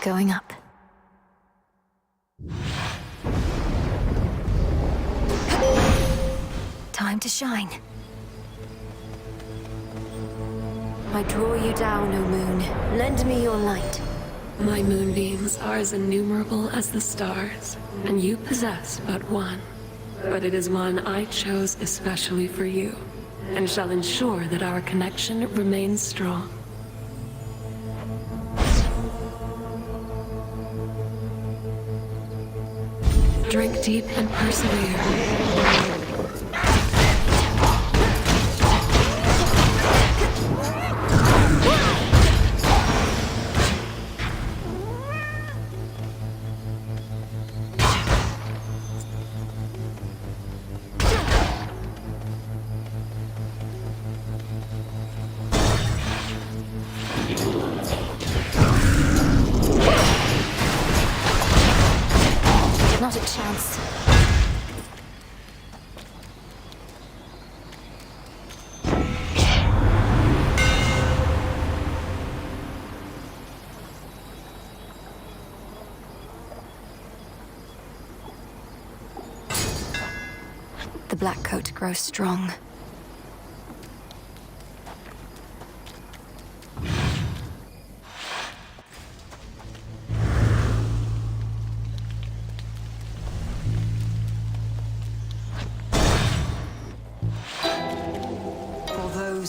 Going up. Time to shine. I draw you down, O moon. Lend me your light. My moonbeams are as innumerable as the stars, and you possess but one. But it is one I chose especially for you, and shall ensure that our connection remains strong. Drink deep and persevere. Not a chance. The black coat grows strong.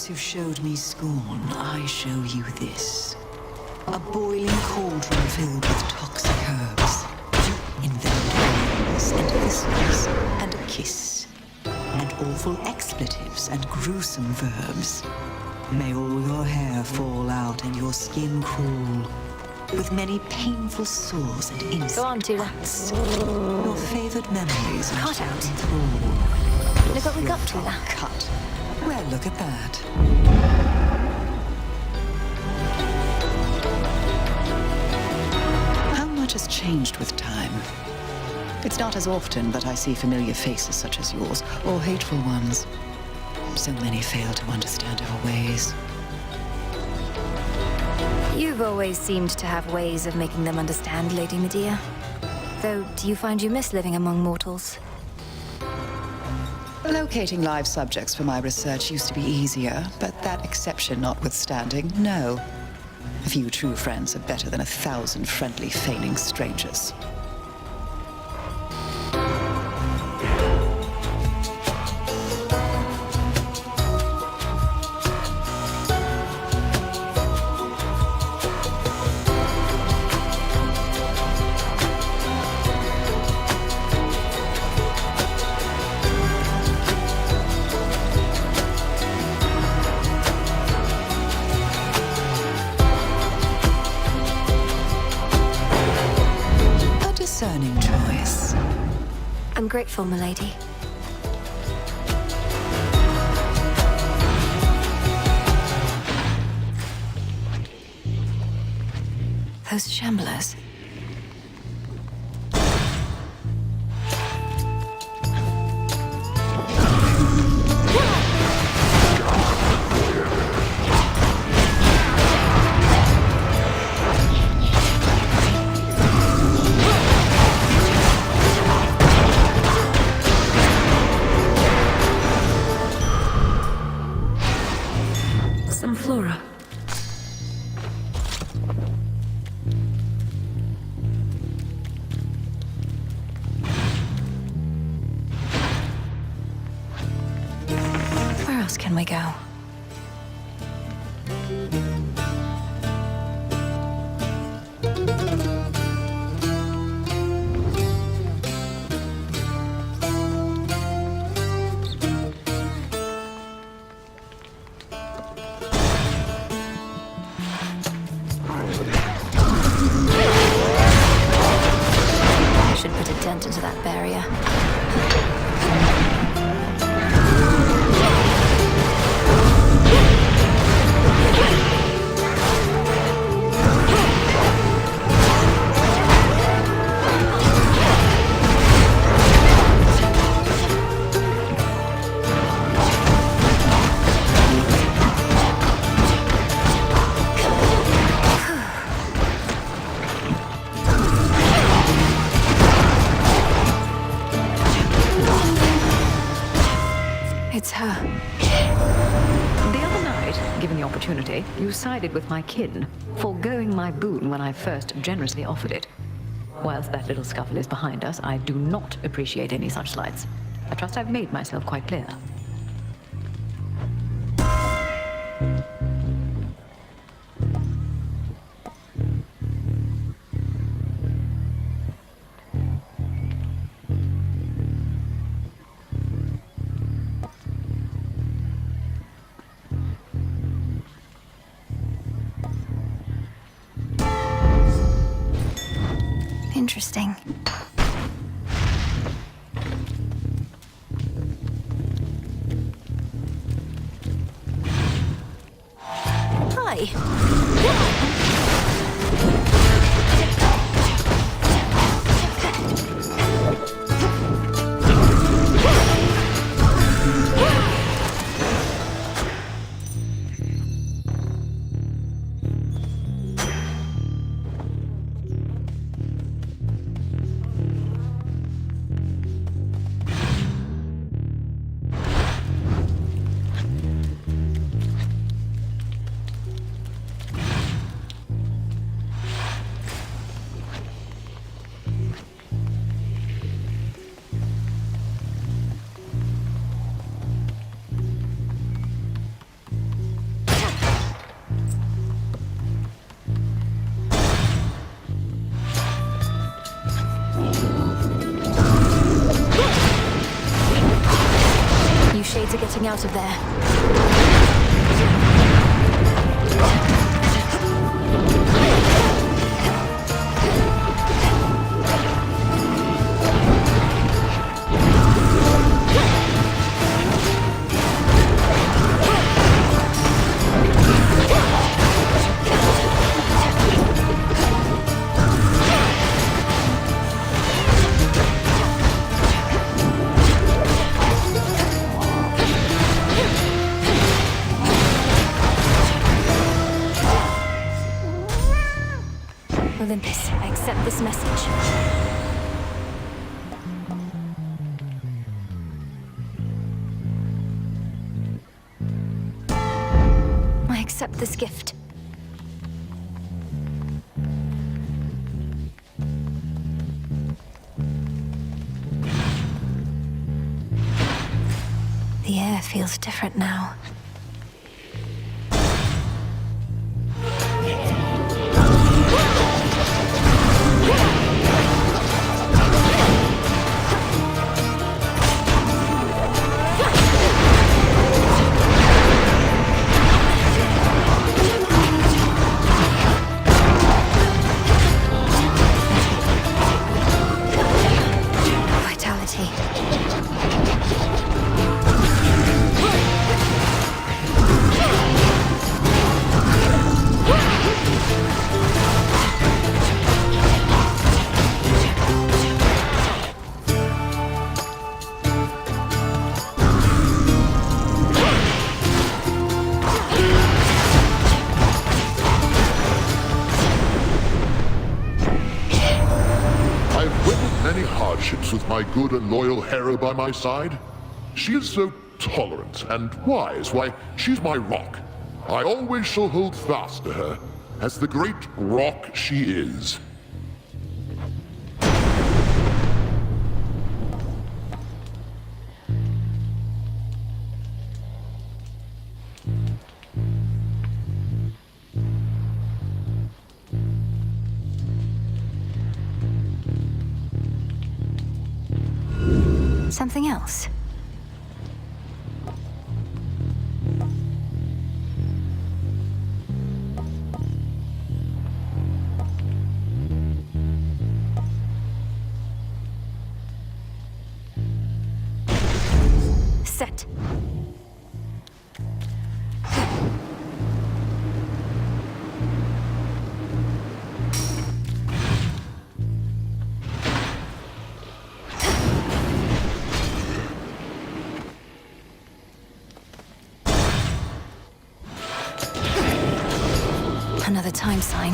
Who showed me scorn, I show you this. A boiling cauldron filled with toxic herbs, envenomed worms and thistles, and a kiss, and awful expletives and gruesome verbs. May all your hair fall out and your skin crawl, with many painful sores and insect Go on, Tula. bites. Your favored memories Cut out. enthrall. Look what we got, Tula. Cut. Well, look at that. How much has changed with time? It's not as often that I see familiar faces such as yours, or hateful ones. So many fail to understand our ways. You've always seemed to have ways of making them understand, Lady Medea. Though, do you find you miss living among mortals? Locating live subjects for my research used to be easier, but that exception notwithstanding, no. A few true friends are better than 1,000 friendly, feigning strangers. Discerning choice. I'm grateful, milady. Those shamblers. Flora. Where else can we go? Given the opportunity, you sided with my kin, foregoing my boon when I first generously offered it. Whilst that little scuffle is behind us, I do not appreciate any such slights. I trust I've made myself quite clear. Interesting. Hi. Shades are getting out of there. Olympus, I accept this message. I accept this gift. The air feels different now. With my good and loyal Hera by my side. She is so tolerant and wise. Why, she's my rock. I always shall hold fast to her as the great rock she is. Something else? Set. Another time sign.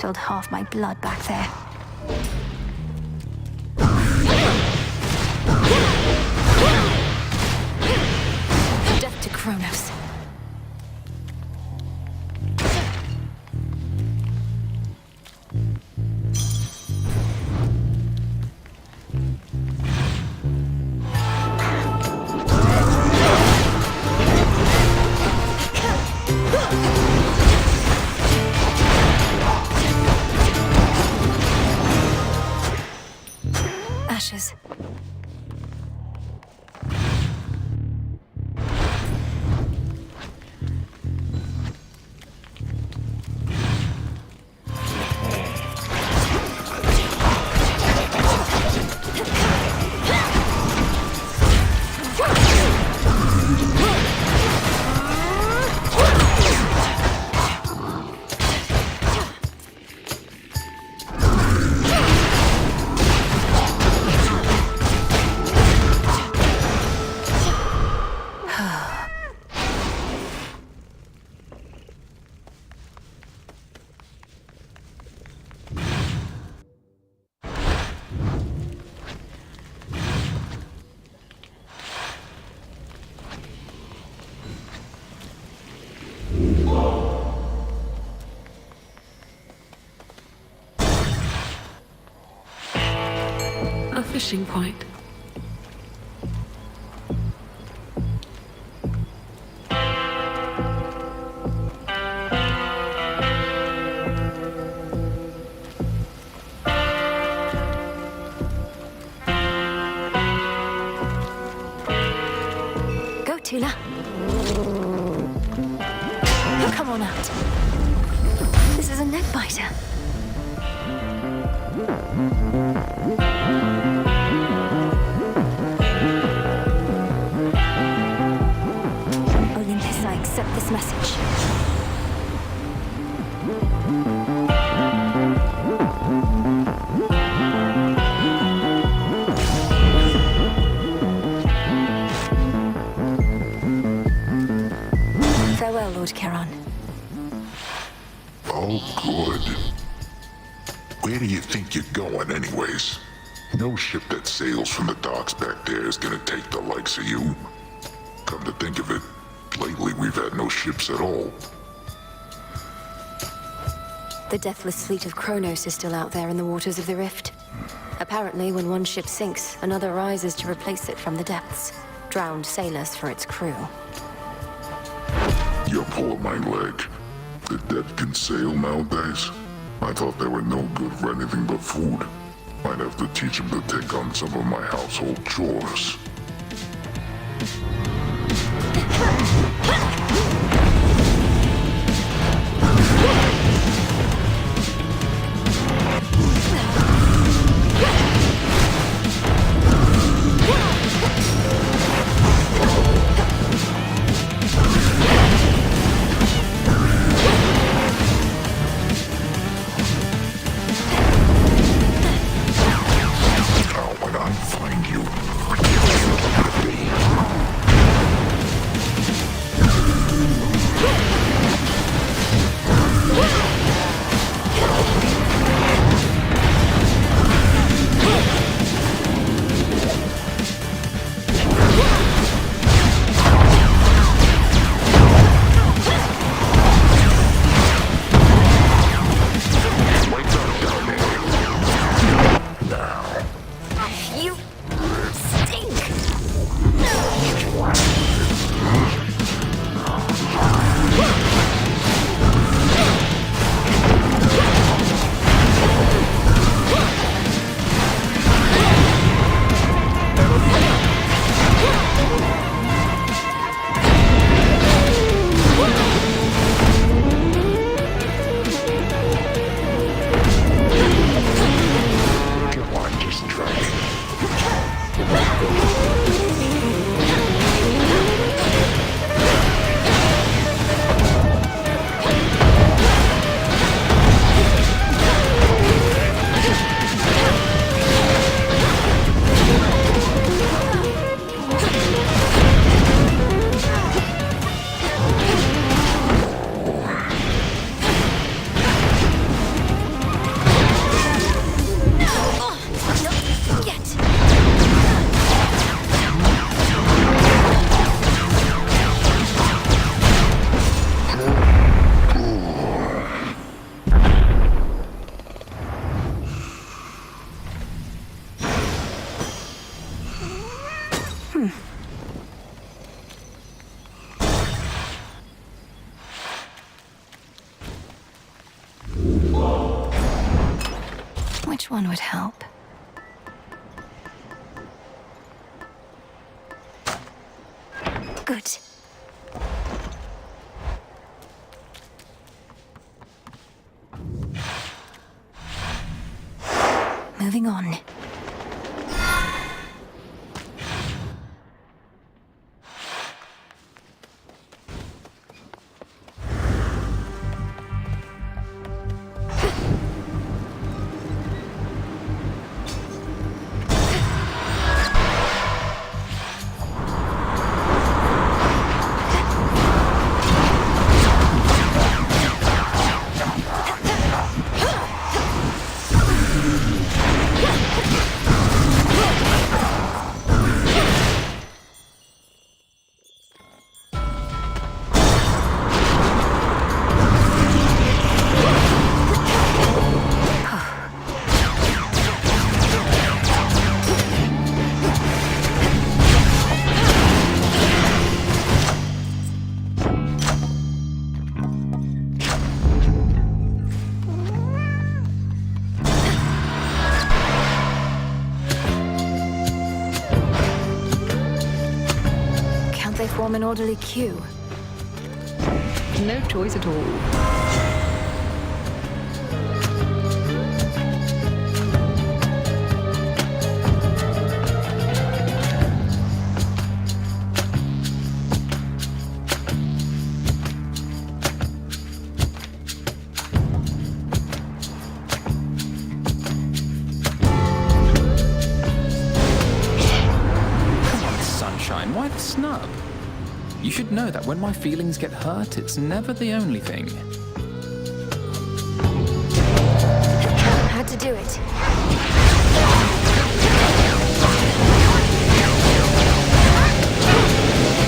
Spilled half my blood back there. Death to Kronos. Ashes. A fishing point. Go, Tula. Come on out. This is a neck biter. Olympus, I accept this message. Farewell, Lord Charon. Oh, good. Where do you think you're going, anyways? No ship that sails from the docks back there is gonna take the likes of you. Come to think of it, lately we've had no ships at all. The deathless fleet of Kronos is still out there in the waters of the Rift. Apparently, when one ship sinks, another rises to replace it from the depths. Drowned sailors for its crew. You're pulling my leg. The dead can sail nowadays? I thought they were no good for anything but food. Might have to teach them to take on some of my household chores. When I find you, Which one would help? Good. Moving on. Form an orderly queue. No choice at all. Why the snub? You should know that when my feelings get hurt, it's never the only thing. Had to do it.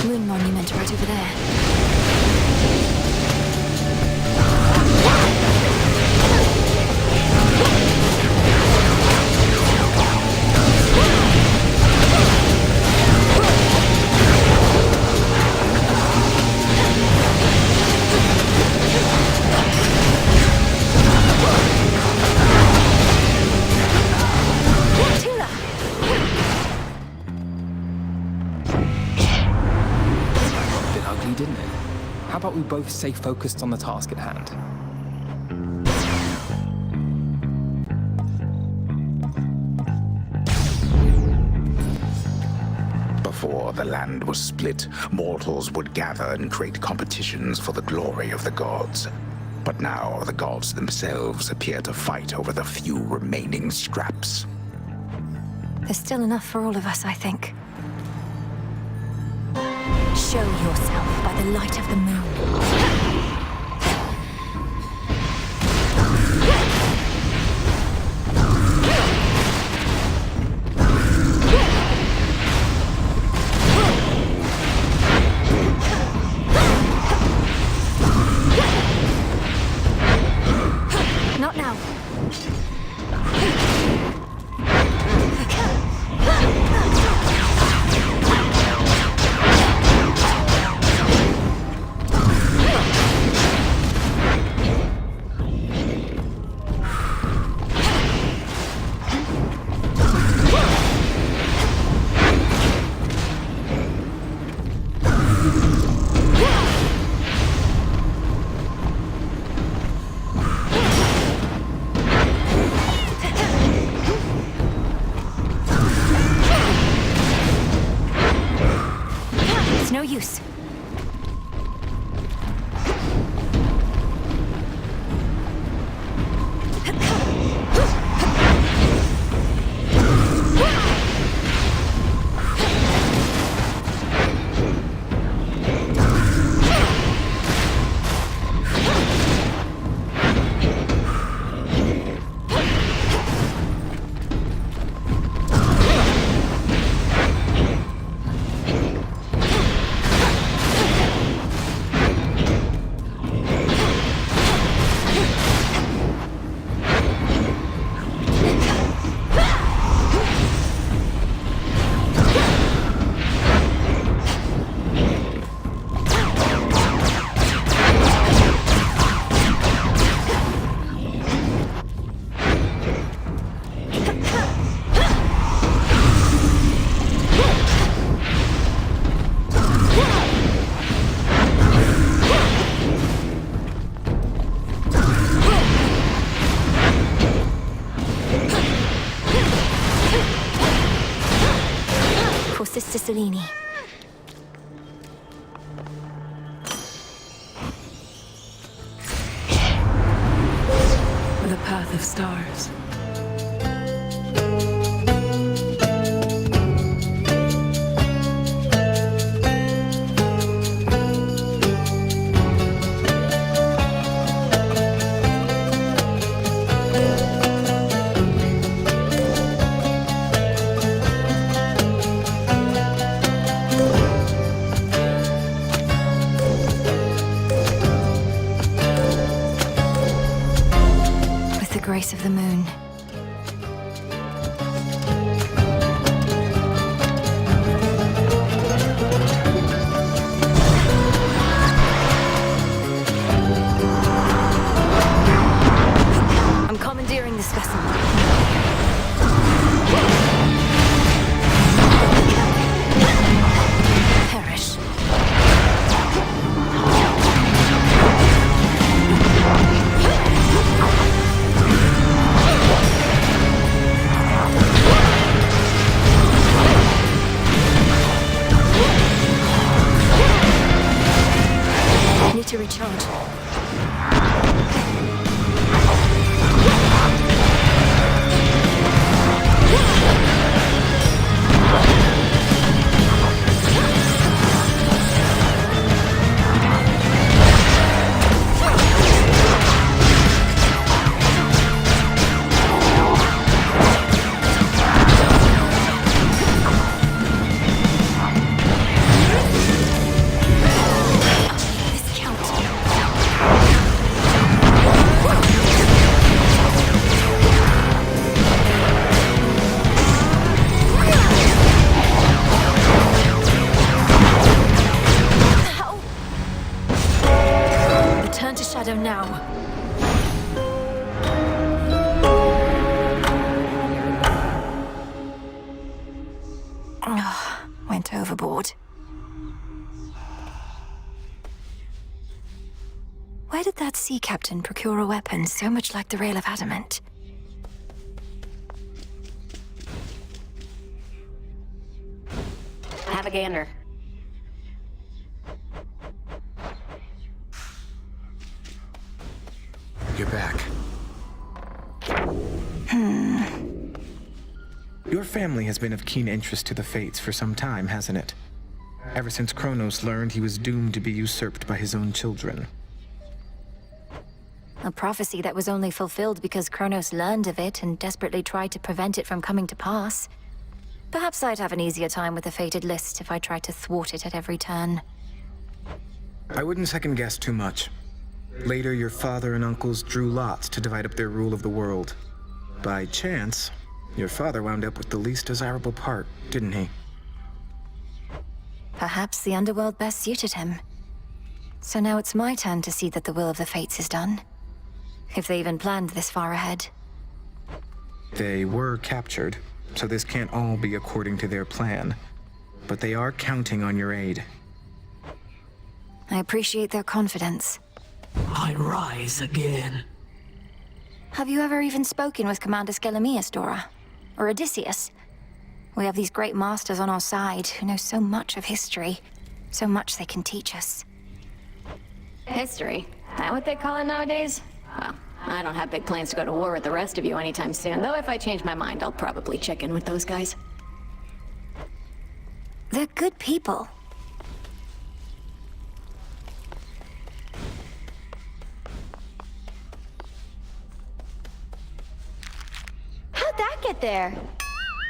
Moon monument right over there. Didn't it? How about we both stay focused on the task at hand? Before the land was split, mortals would gather and create competitions for the glory of the gods. But now the gods themselves appear to fight over the few remaining scraps. There's still enough for all of us, I think. Show yourself by the light of the moon. Not now. Cellini. The path of stars. Grace of the moon. I'm commandeering this vessel. Perish. Need to recharge. Now. Oh, went overboard. Where did that sea captain procure a weapon so much like the rail of adamant? Have a gander. You're back. Your family has been of keen interest to the Fates for some time, hasn't it? Ever since Kronos learned he was doomed to be usurped by his own children. A prophecy that was only fulfilled because Kronos learned of it and desperately tried to prevent it from coming to pass. Perhaps I'd have an easier time with the fated list if I tried to thwart it at every turn. I wouldn't second guess too much. Later, your father and uncles drew lots to divide up their rule of the world. By chance, your father wound up with the least desirable part, didn't he? Perhaps the underworld best suited him. So now it's my turn to see that the will of the Fates is done. If they even planned this far ahead. They were captured, so this can't all be according to their plan. But they are counting on your aid. I appreciate their confidence. I rise again. Have you ever even spoken with Commander Skelemius, Dora? Or Odysseus? We have these great masters on our side who know so much of history. So much they can teach us. History? That what they call it nowadays? Well, I don't have big plans to go to war with the rest of you anytime soon, though if I change my mind, I'll probably check in with those guys. They're good people. How'd that get there?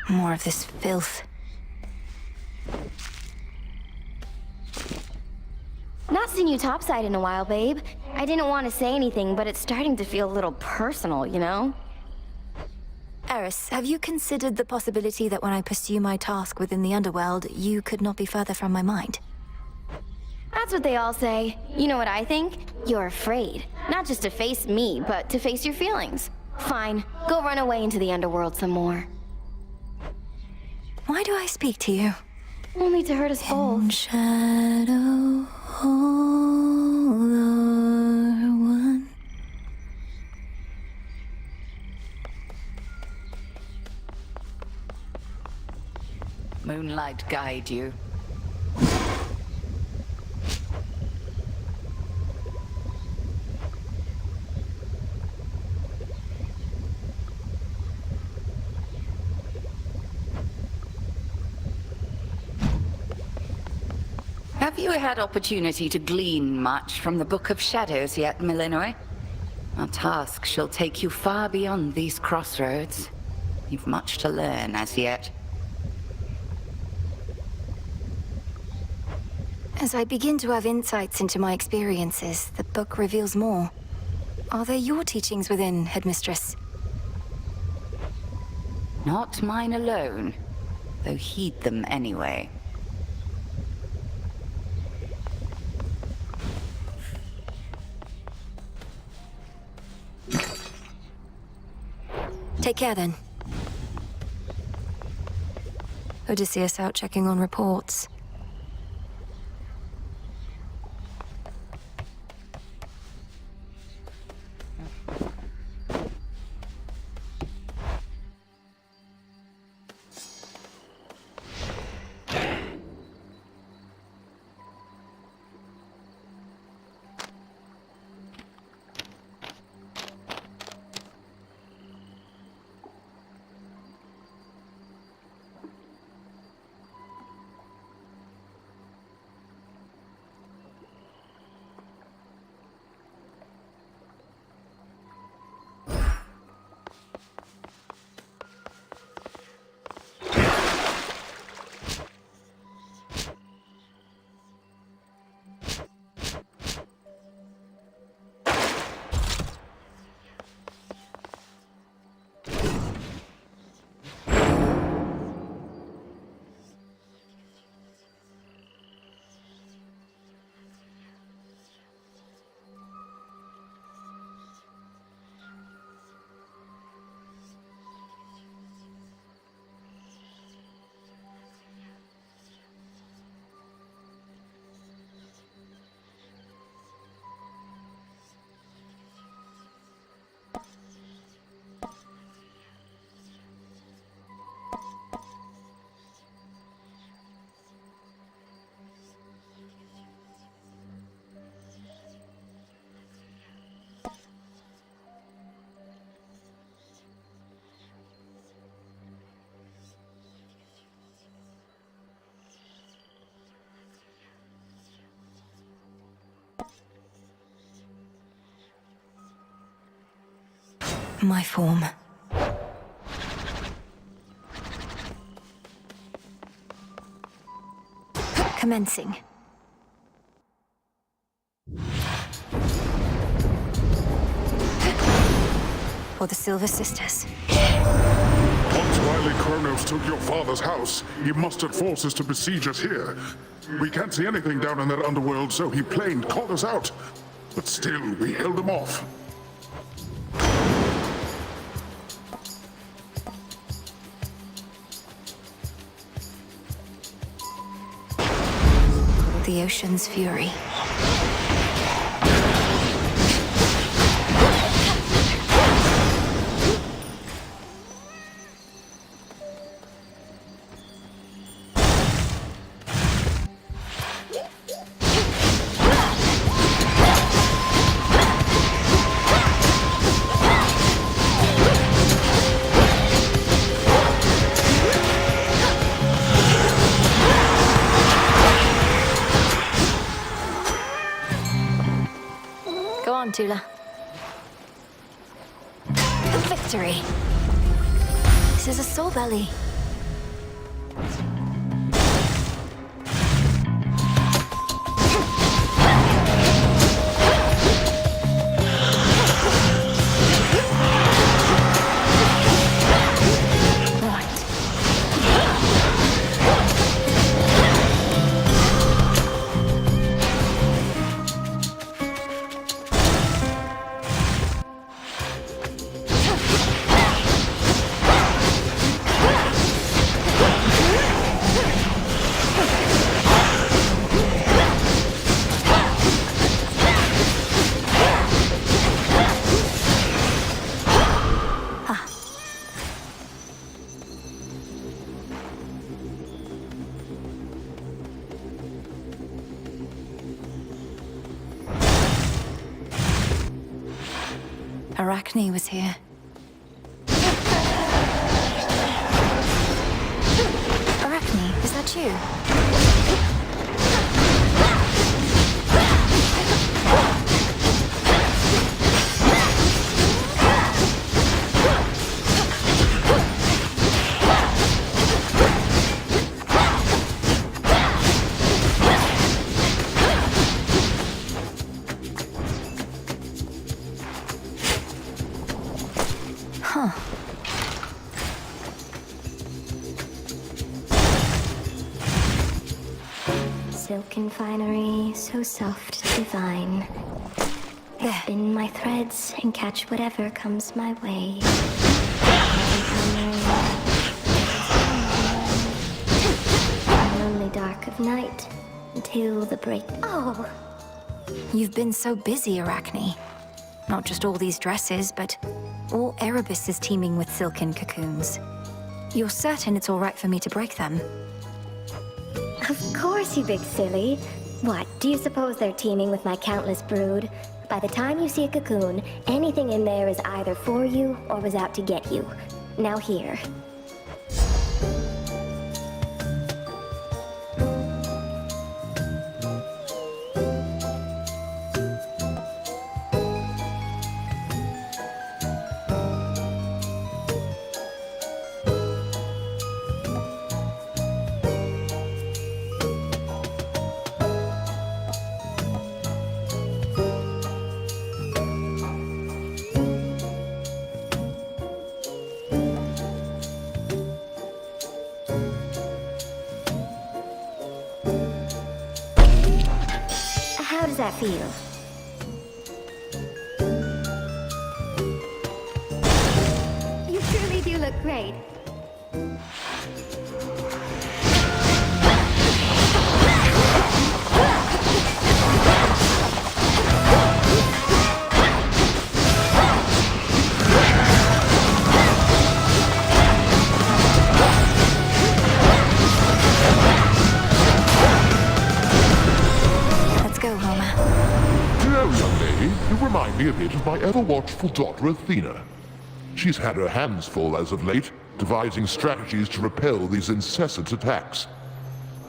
More of this filth. Not seen you topside in a while, babe. I didn't want to say anything, but it's starting to feel a little personal, you know? Eris, have you considered the possibility that when I pursue my task within the underworld, you could not be further from my mind? That's what they all say. You know what I think? You're afraid. Not just to face me, but to face your feelings. Fine, go run away into the underworld some more. Why do I speak to you? Only to hurt us both. In shadow, all are one. moonlight guide you. Have you had opportunity to glean much from the Book of Shadows yet, Millenoi? Our task shall take you far beyond these crossroads. You've much to learn as yet. As I begin to have insights into my experiences, the book reveals more. Are there your teachings within, Headmistress? Not mine alone, though heed them anyway. Take care then. Odysseus out checking on reports. My form. Commencing. For the Silver Sisters. Once wily Kronos took your father's house, he mustered forces to besiege us here. We can't see anything down in that underworld, so he plain called us out. But still, we held him off. The ocean's fury. Tula. Victory! This is a soul belly. Arachne was here. Arachne, is that you? Silken finery, so soft, divine. Spin my threads and catch whatever comes my way. Lonely dark of night until the break. Oh! You've been so busy, Arachne. Not just all these dresses, but all Erebus is teeming with silken cocoons. You're certain it's all right for me to break them? Of course, you big silly. What, do you suppose they're teeming with my countless brood? By the time you see a cocoon, anything in there is either for you or was out to get you. Now here. How does that feel? You truly do look great. Remind me a bit of my ever-watchful daughter Athena. She's had her hands full as of late, devising strategies to repel these incessant attacks.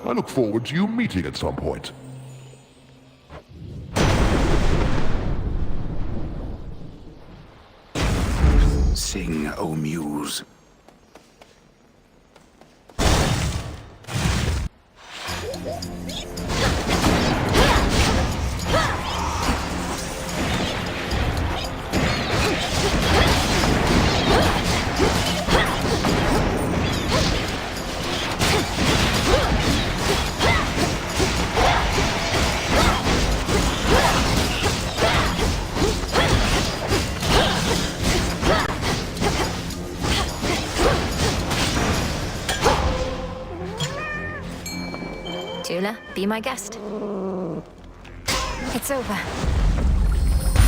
I look forward to you meeting at some point. Sing, O Muse. Tula, be my guest. It's over.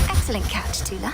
Excellent catch, Tula.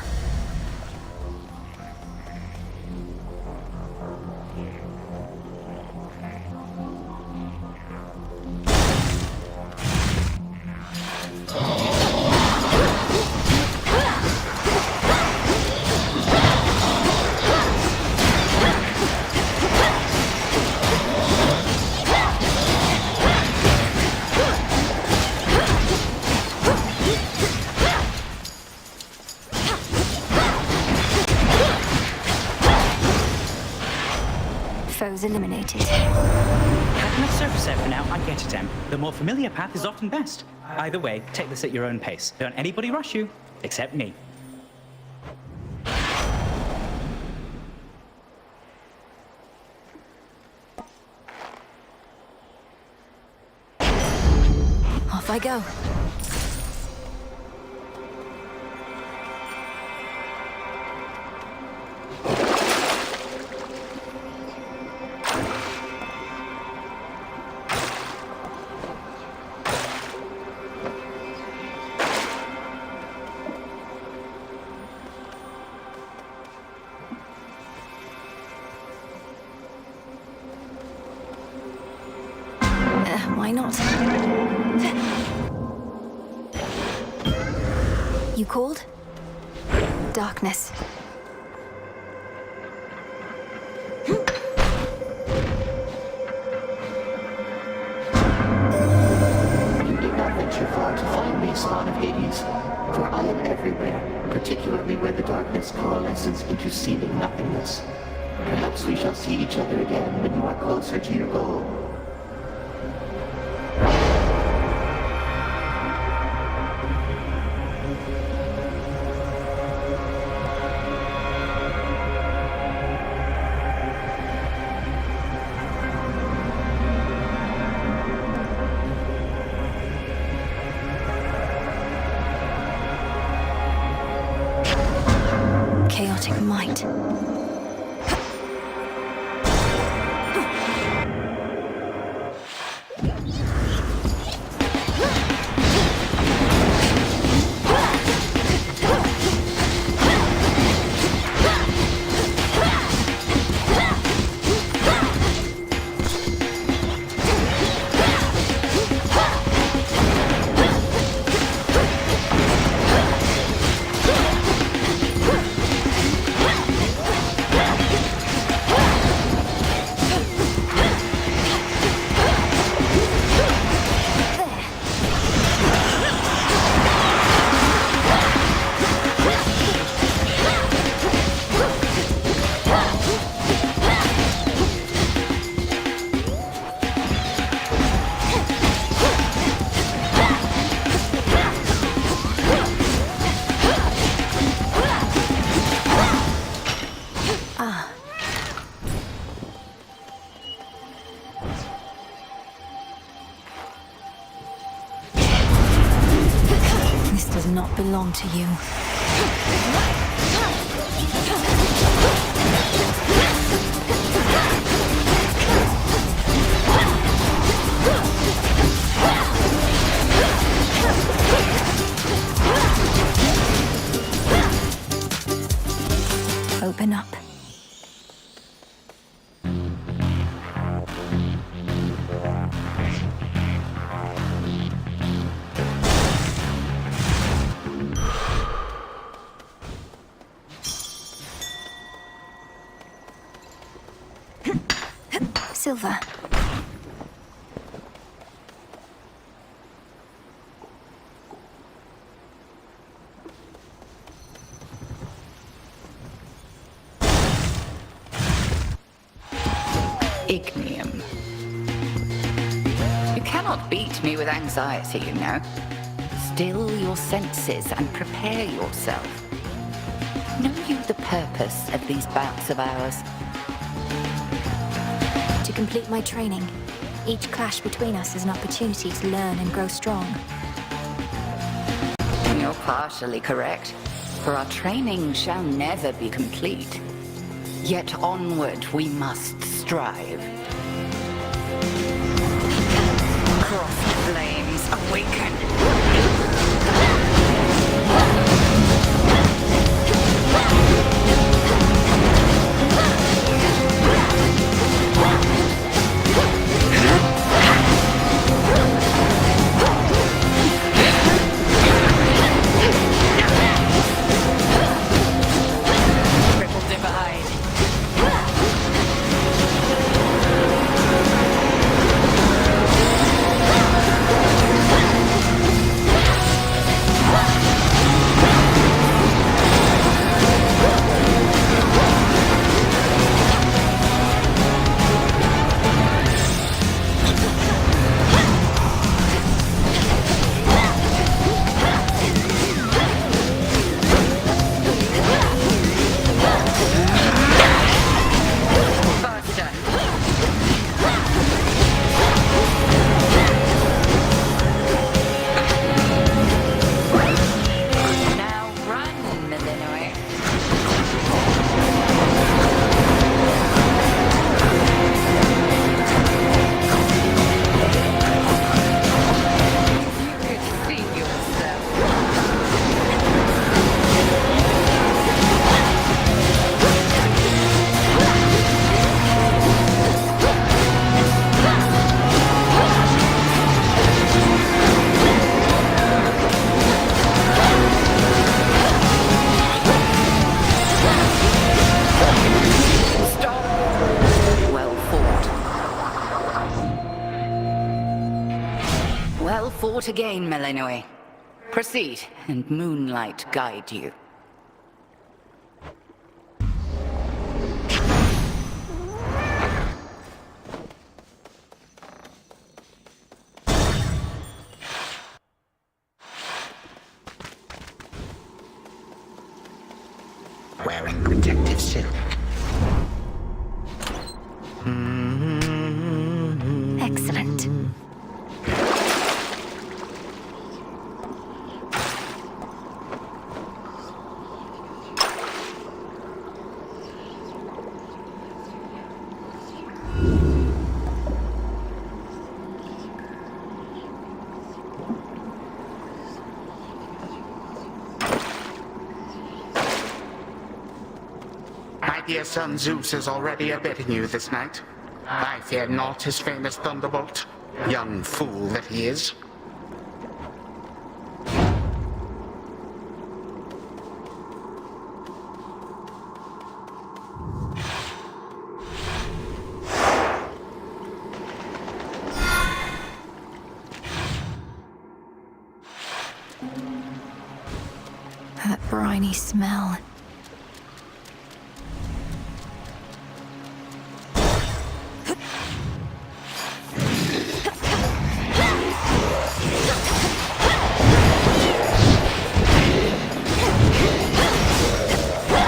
Foes eliminated. Have enough surface air for now, I get it, Em. The more familiar path is often best. Either way, take this at your own pace. Don't anybody rush you, except me. Off I go. Why not? You called? darkness. You need not venture far to find me, Spawn of Hades, for I am everywhere, particularly where the darkness coalesces into seeming nothingness. Perhaps we shall see each other again when you are closer to your goal. Chaotic might. This does not belong to you. Open up. Silver. Ignium. You cannot beat me with anxiety, you know. Still your senses and prepare yourself. Know you the purpose of these bouts of ours? To complete my training, each clash between us is an opportunity to learn and grow strong. You're partially correct, for our training shall never be complete. Yet onward we must strive. Cross flames awaken. thought again, Melinoi. Proceed, and moonlight guide you. Wearing protective silk. Excellent. My dear son Zeus is already abetting you this night. I fear not his famous thunderbolt, young fool that he is. That briny smell.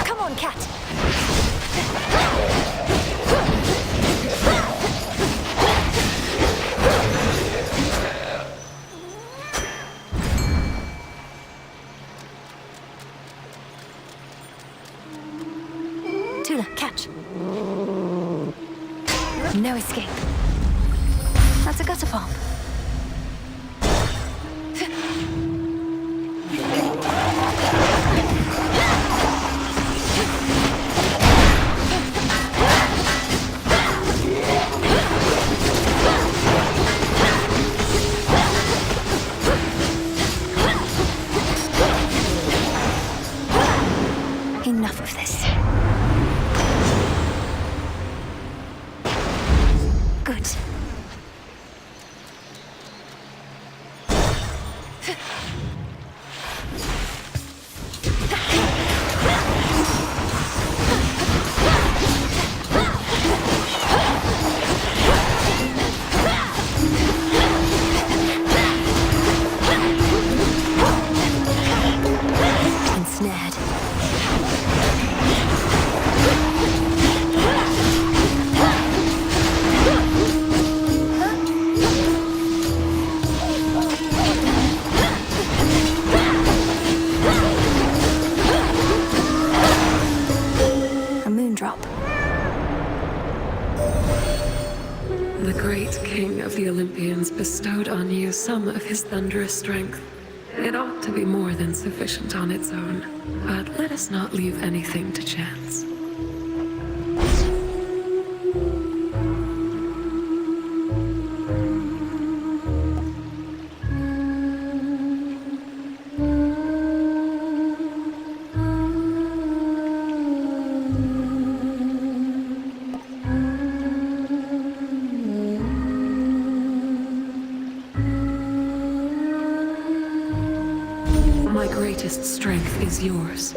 Come on, cat. Tula, catch. No escape. That's a gutter pump. Enough of this. Good. Ensnared. A moondrop. The great king of the Olympians bestowed on you some of his thunderous strength. It ought to be more than sufficient on its own, but let us not leave anything to chance. My greatest strength is yours.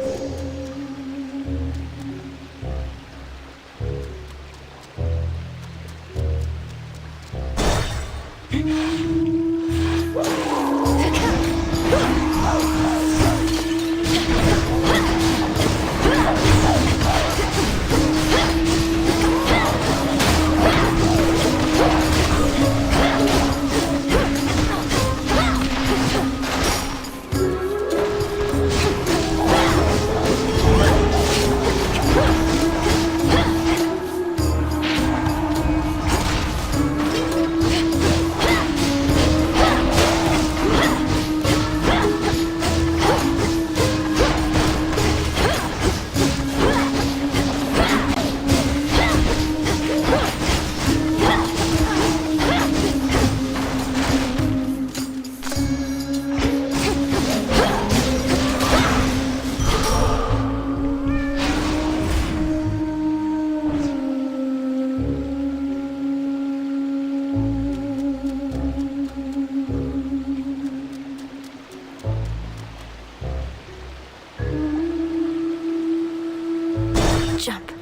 Jump.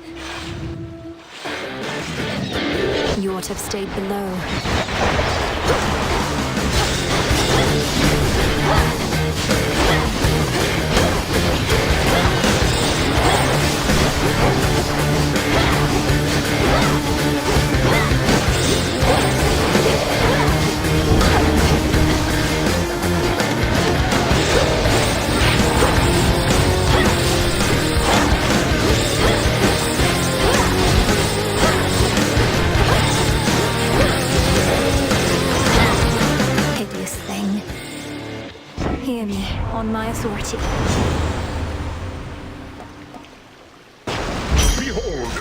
You ought to have stayed below. Hear me, on my authority. Behold!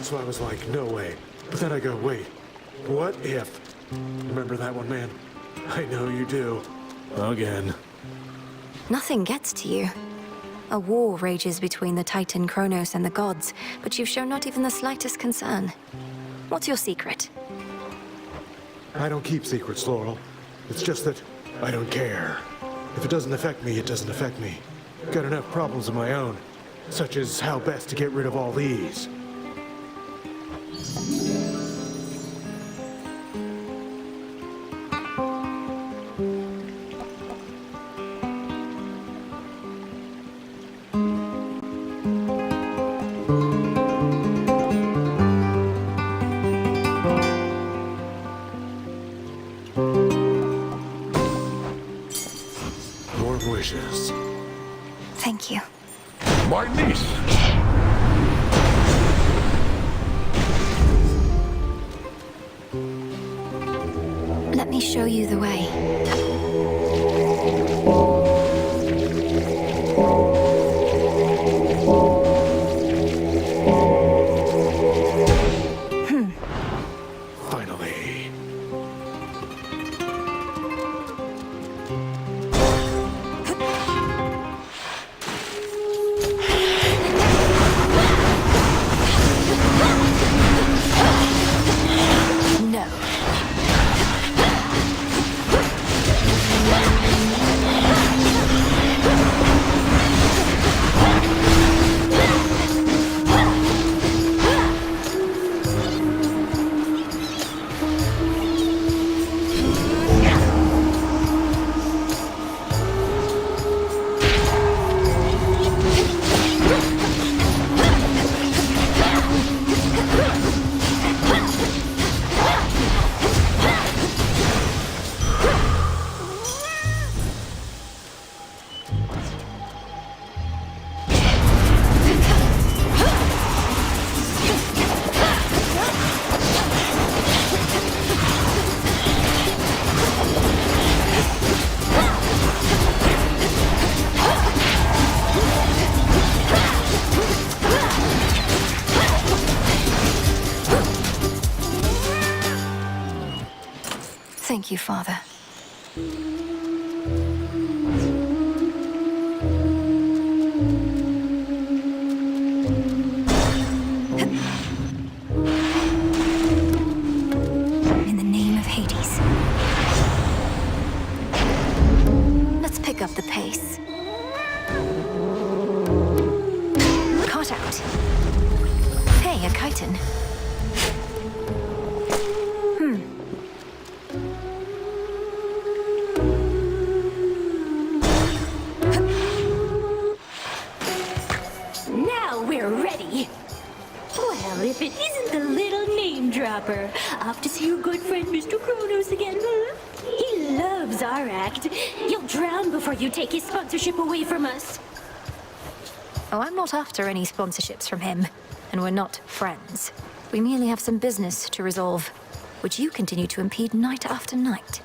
So I was like, no way. But then I go, wait, what if? Remember that one, man? I know you do. Again. Nothing gets to you. A war rages between the Titan Kronos and the gods, but you've shown not even the slightest concern. What's your secret? I don't keep secrets, Laurel. It's just that I don't care. If it doesn't affect me, it doesn't affect me. Got enough problems of my own, such as how best to get rid of all these. Thank you. My niece! Let me show you the way. Finally. Thank you, Father. In the name of Hades. Let's pick up the pace. Caught out. Hey, a chitin. If it isn't the little name dropper. Off to see your good friend Mr. Kronos again, huh? He loves our act. You'll drown before you take his sponsorship away from us. Oh, I'm not after any sponsorships from him. And we're not friends. We merely have some business to resolve, which you continue to impede night after night.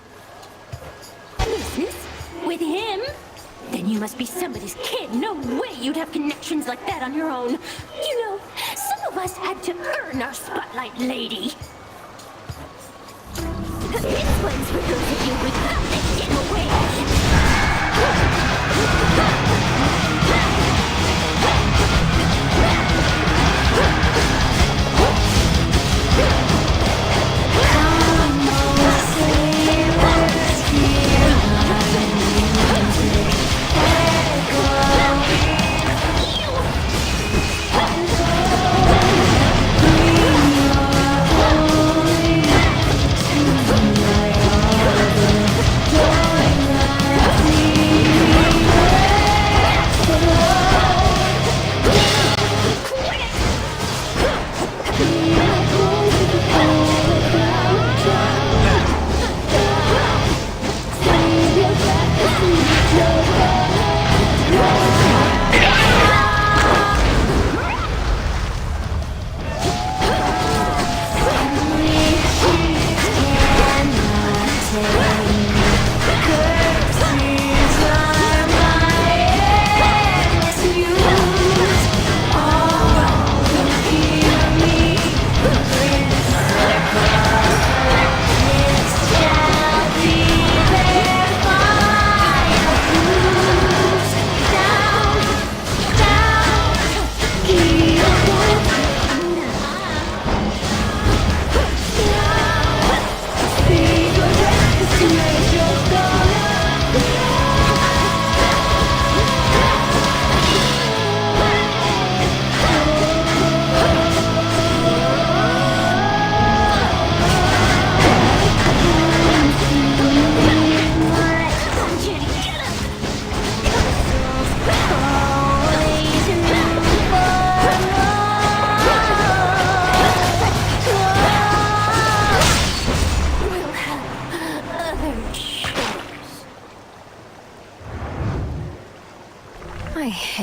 Business? With him? Then you must be somebody's kid. No way you'd have connections like that on your own. You know, some of us had to earn our spotlight, lady. This one's for those of you without the giveaway.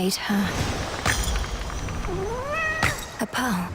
jade, her pearl.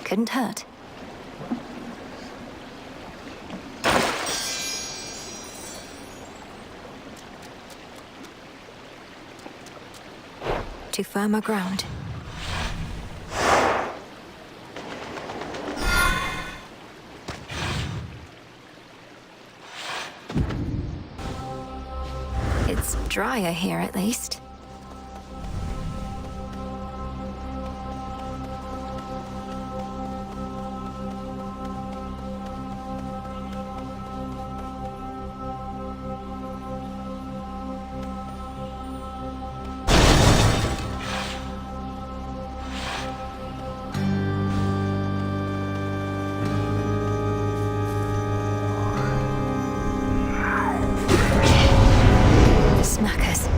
Couldn't hurt. To firmer ground. It's drier here, at least. Smackers.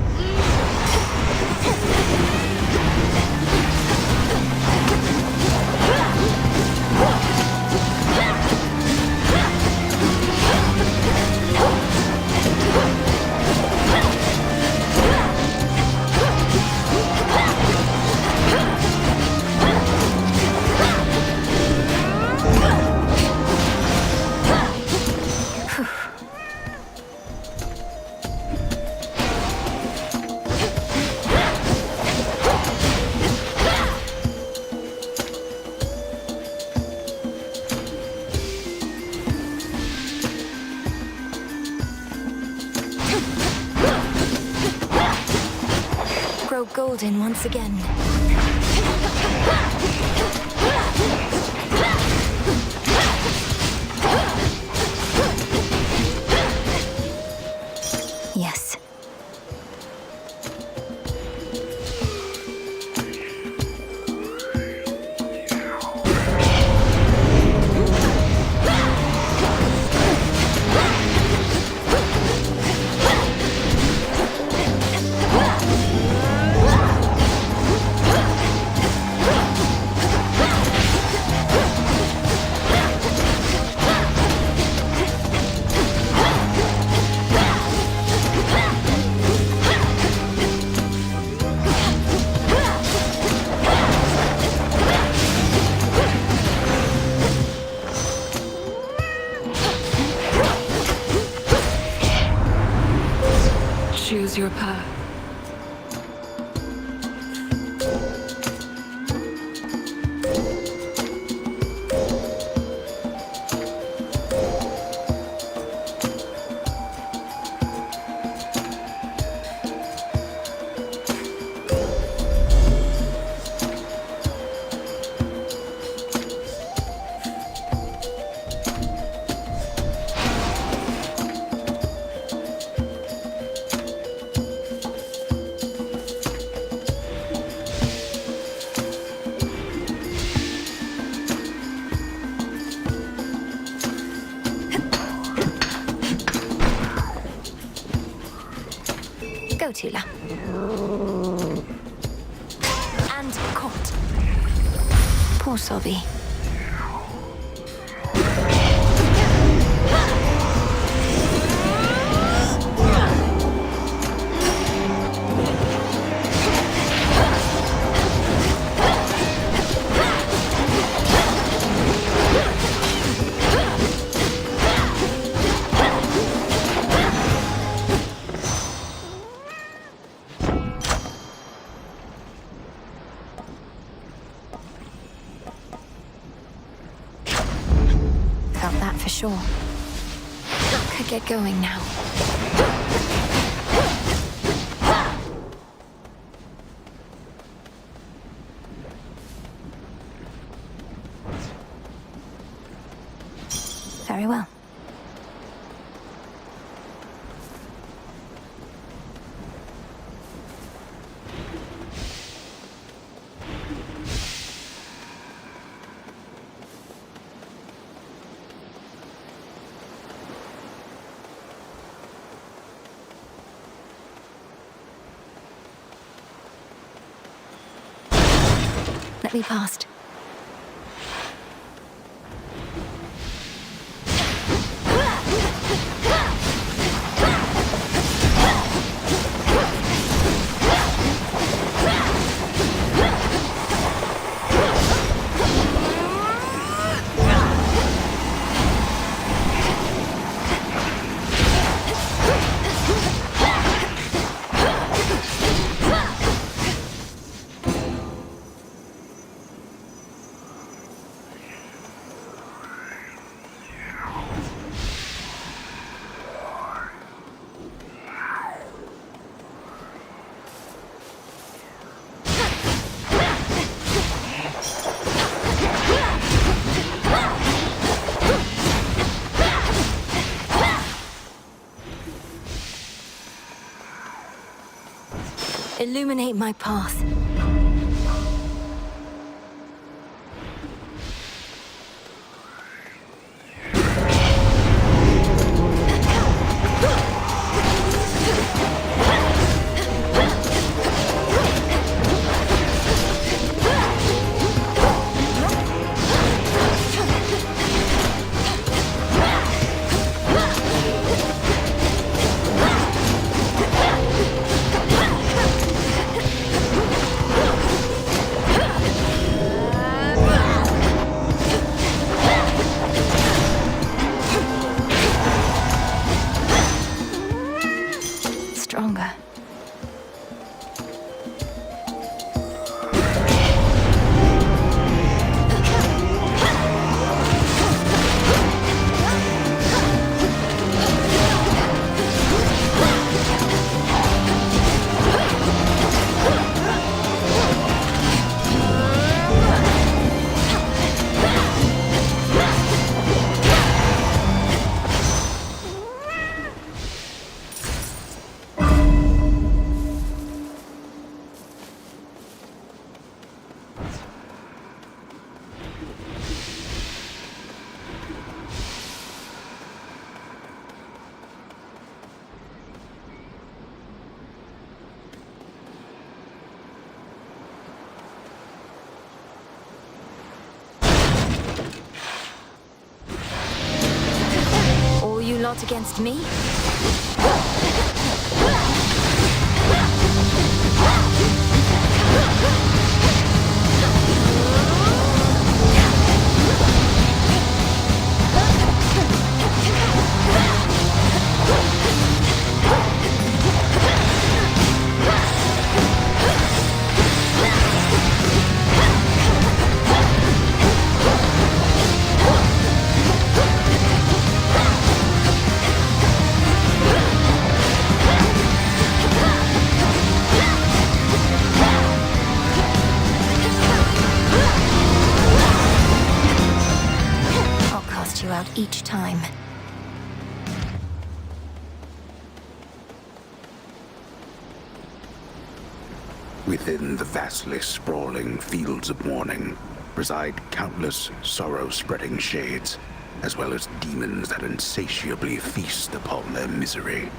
Grow golden once again. Yes. Choose your path. Go, Tula. And caught. Poor Sobby. For sure. Could get going now. Very well. Let me past. Illuminate my path. Stronger. You lot against me? Each time. Within the vastly sprawling fields of mourning reside countless sorrow-spreading shades, as well as demons that insatiably feast upon their misery.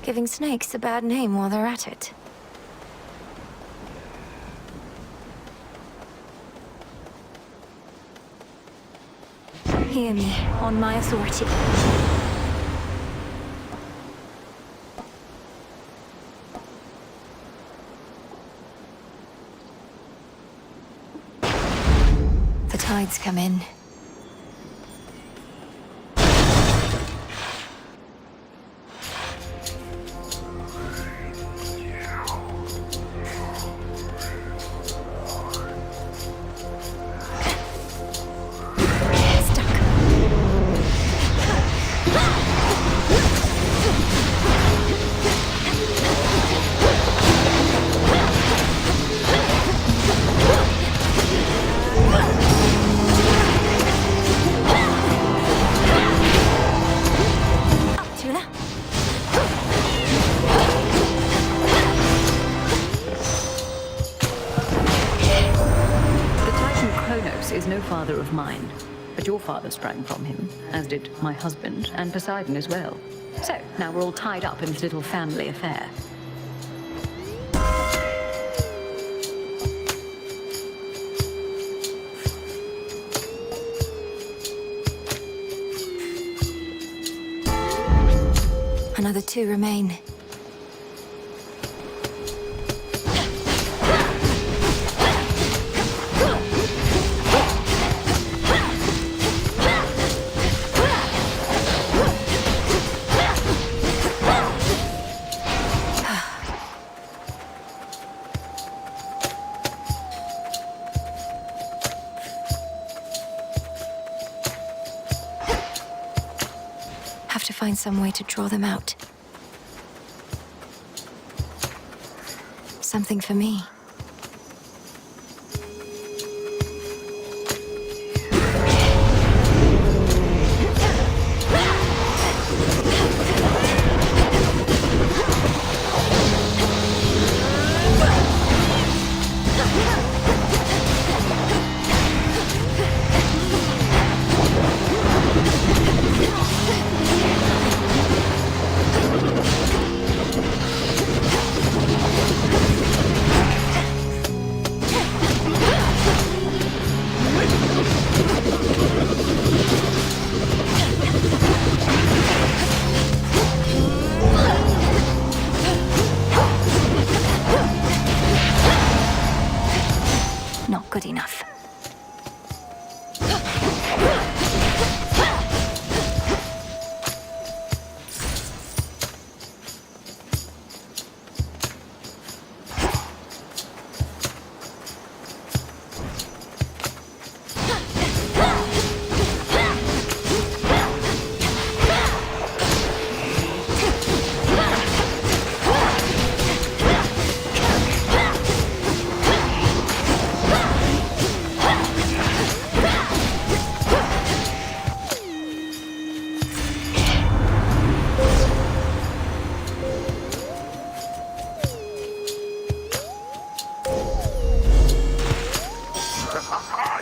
Giving snakes a bad name while they're at it. Hear me, on my authority. The tides come in. Is no father of mine, but your father sprang from him, as did my husband, and Poseidon as well. So, now we're all tied up in this little family affair. two remain. Have to find some way to draw them out. Something for me. Not good enough.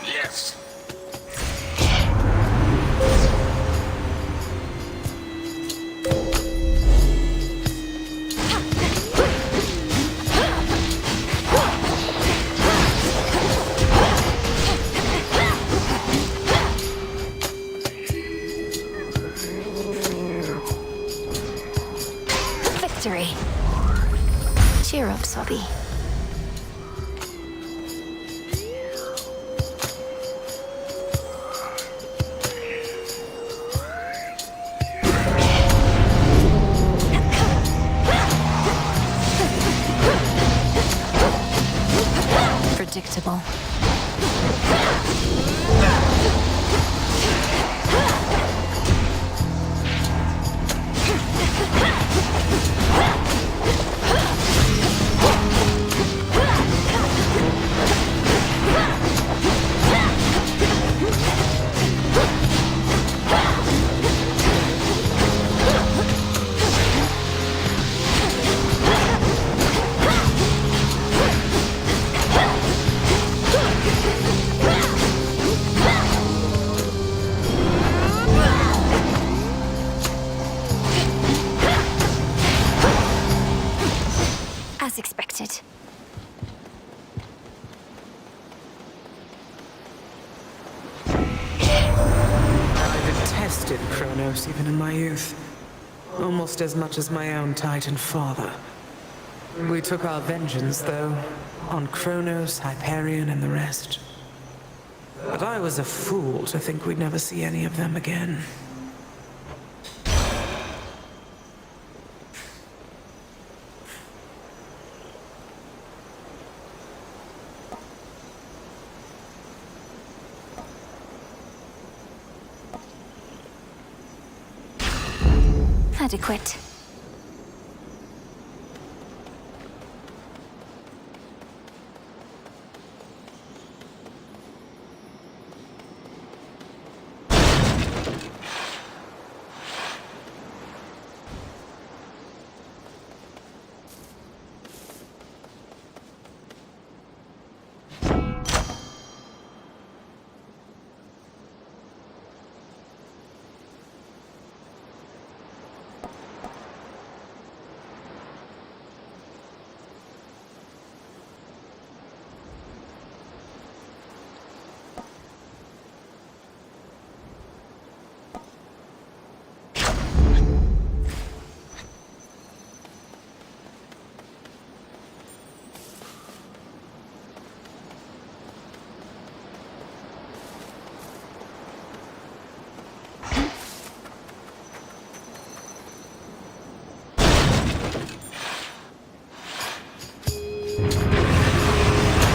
Yes! Victory. Cheer up, Sobby. Predictable. As expected. I detested Kronos even in my youth. Almost as much as my own Titan father. We took our vengeance, though, on Kronos, Hyperion, and the rest. But I was a fool to think we'd never see any of them again. Adequate.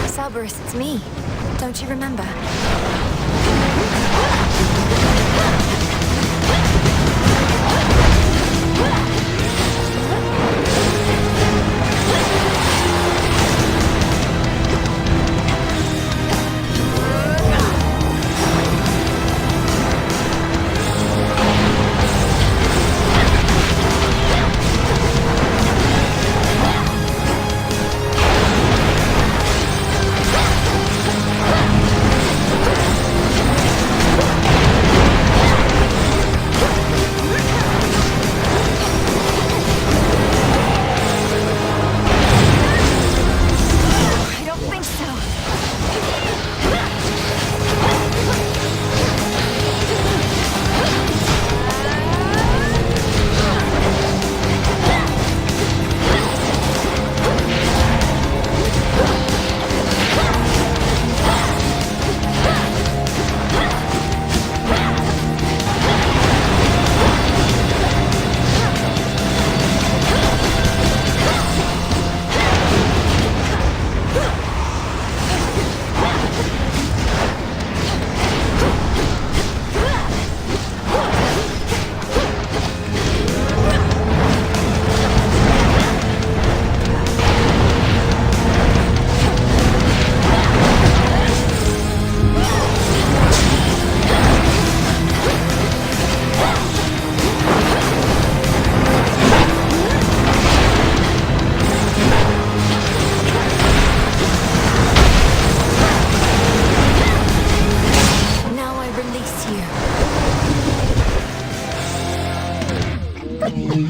Cerberus, it's me. Don't you remember?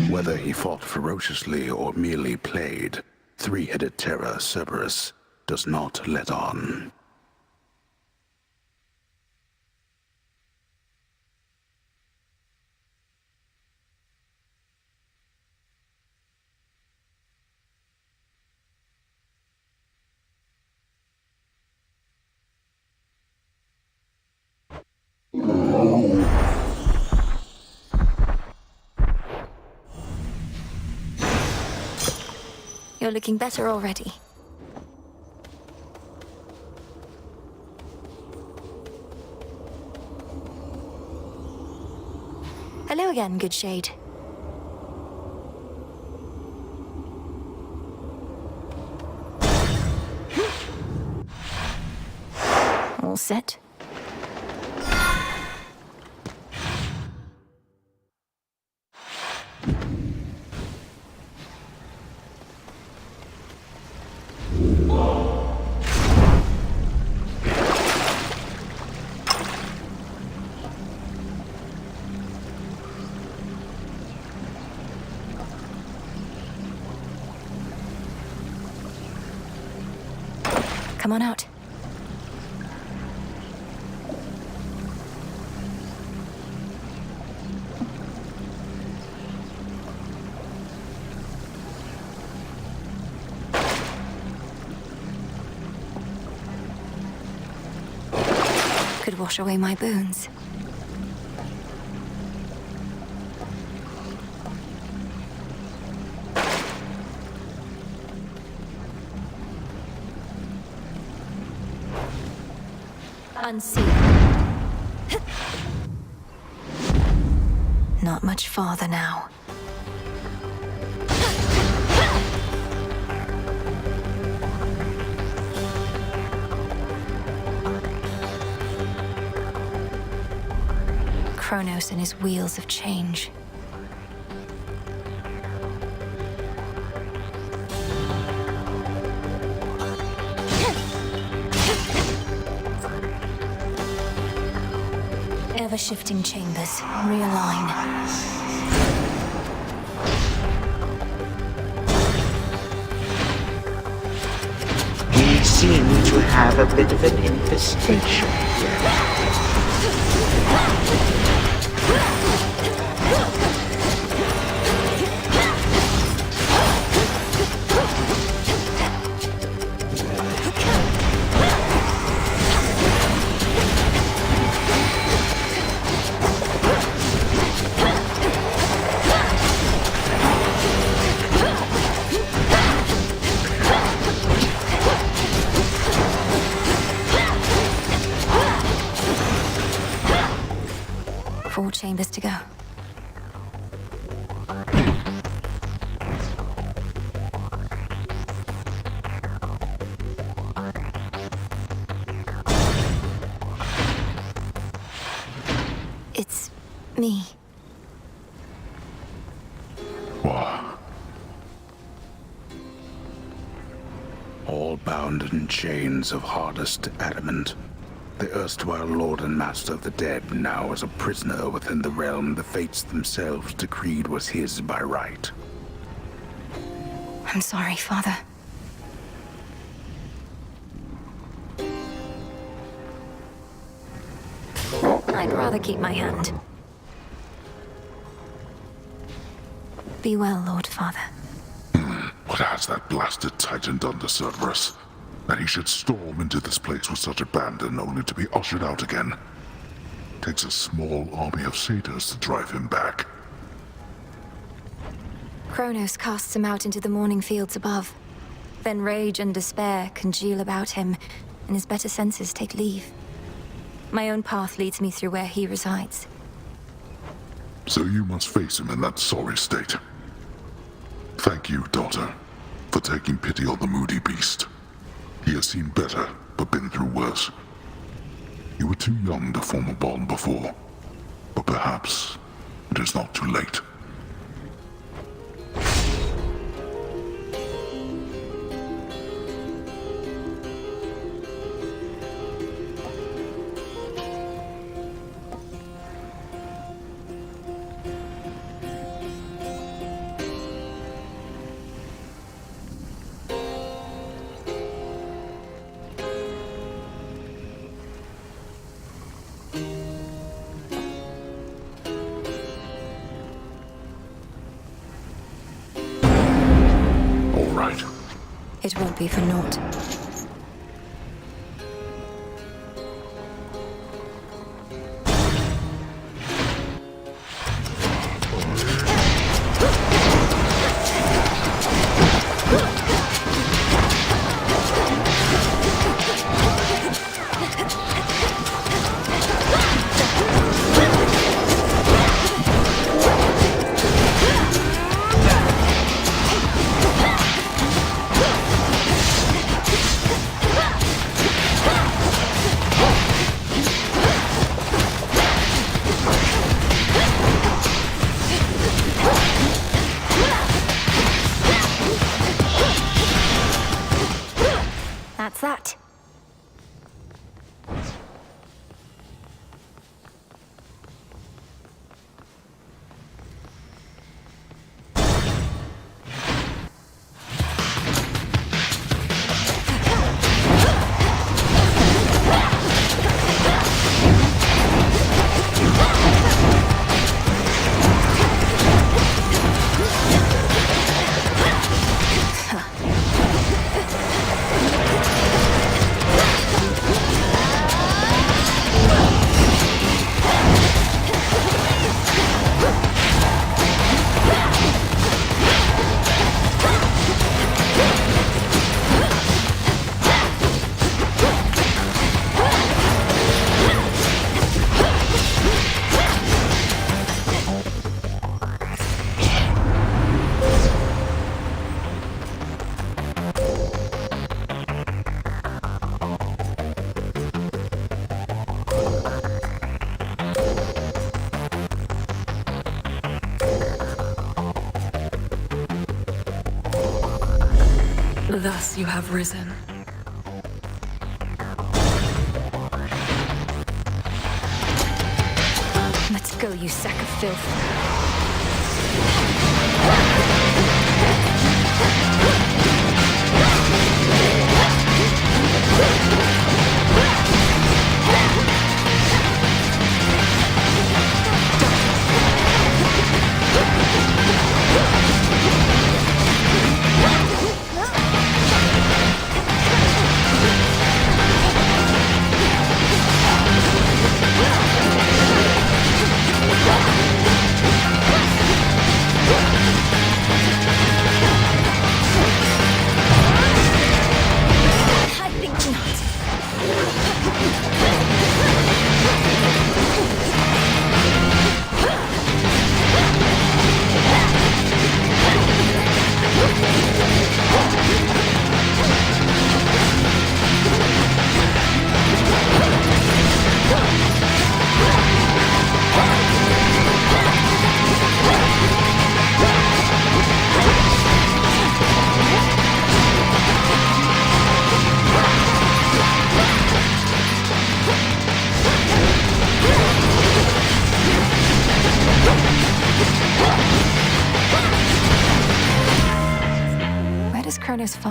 Whether he fought ferociously or merely played, three-headed terror Cerberus does not let on. You're looking better already. Hello again, good shade. All set? Come on out. Could wash away my boons. Unseen. Not much farther now. Kronos and his wheels of change. Ever-shifting chambers. Realign. We seem to have a bit of an infestation here. chambers to go. It's me. What? All bound in chains of hardest adamant. The erstwhile Lord and Master of the Dead now is a prisoner within the realm the fates themselves decreed was his by right. I'm sorry, Father. I'd rather keep my hand. Be well, Lord Father. What has that blasted Titan done to Cerberus? That he should storm into this place with such abandon only to be ushered out again. Takes a small army of satyrs to drive him back. Kronos casts him out into the morning fields above. Then rage and despair congeal about him, and his better senses take leave. My own path leads me through where he resides. So you must face him in that sorry state. Thank you, daughter, for taking pity on the moody beast. He has seen better, but been through worse. You were too young to form a bond before, but perhaps it is not too late. It won't be for naught. That's that. Thus you have risen. Let's go, you sack of filth.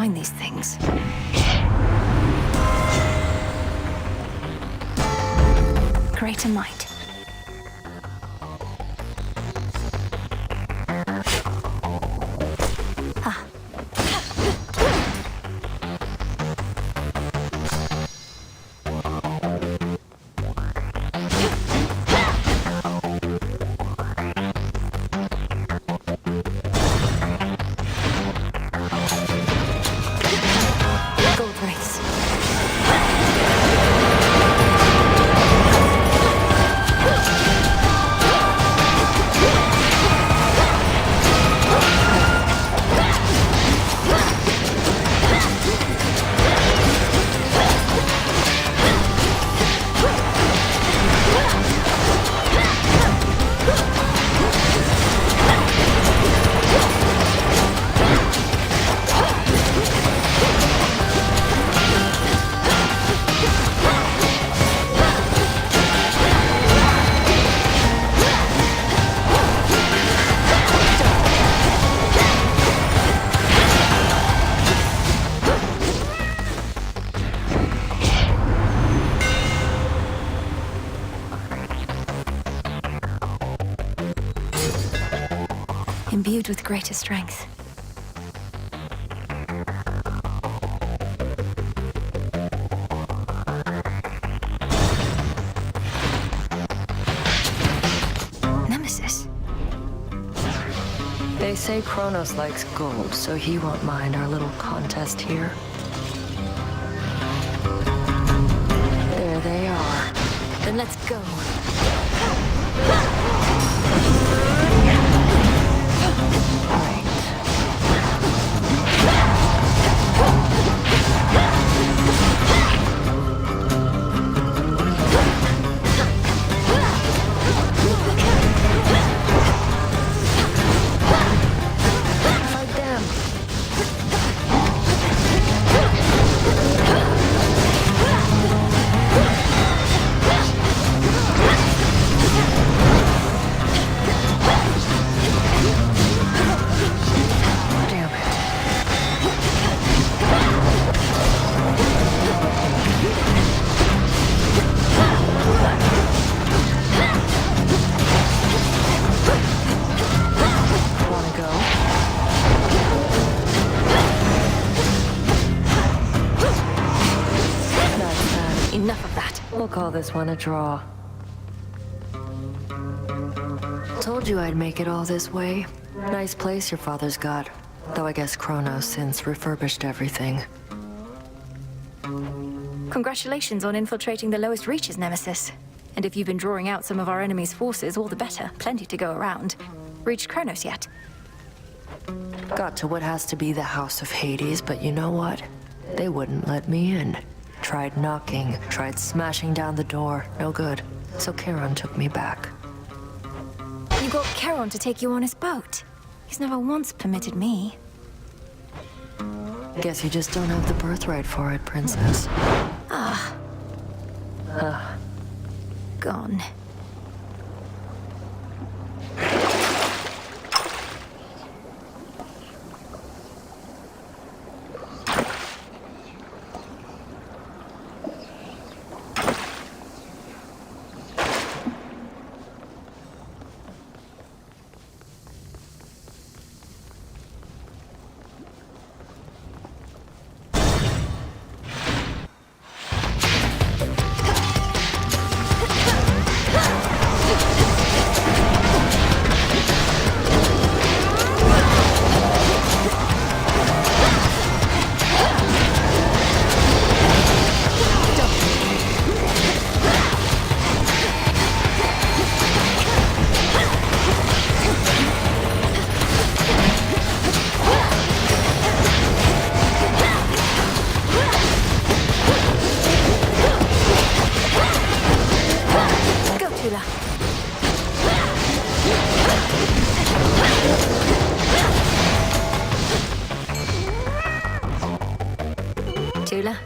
find these things. Greater might. Imbued with greater strength. Nemesis? They say Kronos likes gold, so he won't mind our little contest here. There they are. Then let's go. We'll call this one a draw. Told you I'd make it all this way. Nice place your father's got. Though I guess Kronos since refurbished everything. Congratulations on infiltrating the lowest reaches, Nemesis. And if you've been drawing out some of our enemy's forces, all the better. Plenty to go around. Reached Kronos yet? Got to what has to be the House of Hades, but you know what? They wouldn't let me in. Tried knocking, tried smashing down the door. No good. So Charon took me back. You got Charon to take you on his boat? He's never once permitted me. Guess you just don't have the birthright for it, Princess. Gone.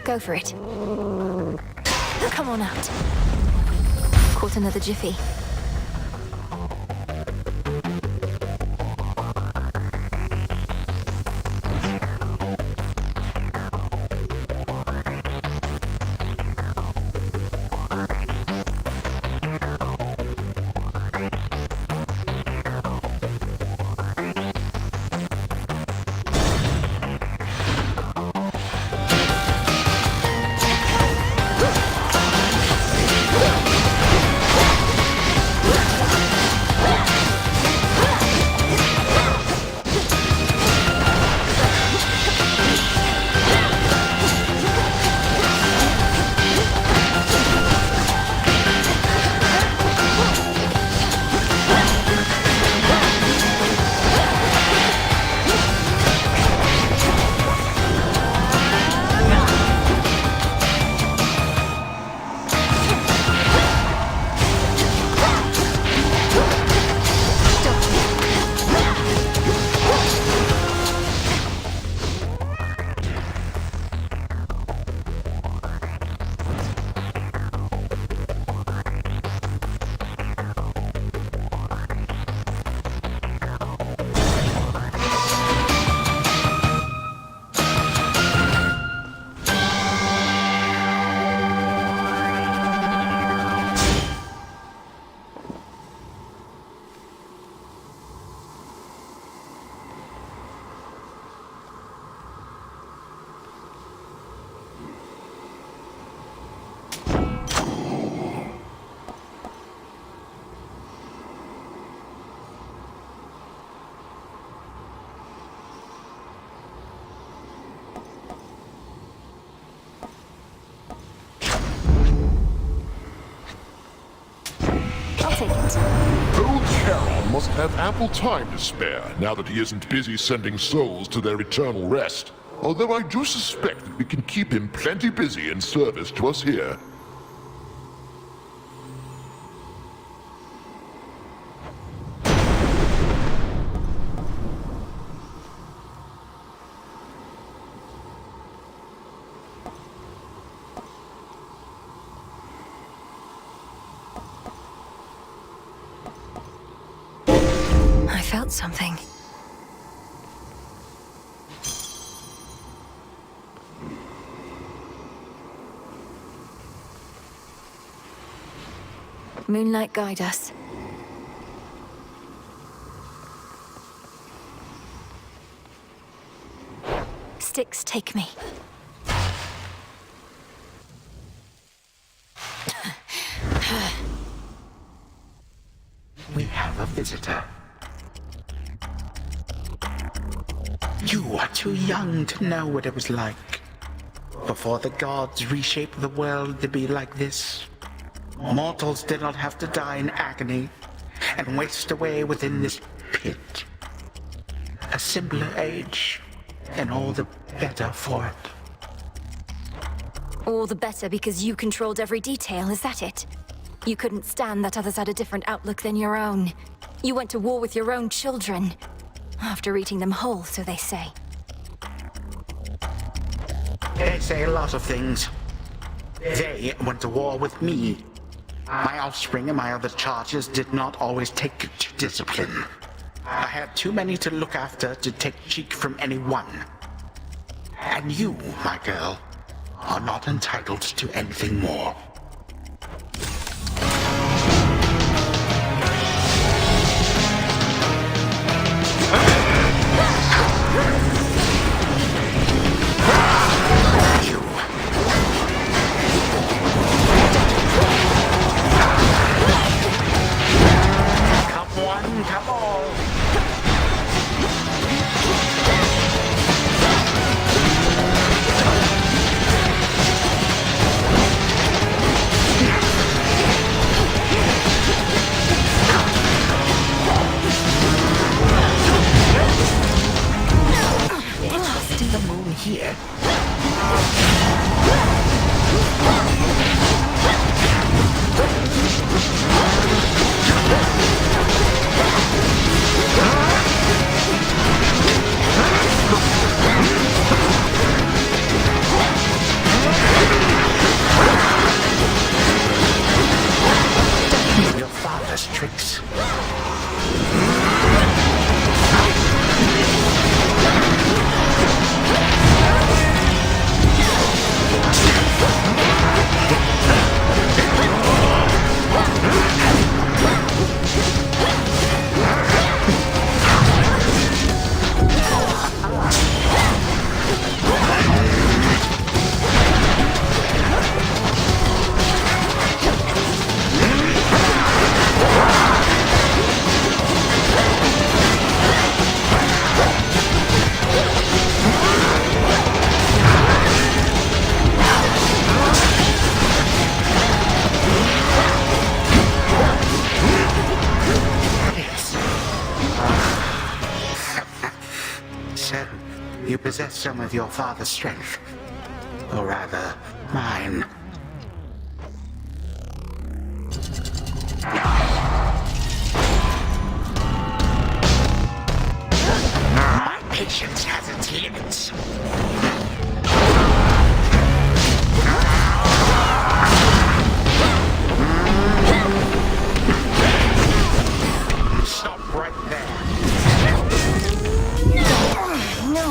Go for it. Come on out. Caught another jiffy. must have ample time to spare now that he isn't busy sending souls to their eternal rest. Although I do suspect that we can keep him plenty busy in service to us here. I felt something. Moonlight, guide us. Sticks, take me. We have a visitor. You are too young to know what it was like. Before the gods reshaped the world to be like this, mortals did not have to die in agony and waste away within this pit. A simpler age, and all the better for it. All the better because you controlled every detail, is that it? You couldn't stand that others had a different outlook than your own. You went to war with your own children. After eating them whole, so they say. They say a lot of things. They went to war with me. My offspring and my other charges did not always take to discipline. I had too many to look after to take cheek from anyone. And you, my girl, are not entitled to anything more. Here. Your father's tricks. You possess some of your father's strength. Or rather, mine. My patience has its limits. Stop right there. No.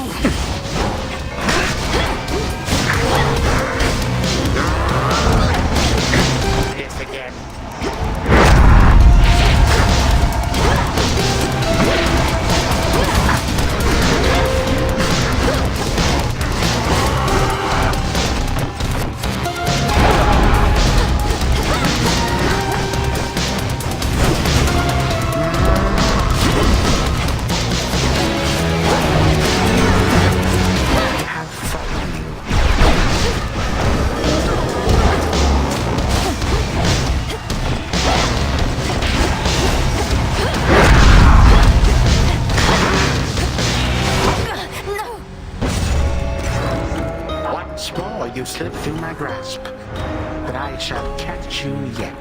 before you slip through my grasp. But I shall catch you yet.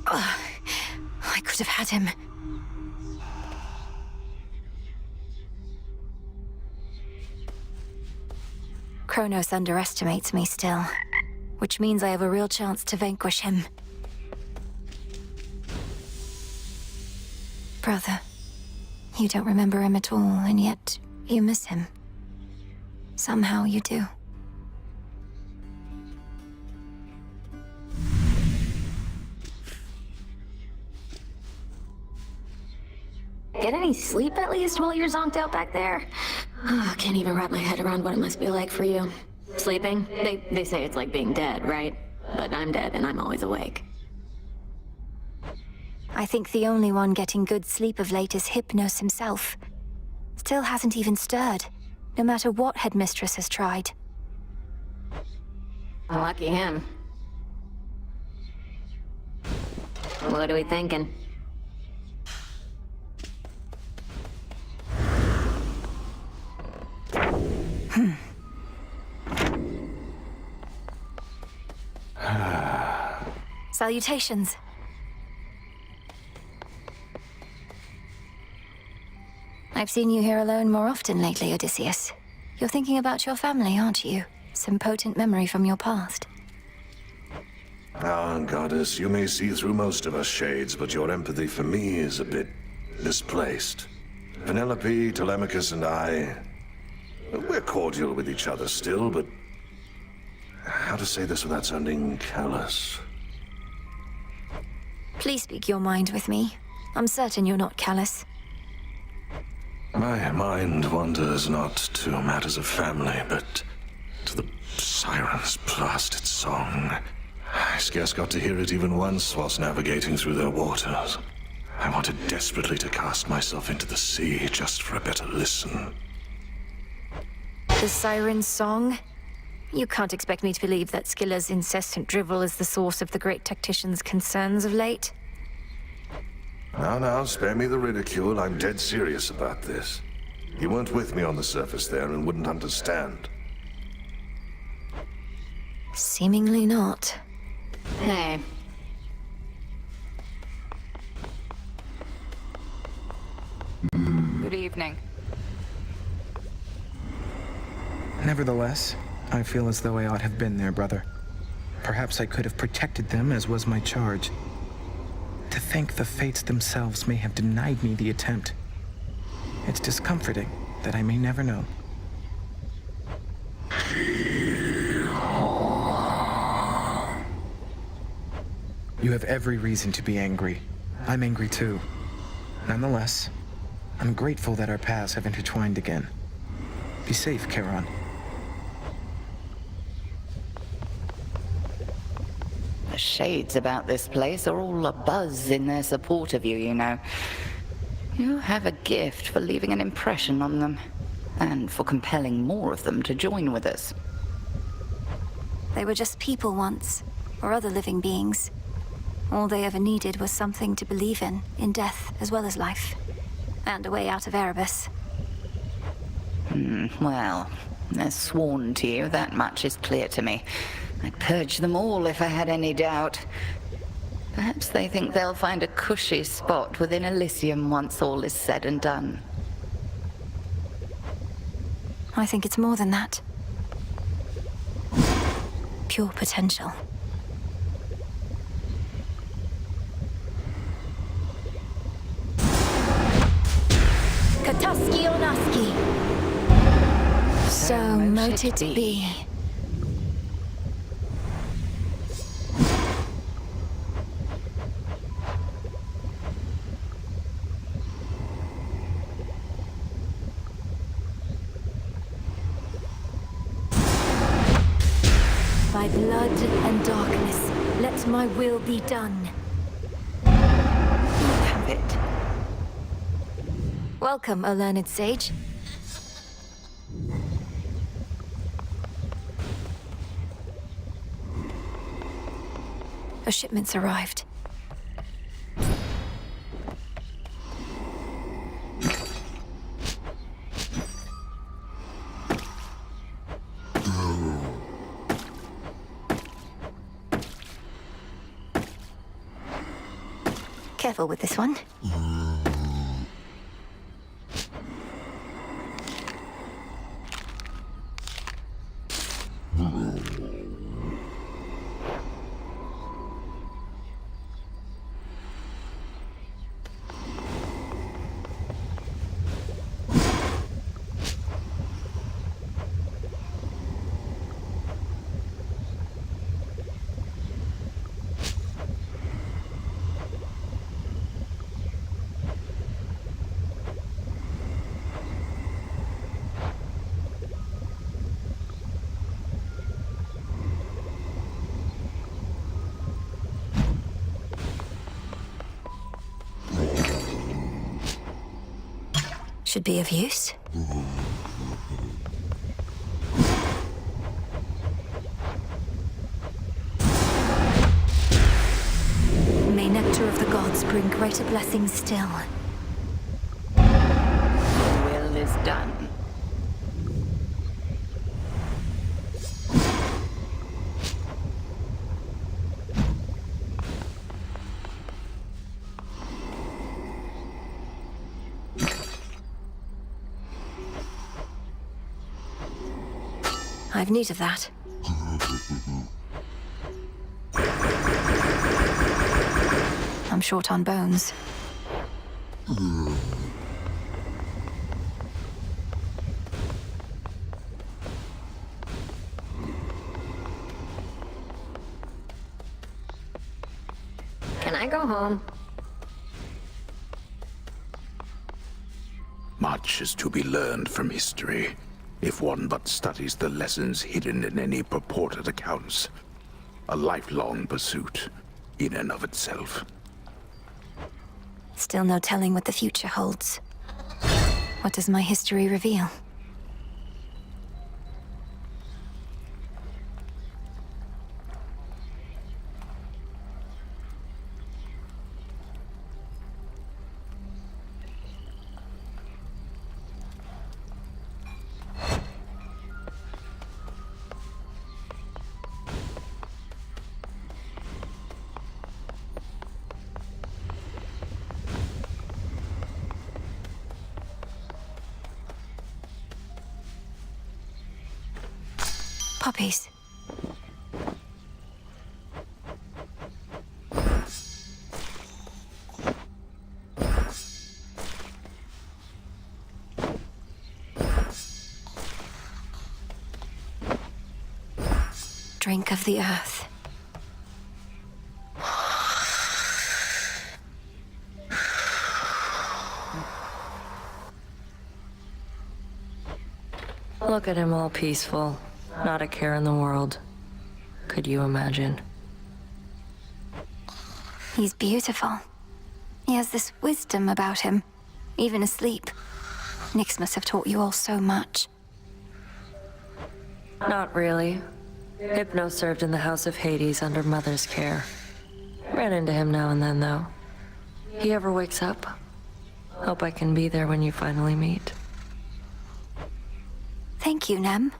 I could have had him. Kronos underestimates me still, which means I have a real chance to vanquish him. Brother, you don't remember him at all, and yet you miss him. Somehow you do. Get any sleep at least while you're zonked out back there? I can't even wrap my head around what it must be like for you. Sleeping? They say it's like being dead, right? But I'm dead and I'm always awake. I think the only one getting good sleep of late is Hypnos himself. Still hasn't even stirred, no matter what Headmistress has tried. Lucky him. What are we thinking? Salutations. I've seen you here alone more often lately, Odysseus. You're thinking about your family, aren't you? Some potent memory from your past. Ah, Goddess, you may see through most of us shades, but your empathy for me is a bit misplaced. Penelope, Telemachus, and I... we're cordial with each other still, but... how to say this without sounding callous? Please speak your mind with me. I'm certain you're not callous. My mind wanders not to matters of family, but to the siren's blasted song. I scarce got to hear it even once whilst navigating through their waters. I wanted desperately to cast myself into the sea just for a better listen. The siren's song? You can't expect me to believe that Scylla's incessant drivel is the source of the great tactician's concerns of late. Now, spare me the ridicule. I'm dead serious about this. You weren't with me on the surface there and wouldn't understand. Seemingly not. Hey. Good evening. Nevertheless, I feel as though I ought have been there, brother. Perhaps I could have protected them, as was my charge. To think the fates themselves may have denied me the attempt. It's discomforting that I may never know. You have every reason to be angry. I'm angry too. Nonetheless, I'm grateful that our paths have intertwined again. Be safe, Charon. The shades about this place are all abuzz in their support of you, you know. You have a gift for leaving an impression on them, and for compelling more of them to join with us. They were just people once, or other living beings. All they ever needed was something to believe in death as well as life. And a way out of Erebus. Well, they're sworn to you, that much is clear to me. I'd purge them all if I had any doubt. Perhaps they think they'll find a cushy spot within Elysium once all is said and done. I think it's more than that. Pure potential. Kataski Onaski. So mote it be. By blood and darkness, let my will be done. Have it. Welcome, O learned sage. A shipment's arrived. Careful with this one. Should be of use. May nectar of the gods bring greater blessings still. Will is done. I've need of that. I'm short on bones. Can I go home? Much is to be learned from history, if one but studies the lessons hidden in any purported accounts. A lifelong pursuit, in and of itself. Still no telling what the future holds. What does my history reveal? Puppies. Drink of the earth. Look at him all peaceful. Not a care in the world. Could you imagine? He's beautiful. He has this wisdom about him, even asleep. Nyx must have taught you all so much. Not really. Hypno served in the House of Hades under Mother's care. Ran into him now and then, though. He ever wakes up? Hope I can be there when you finally meet. Thank you, Nem.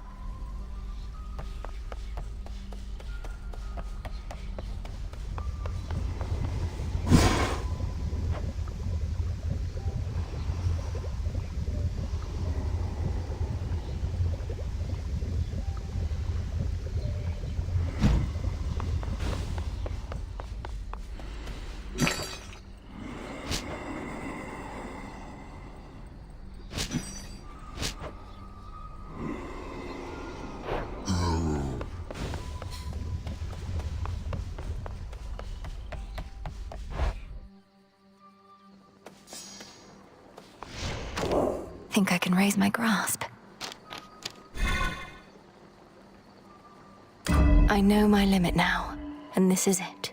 Think I can raise my grasp. I know my limit now, and this is it.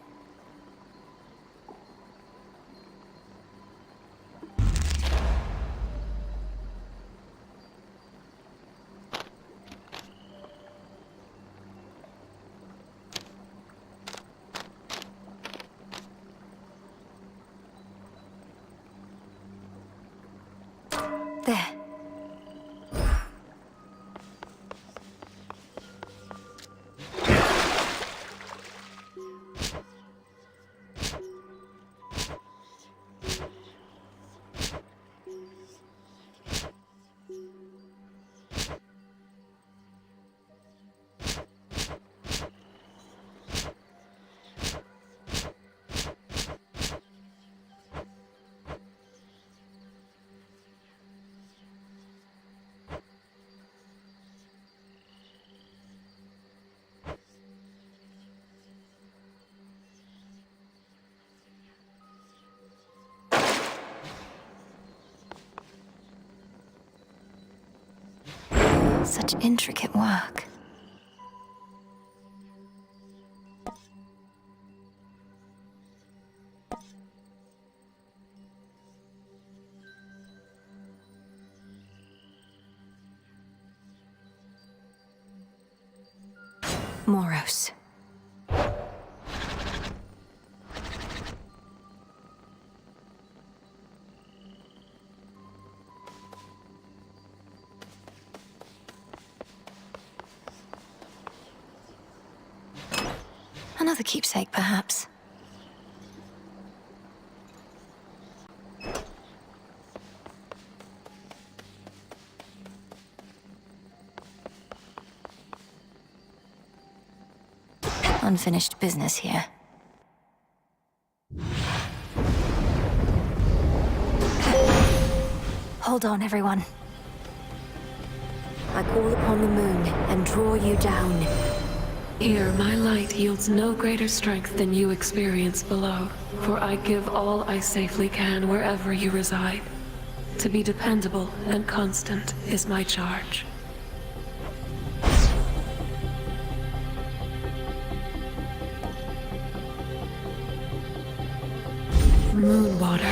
There. Such intricate work. Moros. Another keepsake, perhaps. Unfinished business here. Hold on, everyone. I call upon the moon and draw you down. Here, my light yields no greater strength than you experience below, for I give all I safely can wherever you reside. To be dependable and constant is my charge. Moon water.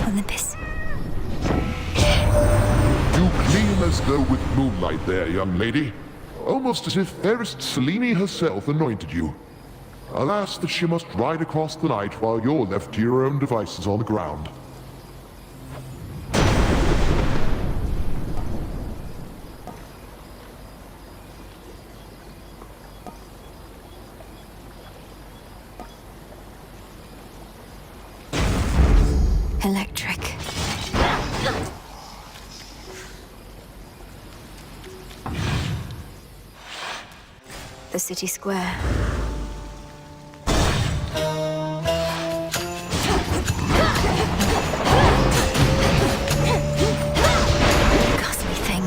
Olympus. You gleam as though with moonlight there, young lady. Almost as if fairest Selene herself anointed you. Alas, that she must ride across the night while you're left to your own devices on the ground. Electric. The city square. Ghastly thing.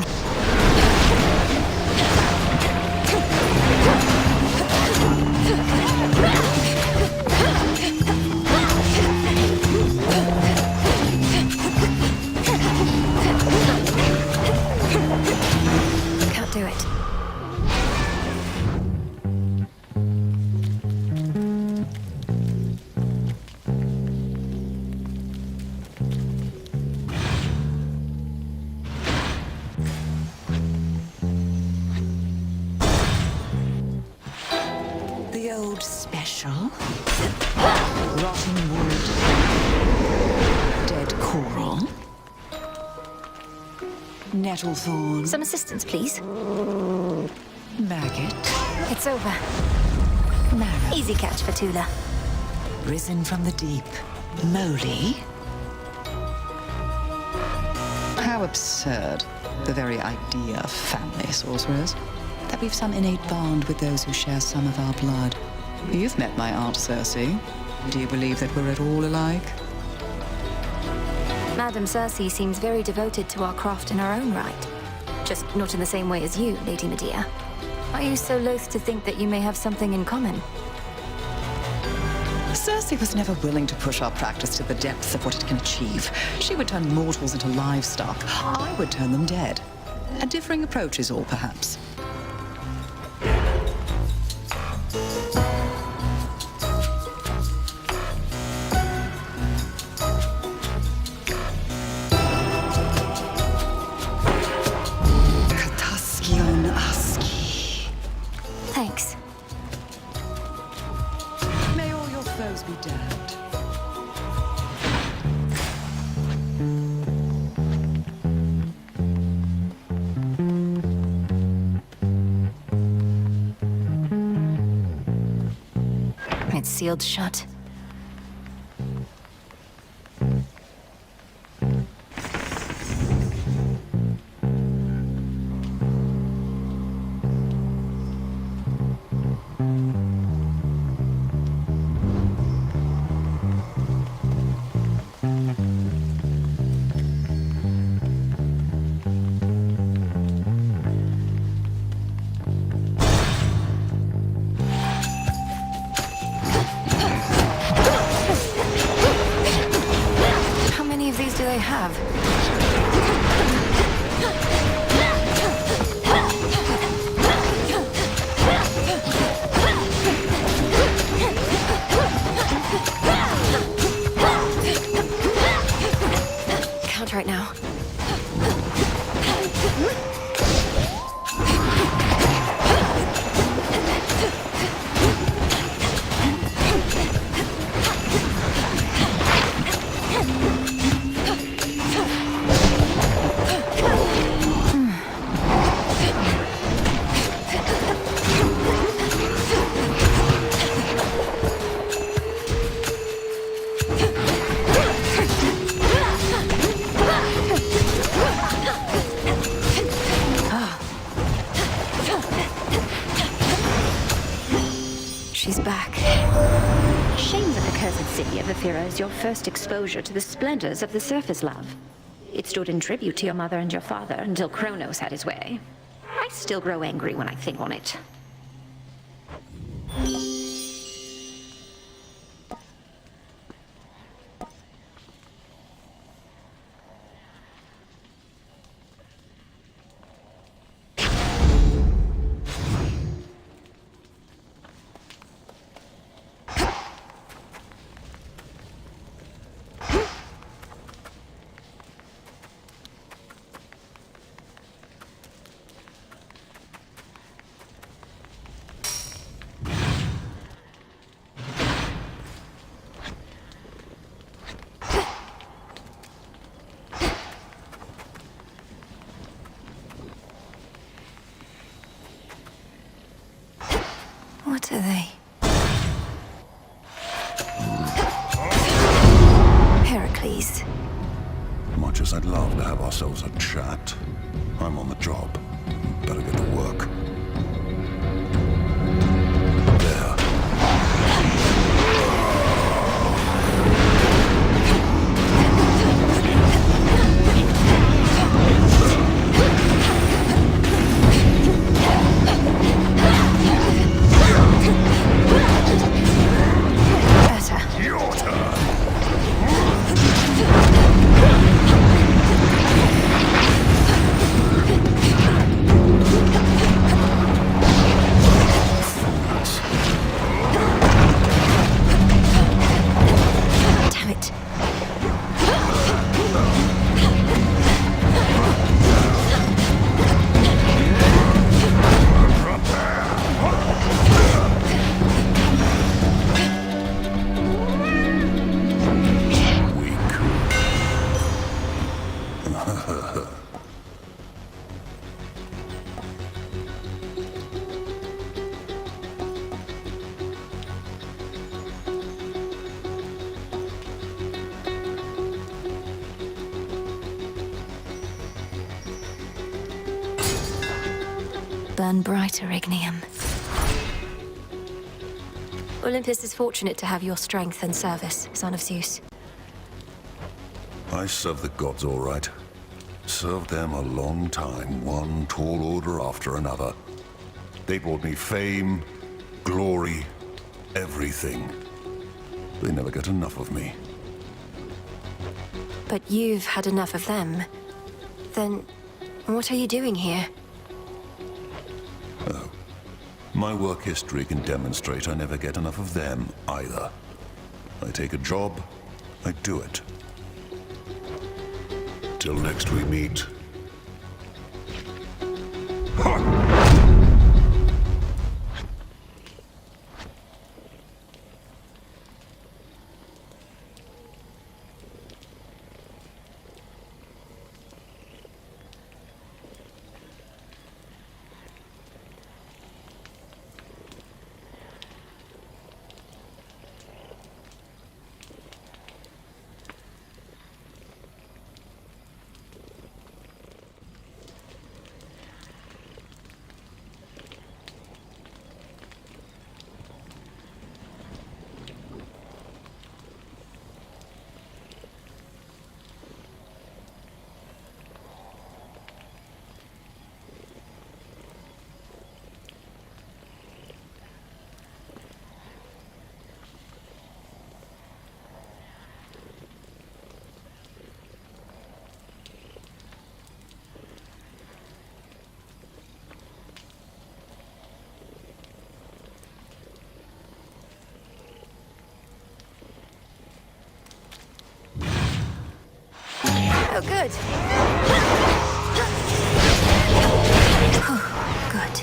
Can't do it. The old special. Rotting wood. Dead coral. Nettle thorn. Some assistance, please. Maggot. It's over. Marrow. Easy catch for Tula. Risen from the deep. Moly. How absurd. The very idea of family sorcerers. That we've some innate bond with those who share some of our blood. You've met my Aunt Circe. Do you believe that we're at all alike? Madame Circe seems very devoted to our craft in her own right. Just not in the same way as you, Lady Medea. Are you so loath to think that you may have something in common? Circe was never willing to push our practice to the depths of what it can achieve. She would turn mortals into livestock. I would turn them dead. A differing approach is all, perhaps. Thanks. May all your foes be damned. It's sealed shut. Right now. Your first exposure to the splendors of the surface, love. It stood in tribute to your mother and your father until Kronos had his way. I still grow angry when I think on it. What are they? Heracles. Much as I'd love to have ourselves a chat, I'm on the job. Better get to work. There. Your turn. Burn brighter, Ignium. Olympus is fortunate to have your strength and service, son of Zeus. I serve the gods all right. Served them a long time, one tall order after another. They brought me fame, glory, everything. They never get enough of me. But you've had enough of them. Then, what are you doing here? Oh. My work history can demonstrate I never get enough of them, either. I take a job, I do it. Till next we meet. Oh, good. Good.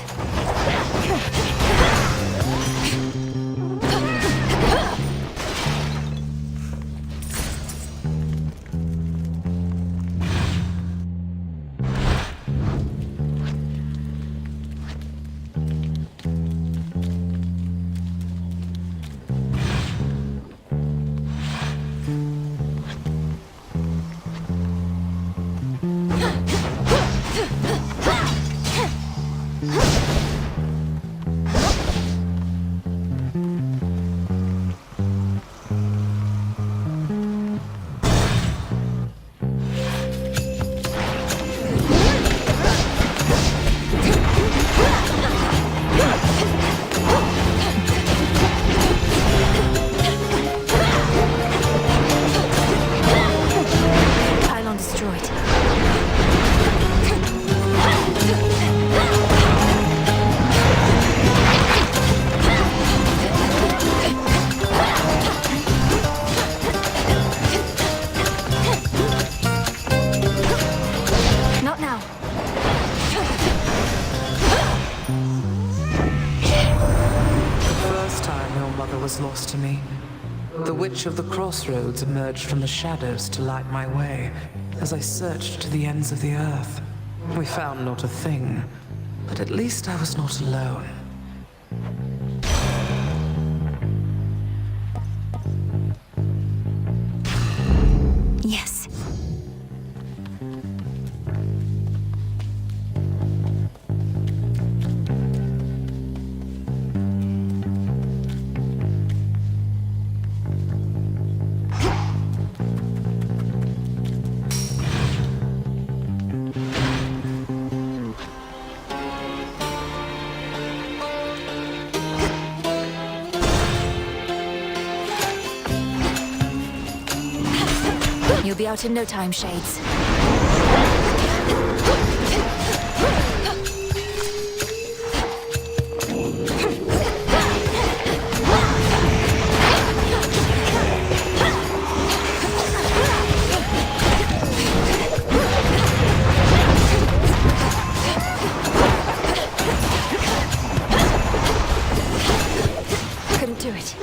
Lost to me. The Witch of the Crossroads emerged from the shadows to light my way as I searched to the ends of the earth. We found not a thing, but at least I was not alone. Yes. You'll be out in no time, Shades. Couldn't do it.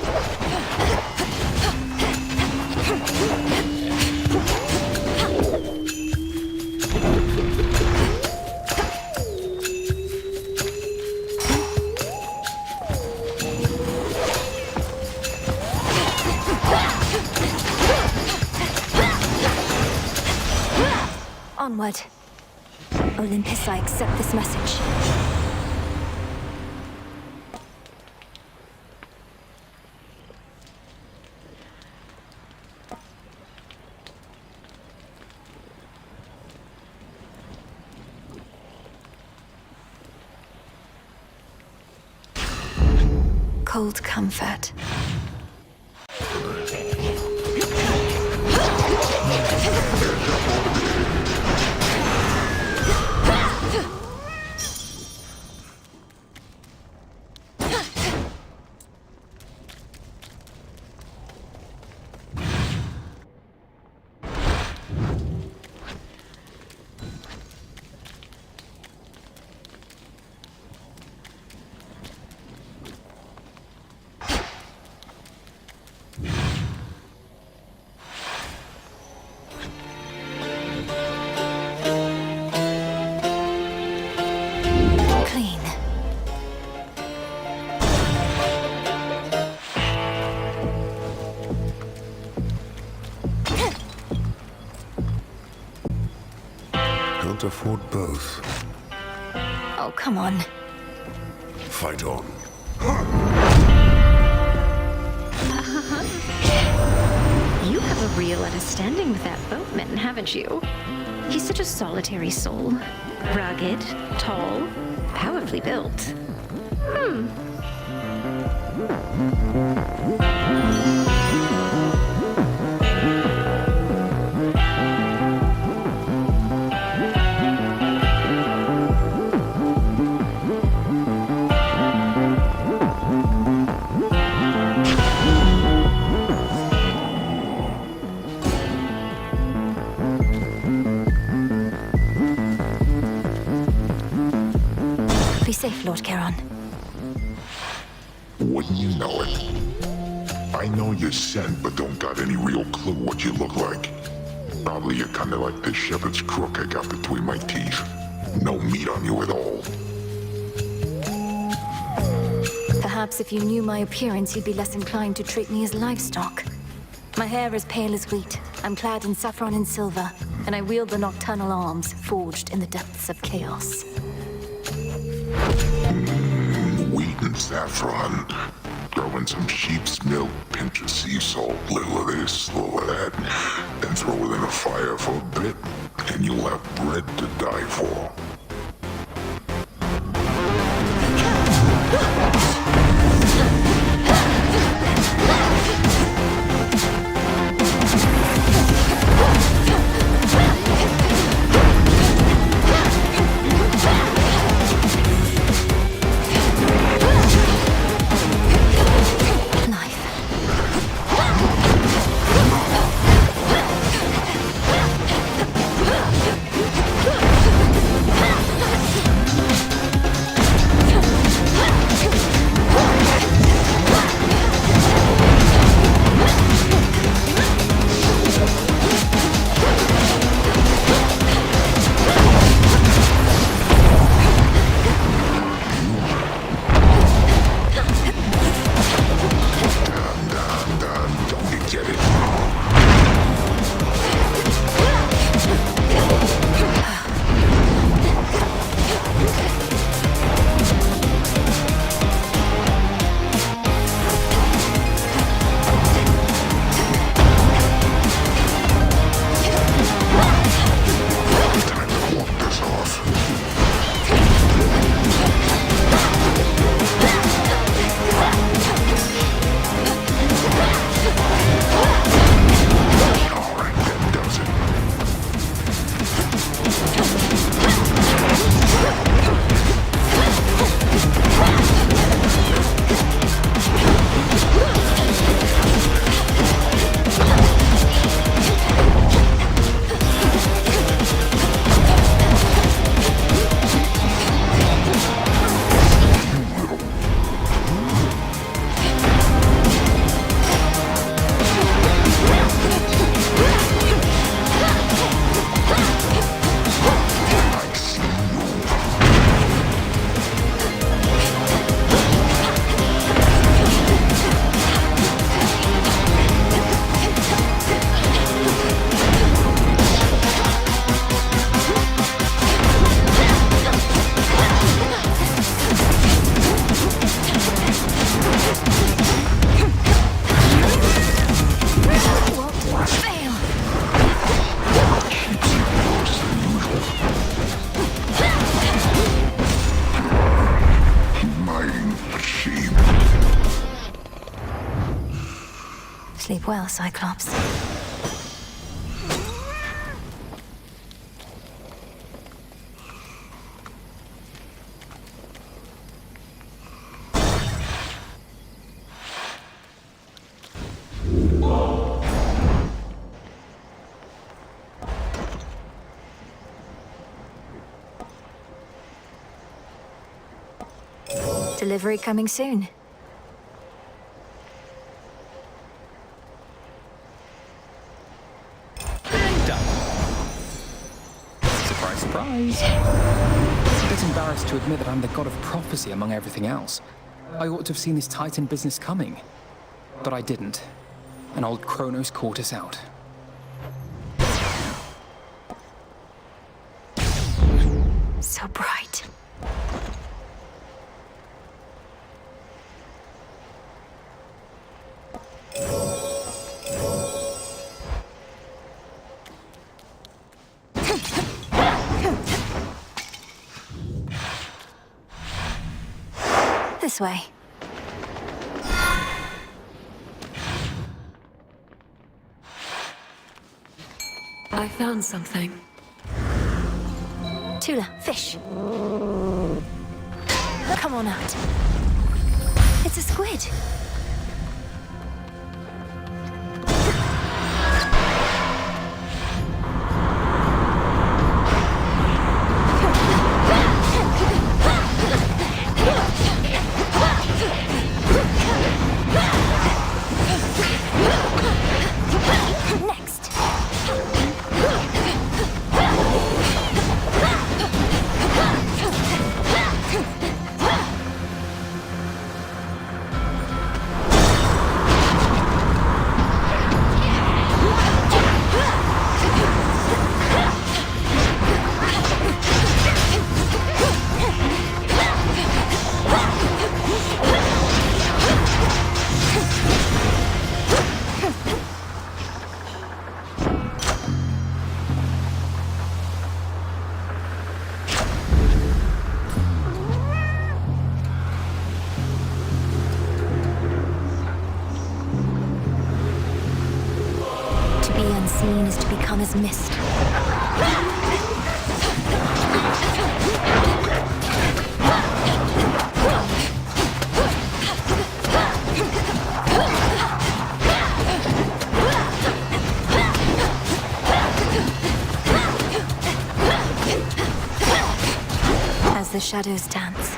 Onward. Olympus, I accept this message. Cold comfort. Can't afford both. Oh, come on. Fight on. You have a real understanding with that boatman, haven't you? He's such a solitary soul. Rugged, tall, powerfully built. safe, Lord Charon. Wouldn't you know it? I know you're sent, but don't got any real clue what you look like. Probably you're kinda like this shepherd's crook I got between my teeth. No meat on you at all. Perhaps if you knew my appearance, you'd be less inclined to treat me as livestock. My hair is pale as wheat. I'm clad in saffron and silver, and I wield the nocturnal arms forged in the depths of chaos. Wheat and saffron. Throw in some sheep's milk, pinch of sea salt, little of this, little of that, then throw it in a fire for a bit, and you'll have bread to die for. Sleep well, Cyclops. Delivery coming soon. Surprise, surprise. I'm a bit embarrassed to admit that I'm the god of prophecy among everything else. I ought to have seen this Titan business coming. But I didn't. And old Kronos caught us out. So bright. This way. I found something. Tula, fish. Come on out. It's a squid. as mist. As the shadows dance.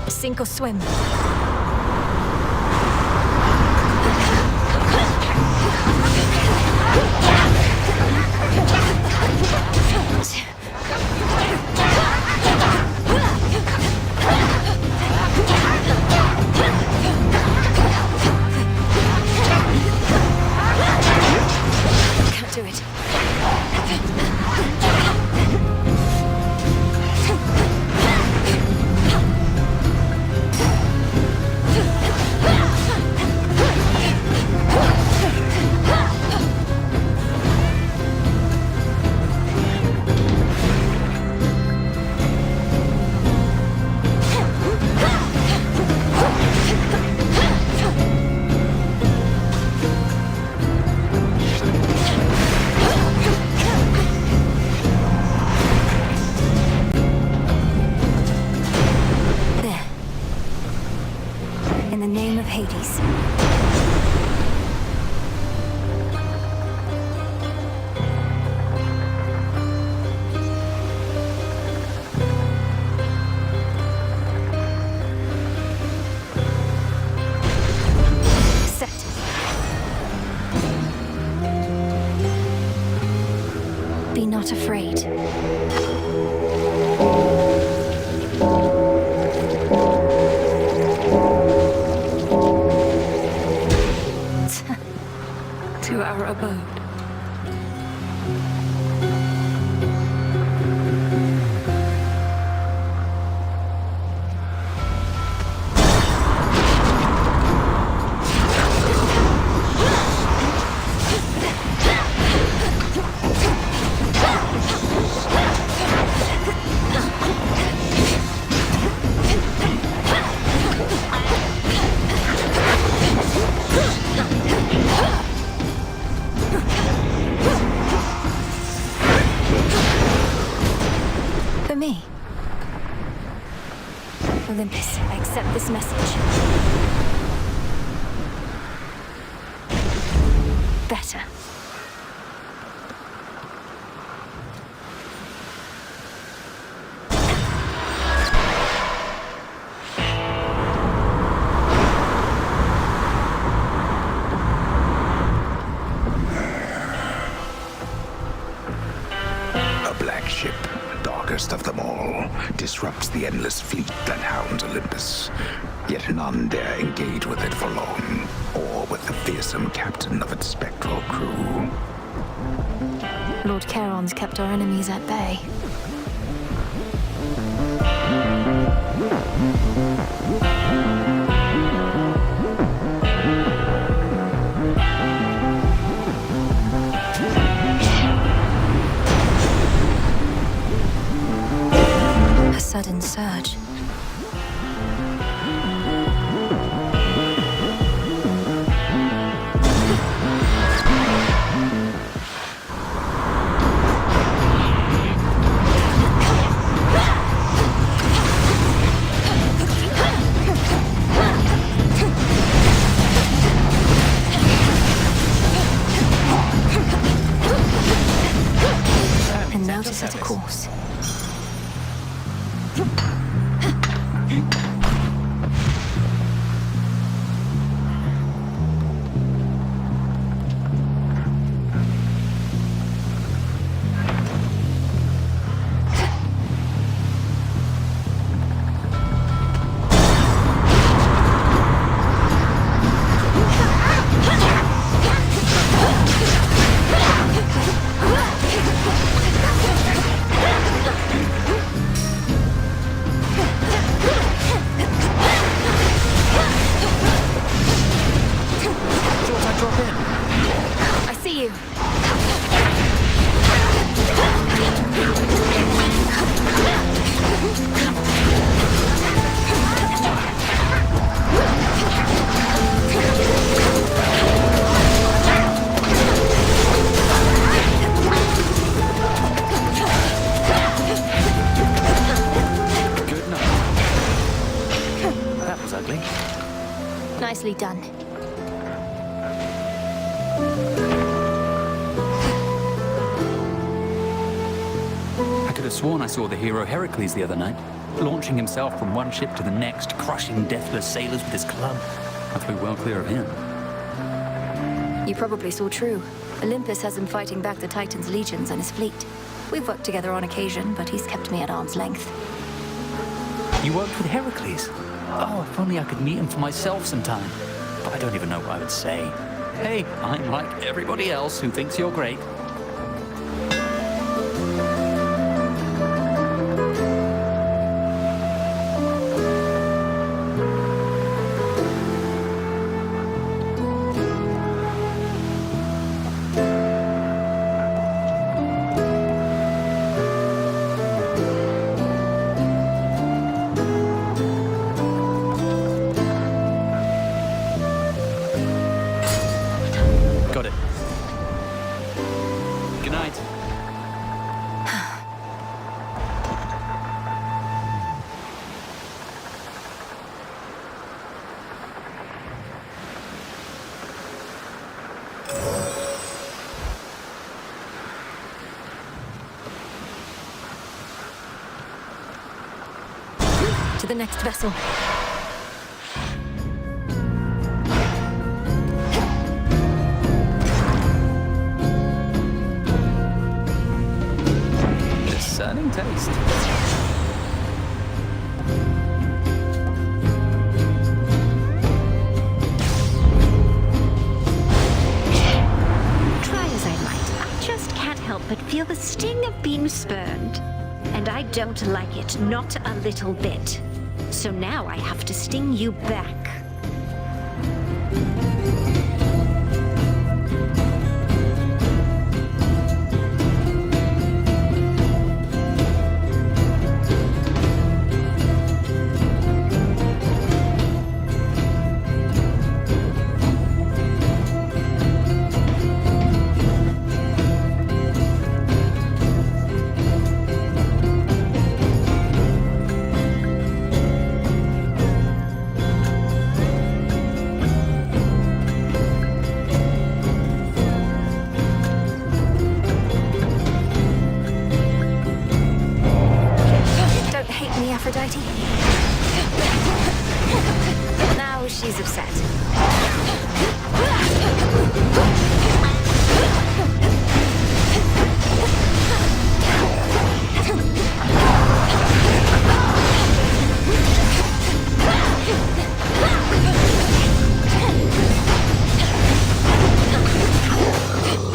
Sink or swim. Can't do it. In the name of Hades. Set. Be not afraid. To our abode. For me. Olympus, I accept this message. Better. A black ship, darkest of them all, disrupts the endless fleet that hounds Olympus. Yet none dare engage with it for long, or with the fearsome captain of its spectral crew. Lord Charon's kept our enemies at bay. sudden surge. And now to set a course. I see you. Good enough. That was ugly. Nicely done. I could have sworn I saw the hero Heracles the other night, launching himself from one ship to the next, crushing deathless sailors with his club. I flew well clear of him. You probably saw true. Olympus has him fighting back the Titan's legions and his fleet. We've worked together on occasion, but he's kept me at arm's length. You worked with Heracles? Oh, if only I could meet him for myself sometime. But I don't even know what I would say. Hey, I'm like everybody else who thinks you're great. Got it. Good night. To the next vessel. Discerning taste. Try as I might, I just can't help but feel the sting of being spurned. And I don't like it, not a little bit. So now I have to sting you back. Aphrodite. Now she's upset.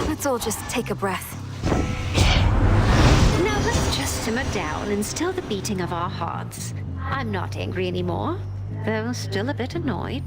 Let's all just take a breath. Now let's just simmer down and still the beating of our hearts. I'm not angry anymore, though still a bit annoyed.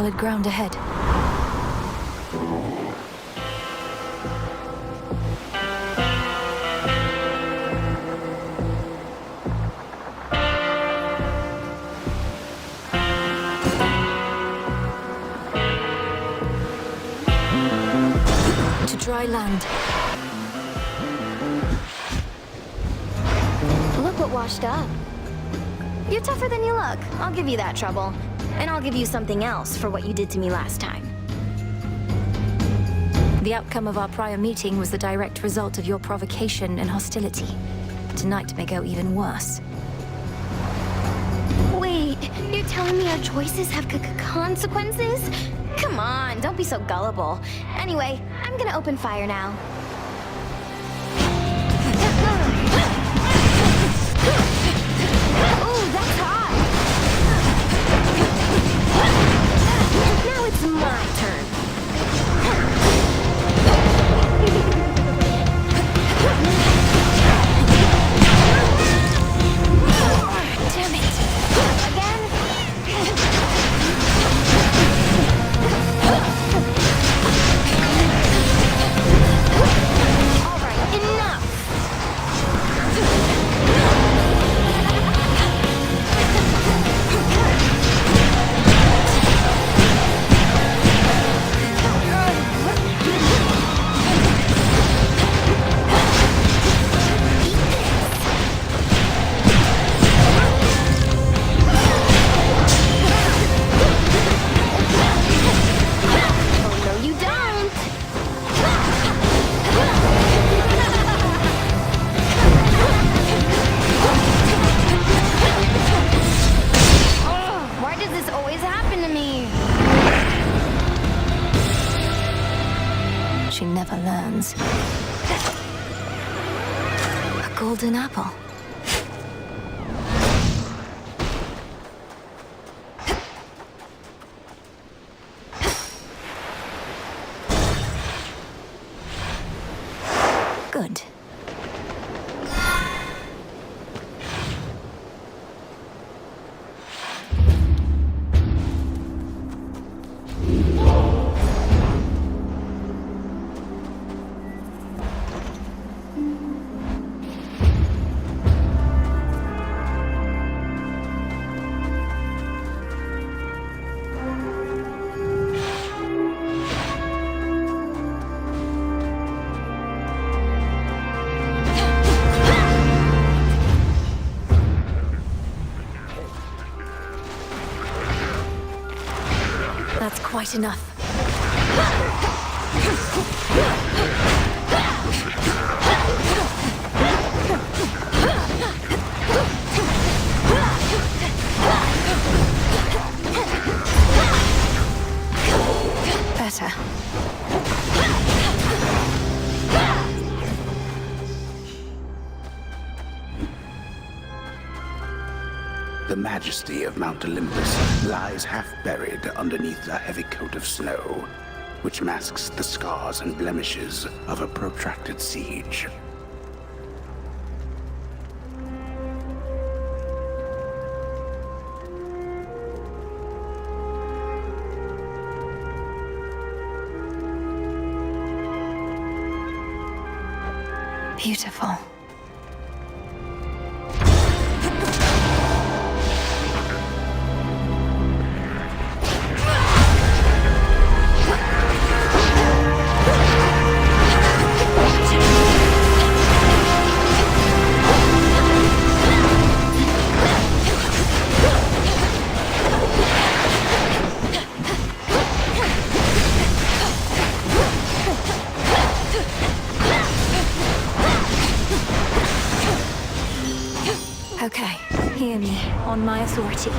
solid ground ahead. To dry land. Look what washed up. You're tougher than you look. I'll give you that trouble. And I'll give you something else for what you did to me last time. The outcome of our prior meeting was the direct result of your provocation and hostility. Tonight may go even worse. Wait, you're telling me our choices have consequences? Come on, don't be so gullible. Anyway, I'm gonna open fire now. Ooh, that's hot! Now it's my turn. Damn it! Again? All right, enough! She never learns. A golden apple. Good. That's quite enough. Better. The majesty of Mount Olympus lies half buried underneath a heavy coat of snow, which masks the scars and blemishes of a protracted siege. Beautiful. Okay, hear me, on my authority.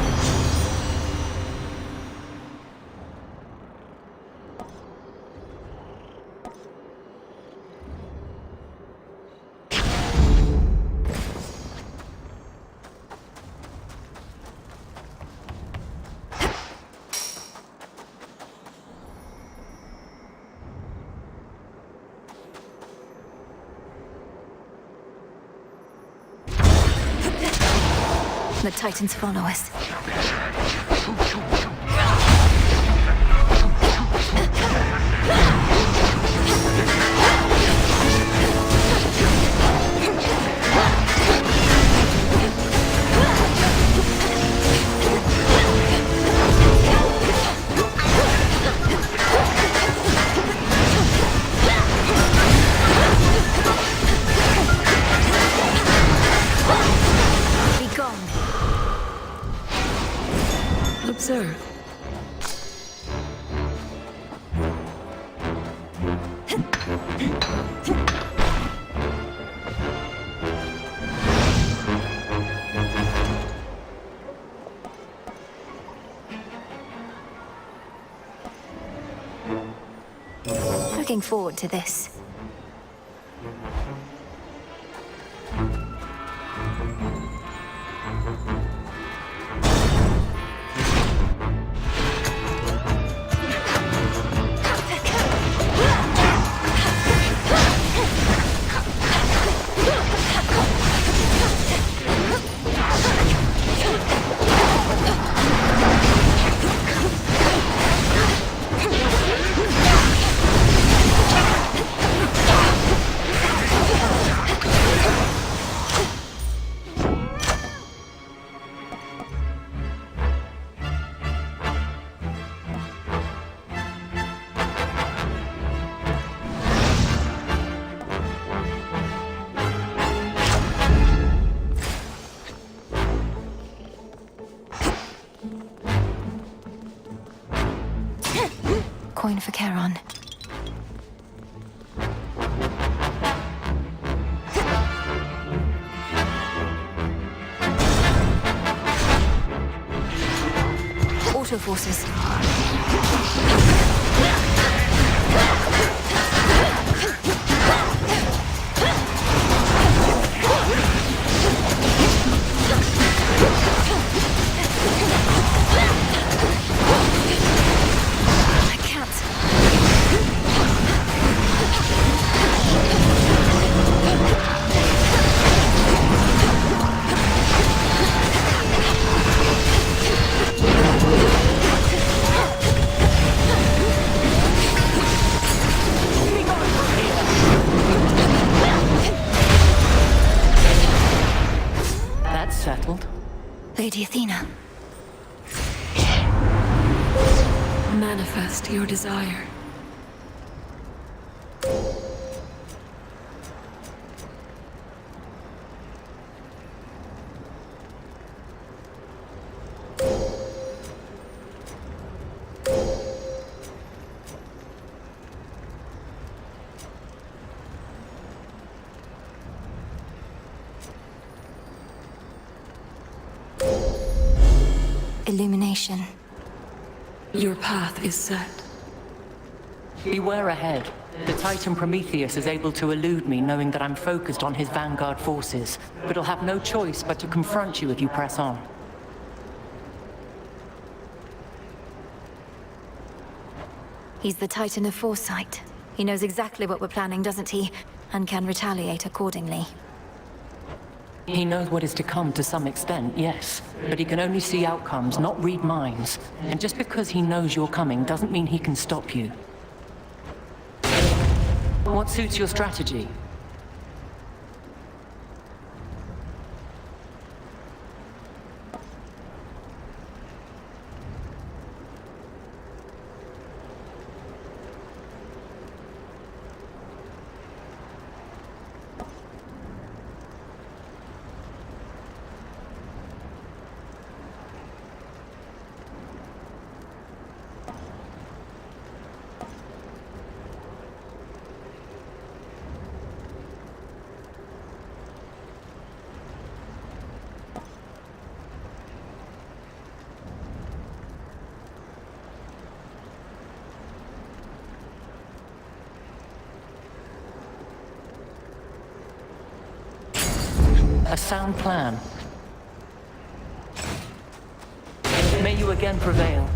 The Titans follow us. observe. Looking forward to this. Coin for Charon. Auto forces. Settled. Lady Athena. Manifest your desire. Illumination. Your path is set. Beware ahead. The Titan Prometheus is able to elude me, knowing that I'm focused on his vanguard forces, but he'll have no choice but to confront you if you press on. He's the Titan of Foresight. He knows exactly what we're planning, doesn't he? And can retaliate accordingly. He knows what is to come to some extent, yes. But he can only see outcomes, not read minds. And just because he knows you're coming doesn't mean he can stop you. What suits your strategy? A sound plan. May you again prevail.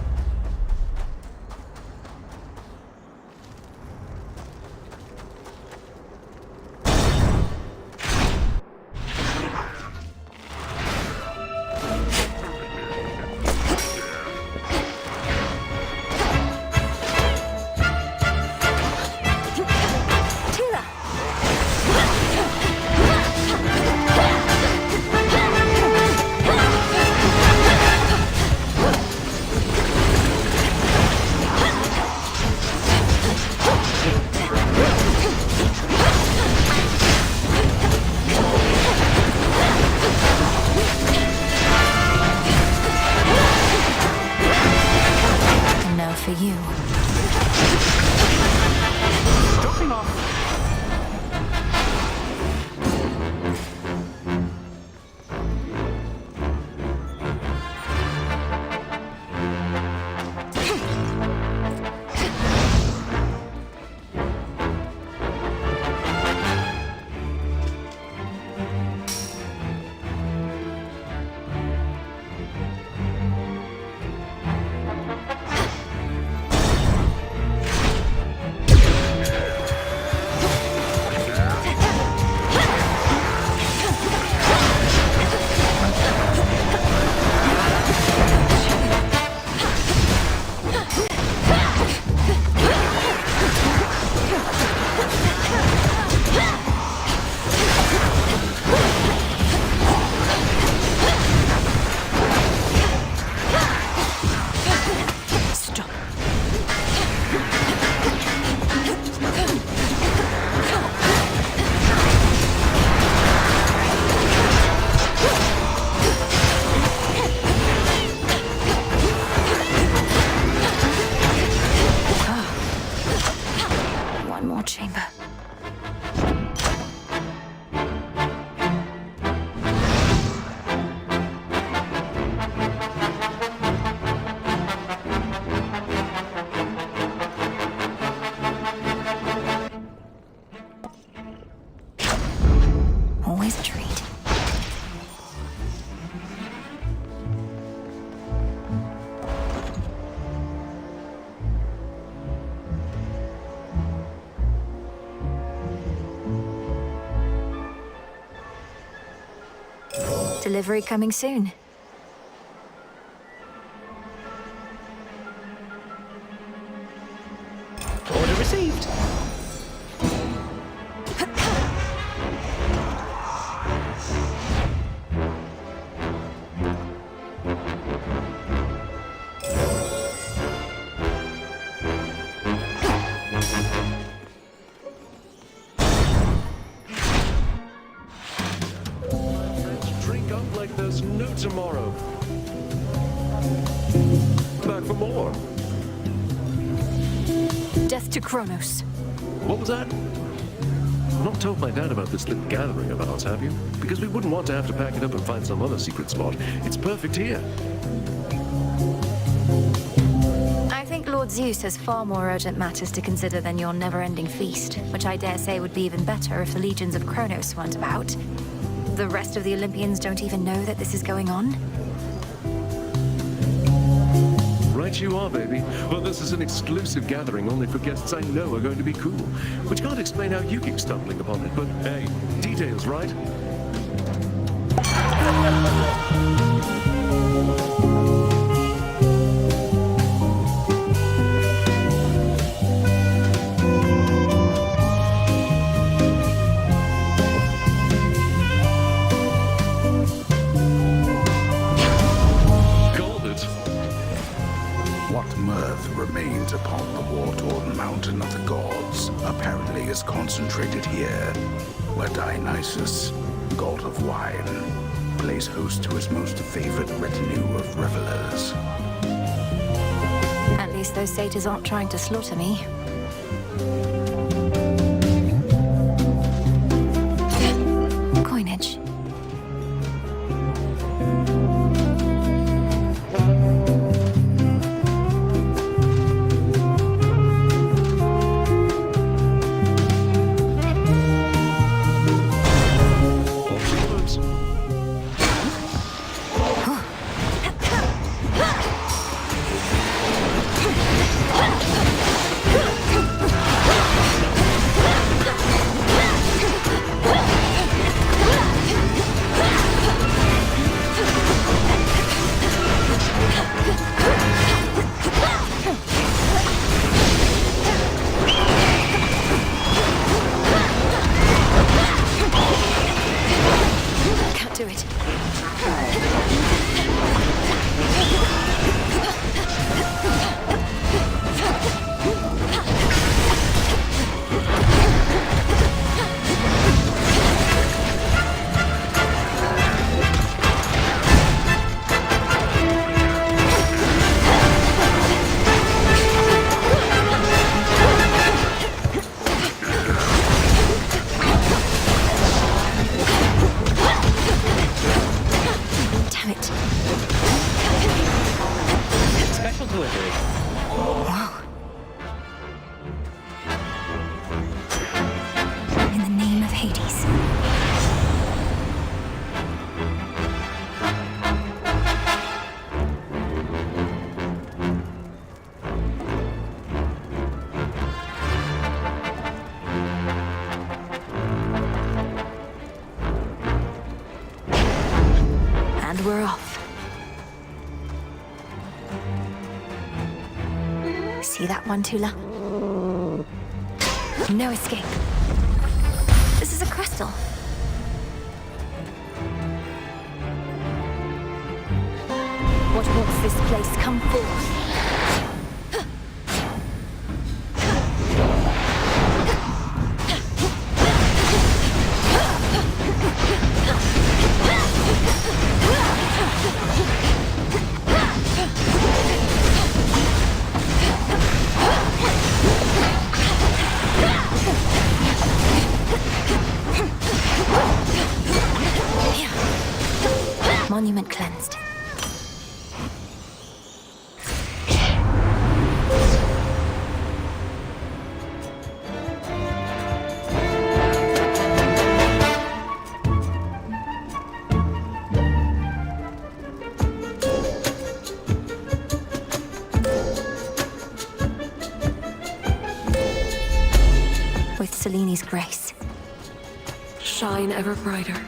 Delivery coming soon. Order received. Drink up like there's no tomorrow. Back for more. Death to Kronos. What was that? Not told my dad about this little gathering of ours, have you? Because we wouldn't want to have to pack it up and find some other secret spot. It's perfect here. I think Lord Zeus has far more urgent matters to consider than your never-ending feast, which I dare say would be even better if the legions of Kronos weren't about. The rest of the Olympians don't even know that this is going on. Right you are, baby. Well, this is an exclusive gathering only for guests I know are going to be cool. Which can't explain how you keep stumbling upon it, but hey, details, right? Remains upon the war-torn mountain of the gods, apparently is concentrated here, where Dionysus, god of wine, plays host to his most favored retinue of revelers. At least those satyrs aren't trying to slaughter me. Coinage. We're off. See that one, Tula? No escape. This is a crystal. What wants this place? Come forth. Monument cleansed. With Seleni's grace. Shine ever brighter.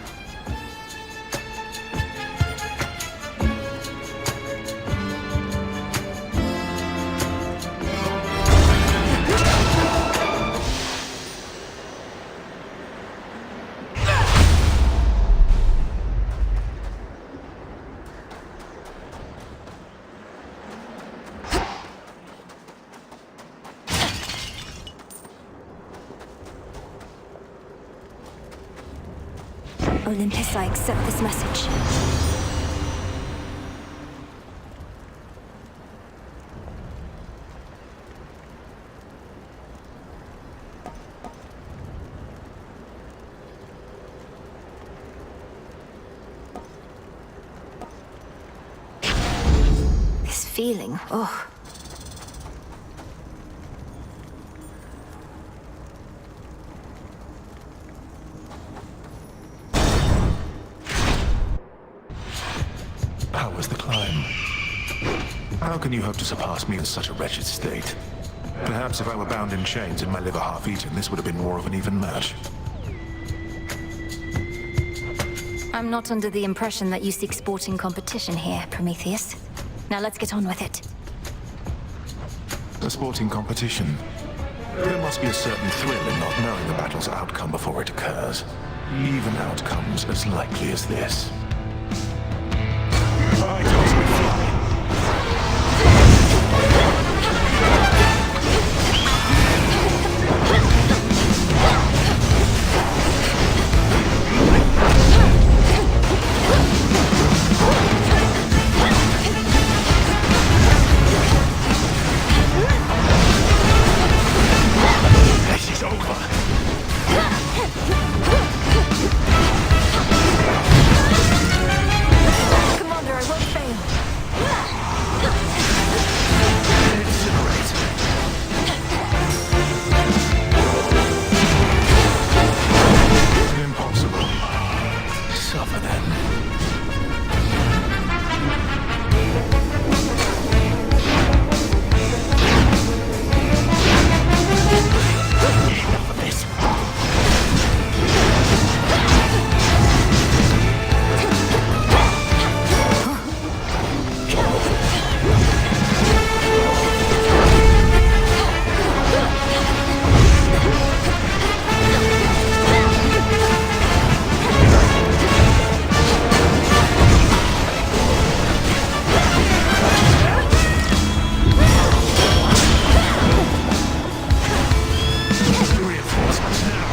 Olympus, I accept this message. This feeling, oh. How was the climb? How can you hope to surpass me in such a wretched state? Perhaps if I were bound in chains and my liver half-eaten, this would have been more of an even match. I'm not under the impression that you seek sporting competition here, Prometheus. Now let's get on with it. A sporting competition. There must be a certain thrill in not knowing the battle's outcome before it occurs. Even outcomes as likely as this. I toss me fly. This is over. Commander, I won't fail. Impossible. Suffer then. Enough of this. Reinforcements now.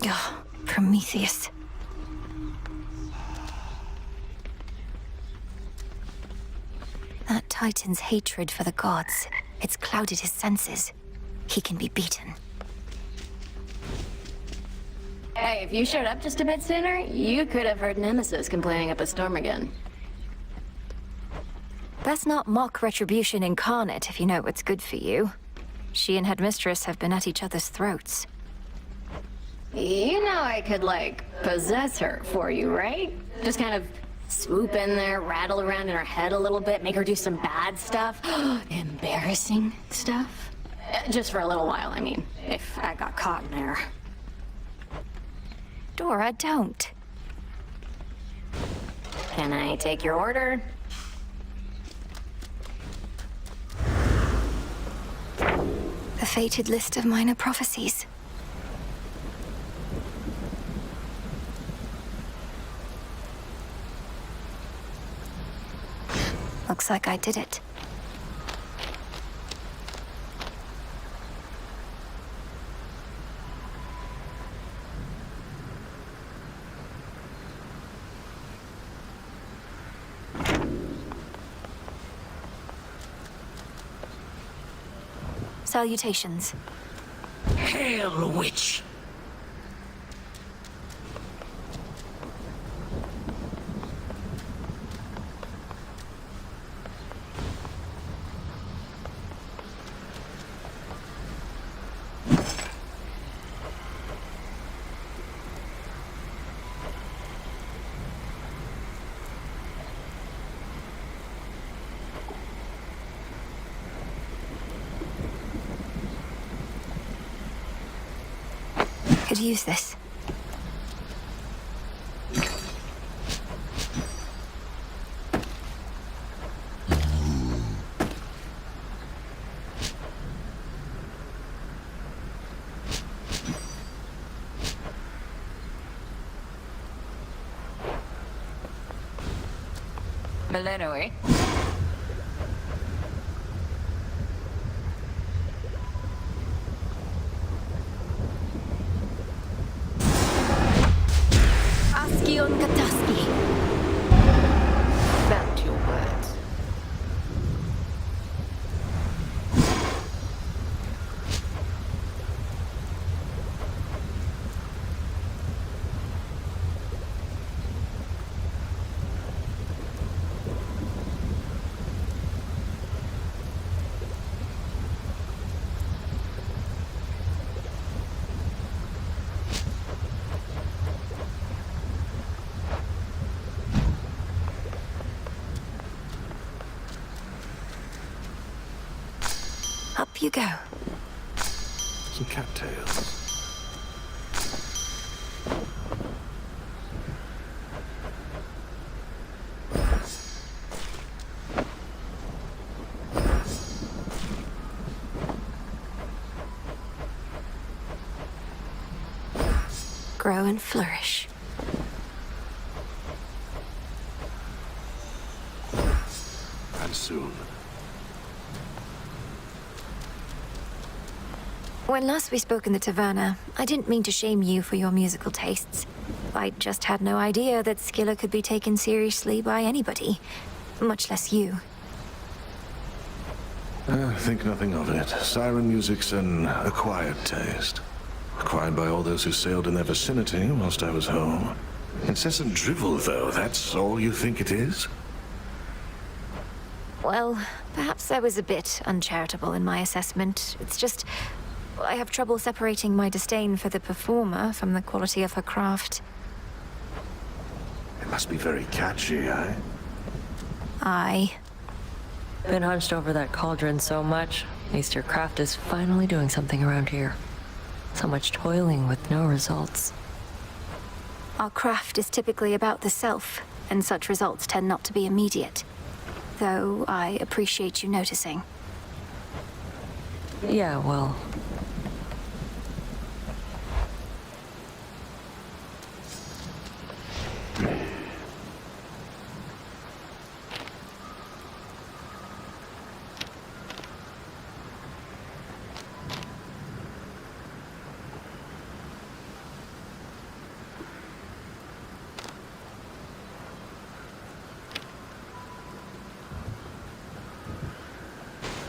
Oh, Prometheus. That Titan's hatred for the gods, it's clouded his senses. He can be beaten. Hey, if you showed up just a bit sooner, you could have heard Nemesis complaining up a storm again. That's not mock retribution incarnate, if you know what's good for you. She and Headmistress have been at each other's throats. You know I could, like, possess her for you, right? Just kind of swoop in there, rattle around in her head a little bit, make her do some bad stuff. Embarrassing stuff. Just for a little while, I mean, if I got caught in there. Dora, don't. Can I take your order? The fated list of minor prophecies. Looks like I did it. Salutations. Hail, witch! Could use this. Melenoi. Askion Kataski. Found your words. Up you go. Some cattails. Grow and flourish. And soon. When last we spoke in the taverna, I didn't mean to shame you for your musical tastes. I just had no idea that Skilla could be taken seriously by anybody, much less you. Think nothing of it. Siren music's an acquired taste. Acquired by all those who sailed in their vicinity whilst I was home. Incessant drivel, though, that's all you think it is? Well, perhaps I was a bit uncharitable in my assessment. It's just, I have trouble separating my disdain for the performer from the quality of her craft. It must be very catchy, eh? Aye. Been hunched over that cauldron so much, at least your craft is finally doing something around here. So much toiling with no results. Our craft is typically about the self, and such results tend not to be immediate. Though I appreciate you noticing. Yeah, well...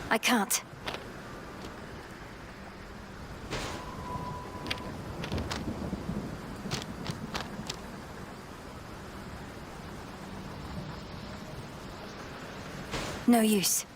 I can't. No use.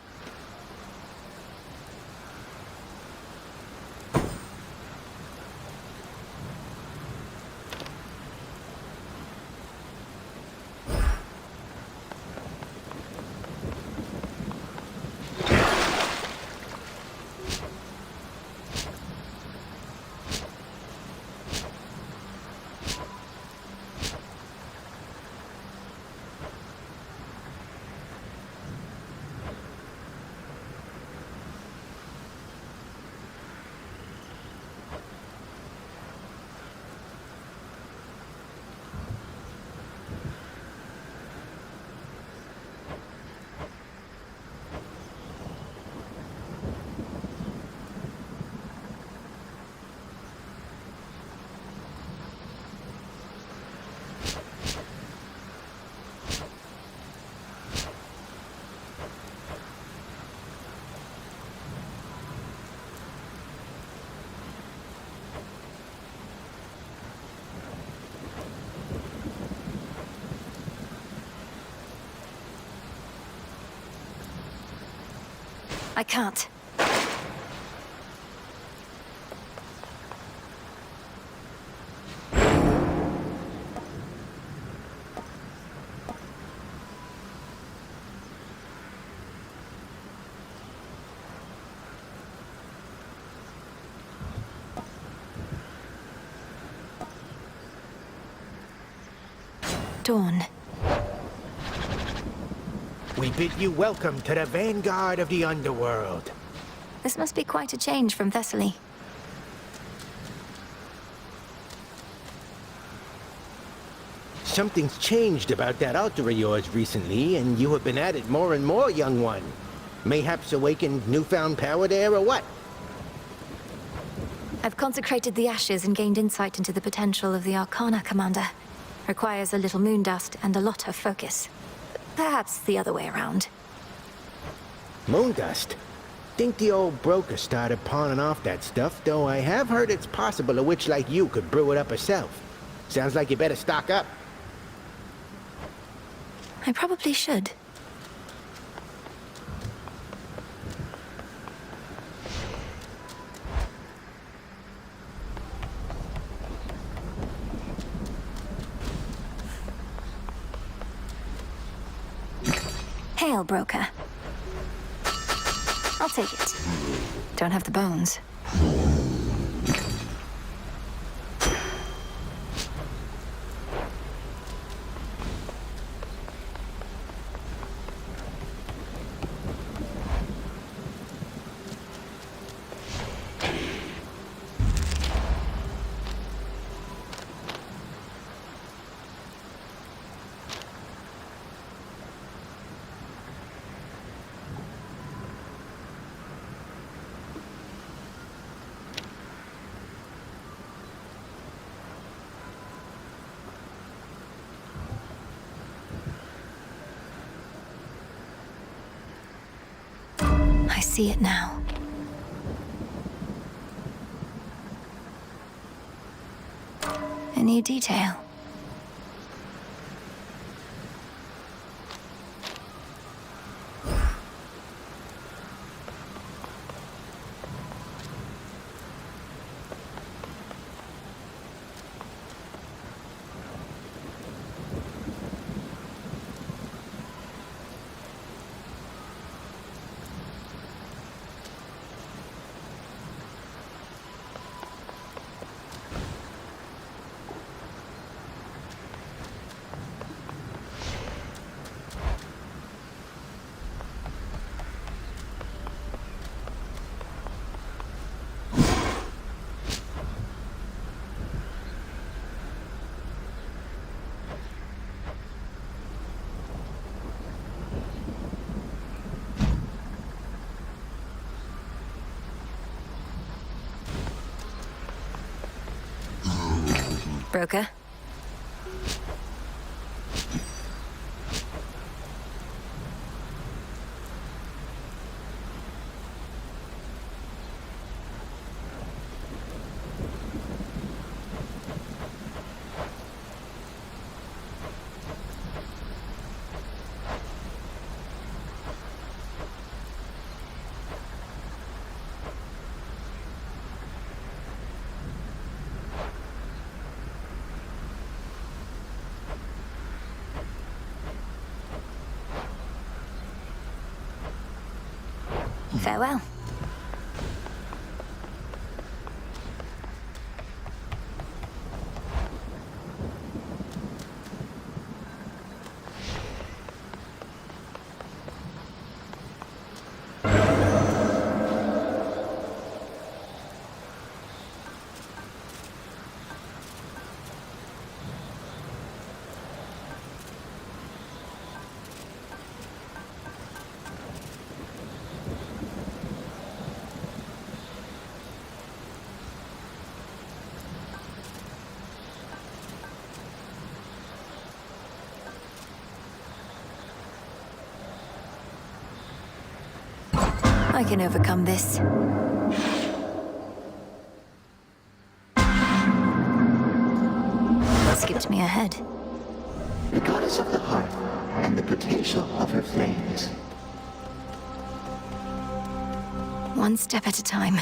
I can't. Dawn. We bid you welcome to the vanguard of the Underworld. This must be quite a change from Thessaly. something's changed about that altar of yours recently, and you have been at it more and more, young one. Mayhaps awakened newfound power there, or what? I've consecrated the ashes and gained insight into the potential of the Arcana, Commander. Requires a little moon dust and a lot of focus. Perhaps the other way around. Moon dust? Think the old broker started pawning off that stuff, though I have heard it's possible a witch like you could brew it up herself. Sounds like you better stock up. I probably should. Hail, broker. I'll take it. Don't have the bones. I see it now. A new detail. Broker? Farewell. I can overcome this. What skipped me ahead? The goddess of the hearth and the potential of her flames. One step at a time.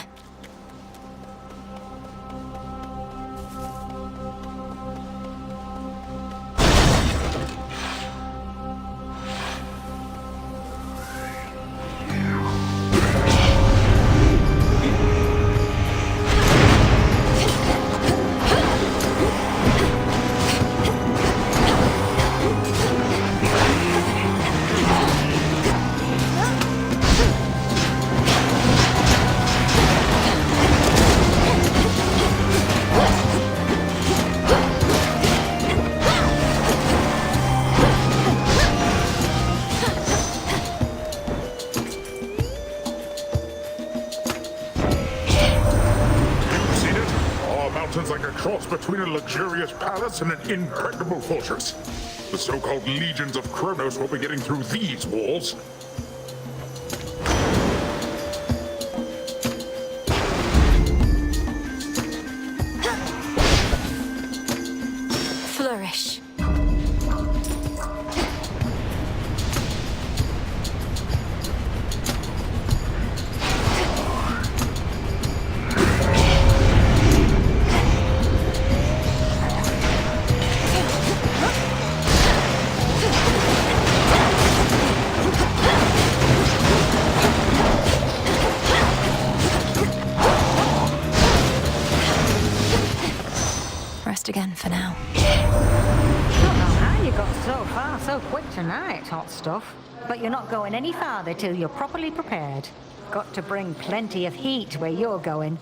between a luxurious palace and an impregnable fortress. The so-called legions of Kronos will be getting through these walls. Flourish. Rest again for now. Don't know how you got so far so quick tonight, hot stuff. But you're not going any farther till you're properly prepared. Got to bring plenty of heat where you're going.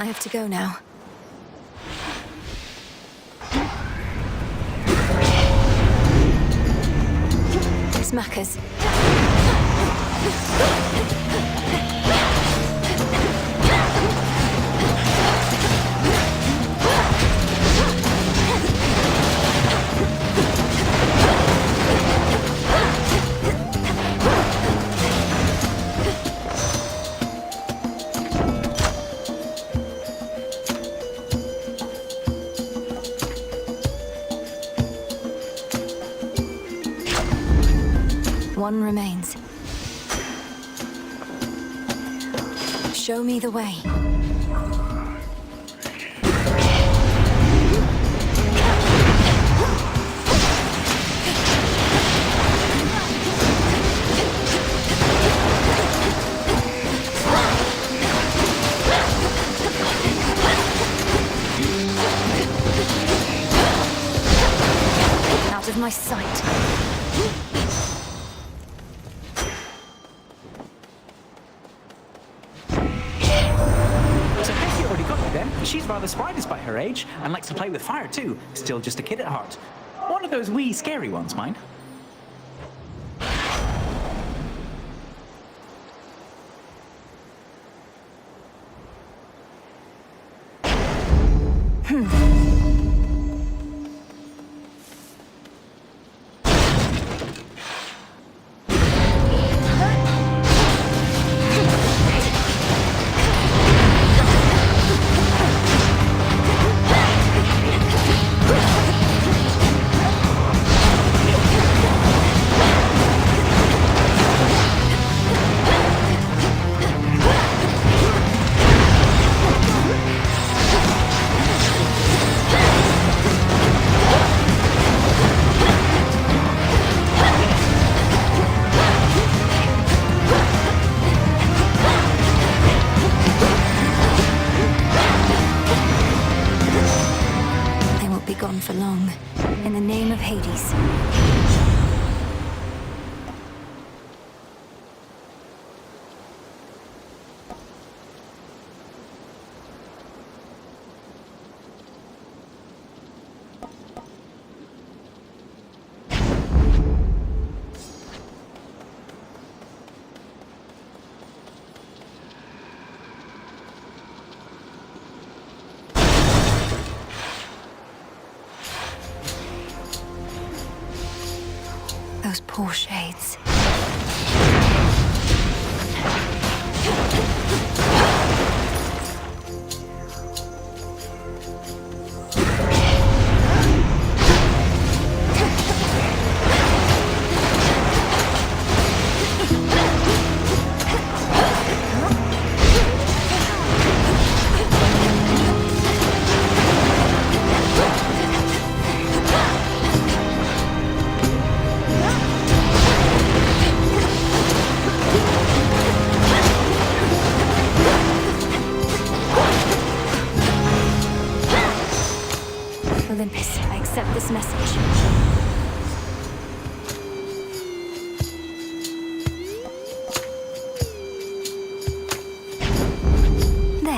I have to go now. Smackers. One remains. Show me the way. Out of my sight. She's rather spry despite her age, and likes to play with fire too. Still just a kid at heart. One of those wee scary ones, mind. For long, in the name of Hades. Those poor shades. Olympus, I accept this message. There.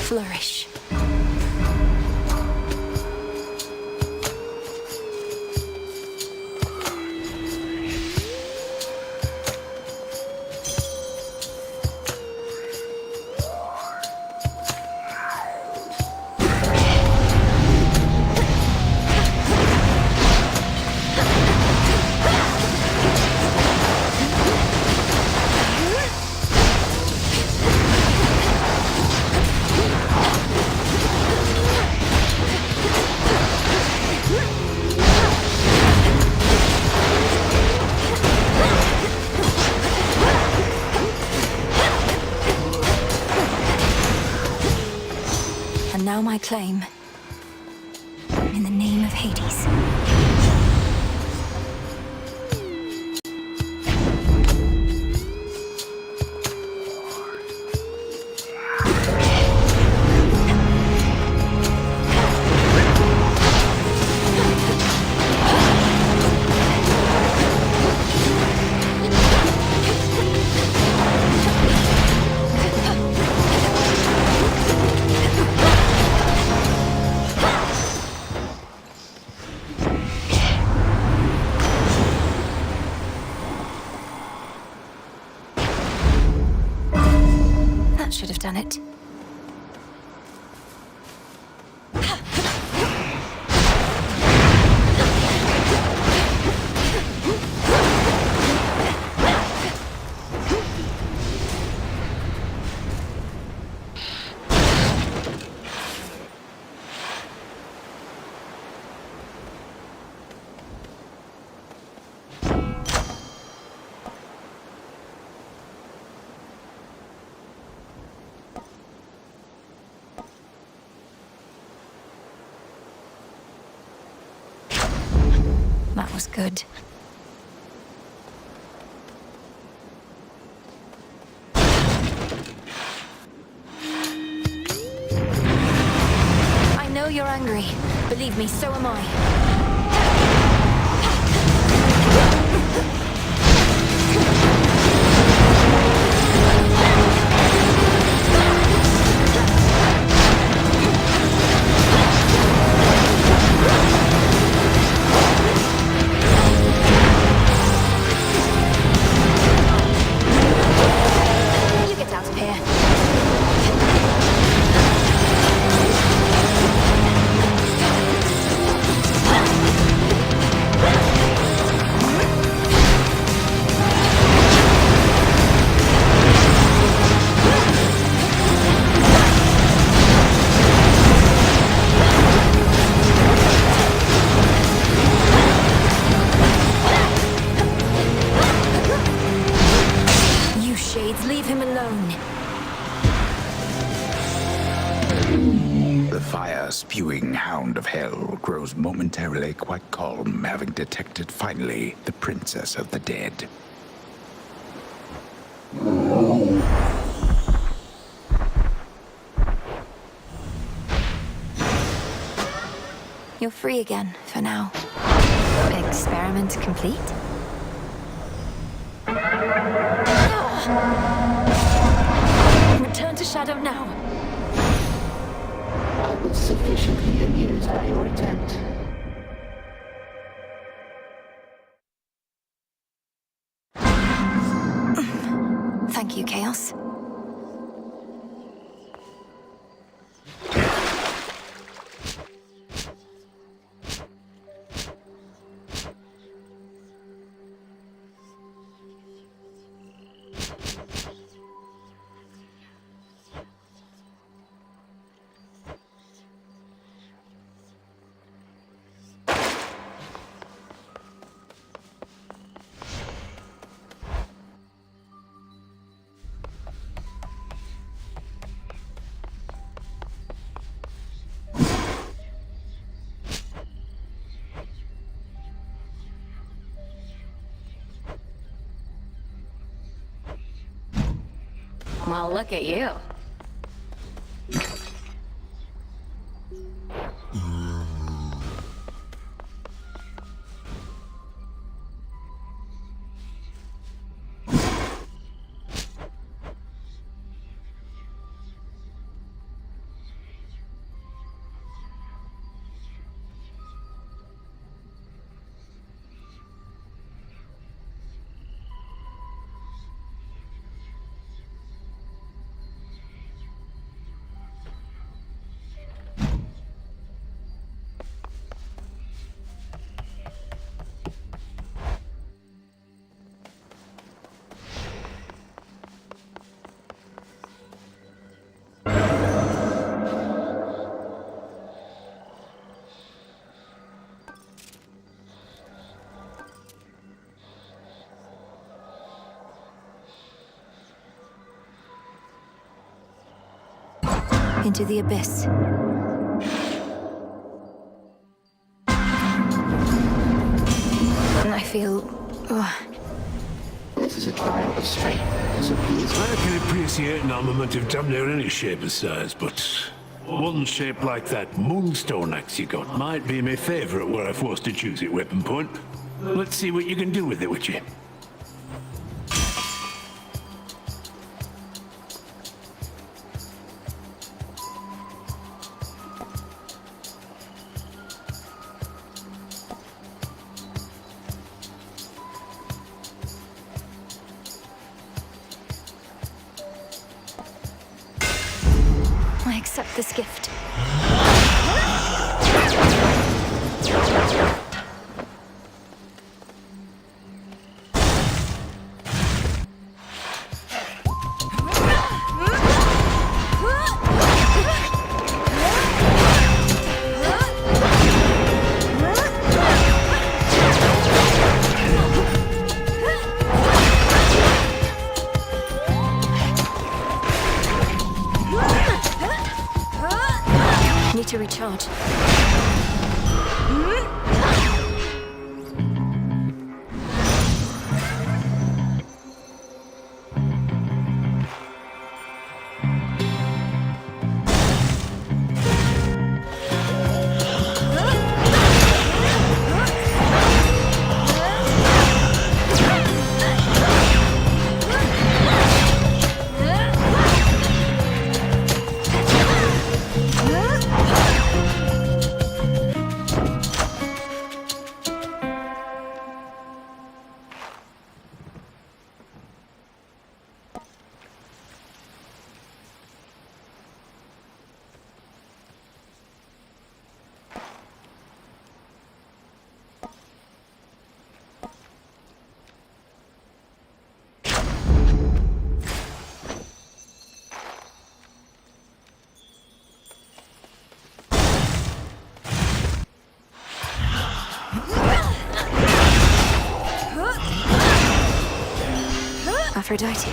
flourish. Now my claim. In the name of Hades. That should have done it. That was good. I know you're angry. Believe me, so am I. Leave him alone. The fire-spewing hound of hell grows momentarily quite calm, having detected finally the princess of the dead. You're free again, for now. Experiment complete? Return to Shadow now. I was sufficiently amused by your attempt. Thank you, Chaos. Well, look at you. into the abyss. I feel... This is a trial of strength. I can appreciate an armament of damn near any shape or size, but one shape like that moonstone axe you got might be my favorite were I forced to choose at weapon point. Let's see what you can do with it, Witchy. I accept this gift. Need to recharge. Aphrodite.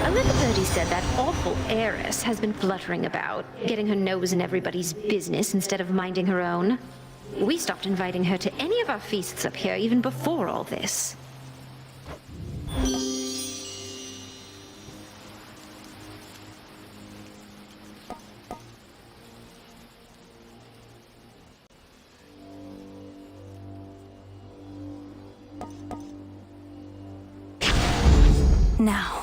A little birdie said that awful heiress has been fluttering about, getting her nose in everybody's business instead of minding her own. We stopped inviting her to any of our feasts up here even before all this. Now.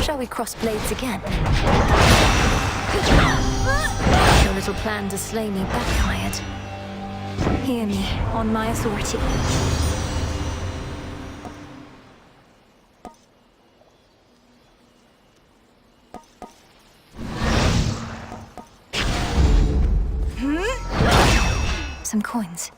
Shall we cross blades again? Your little plan to slay me backfired. Hear me, on my authority. Some coins.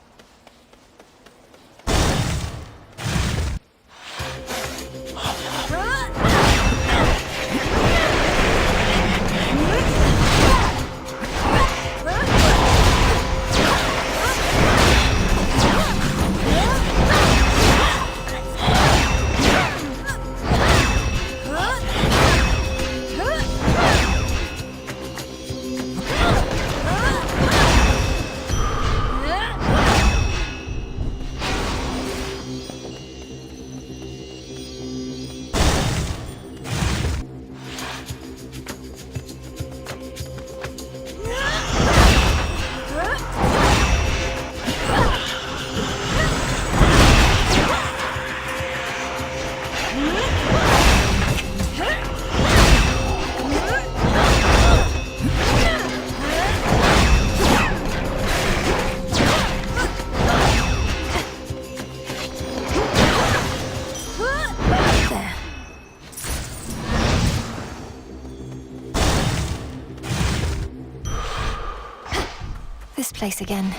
this place again.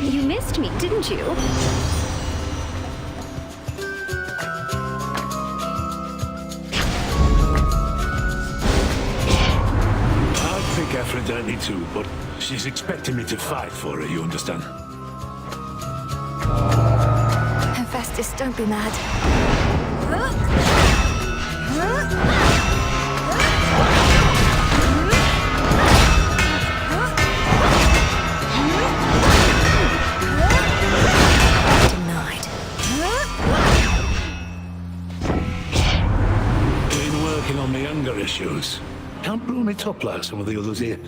You missed me, didn't you? I'd pick Aphrodite too, but she's expecting me to fight for her, you understand? Hephaestus, don't be mad. Denied. Been working on my anger issues. Can't blow me top like some of the others here.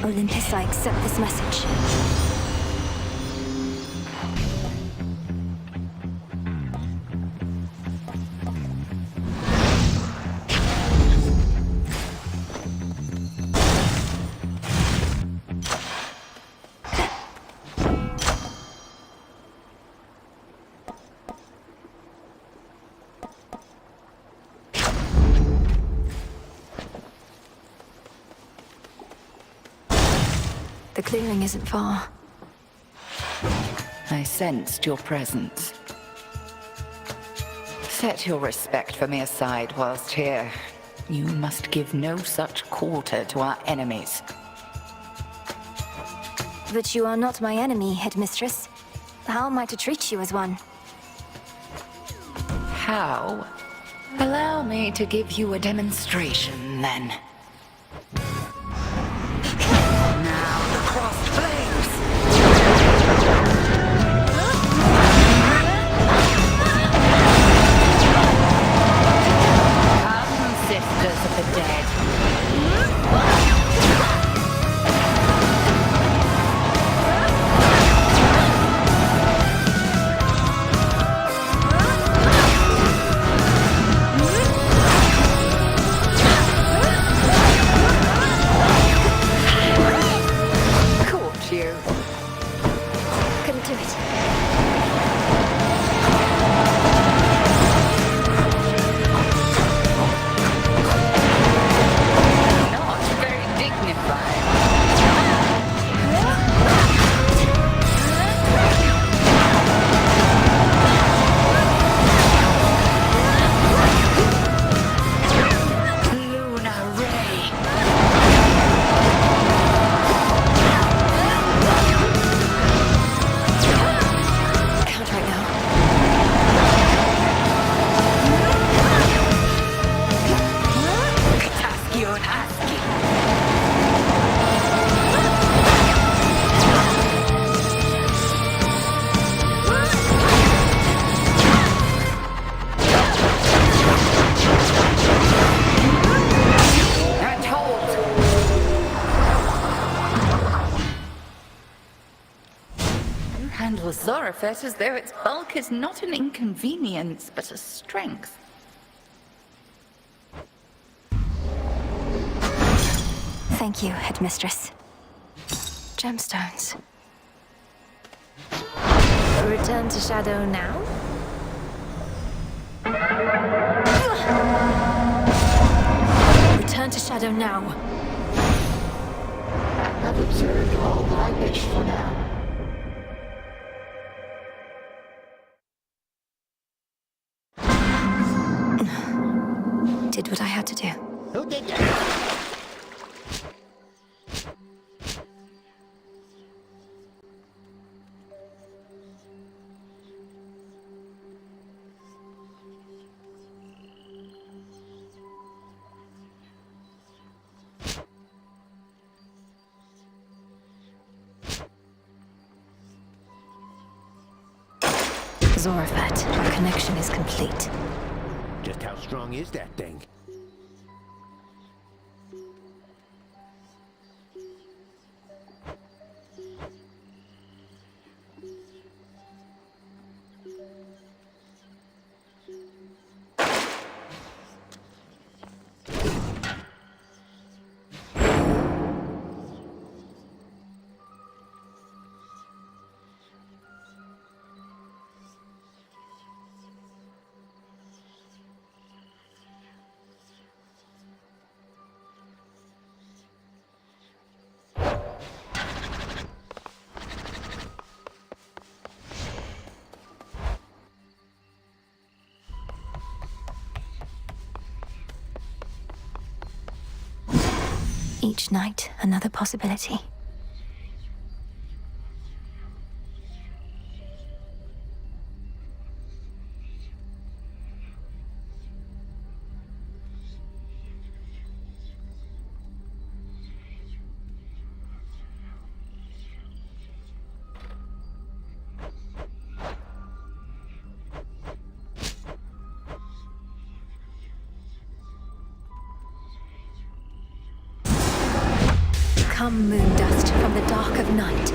Olympus, I accept this message. The clearing isn't far. I sensed your presence. Set your respect for me aside whilst here. You must give no such quarter to our enemies. But you are not my enemy, headmistress. How am I to treat you as one? How? Allow me to give you a demonstration, then. Crossed flames! Come, sisters of the dead. Couldn't do it. Not very dignified. Luna Ray. Handle Zorafet as though its bulk is not an inconvenience, but a strength. Thank you, headmistress. Gemstones. Return to Shadow now? Return to Shadow now. I've observed all that I wish for now. Did what I had to do. Who did that? Zorafet, our connection is complete. Just how strong is that thing? Each night, another possibility. Come, moon dust from the dark of night.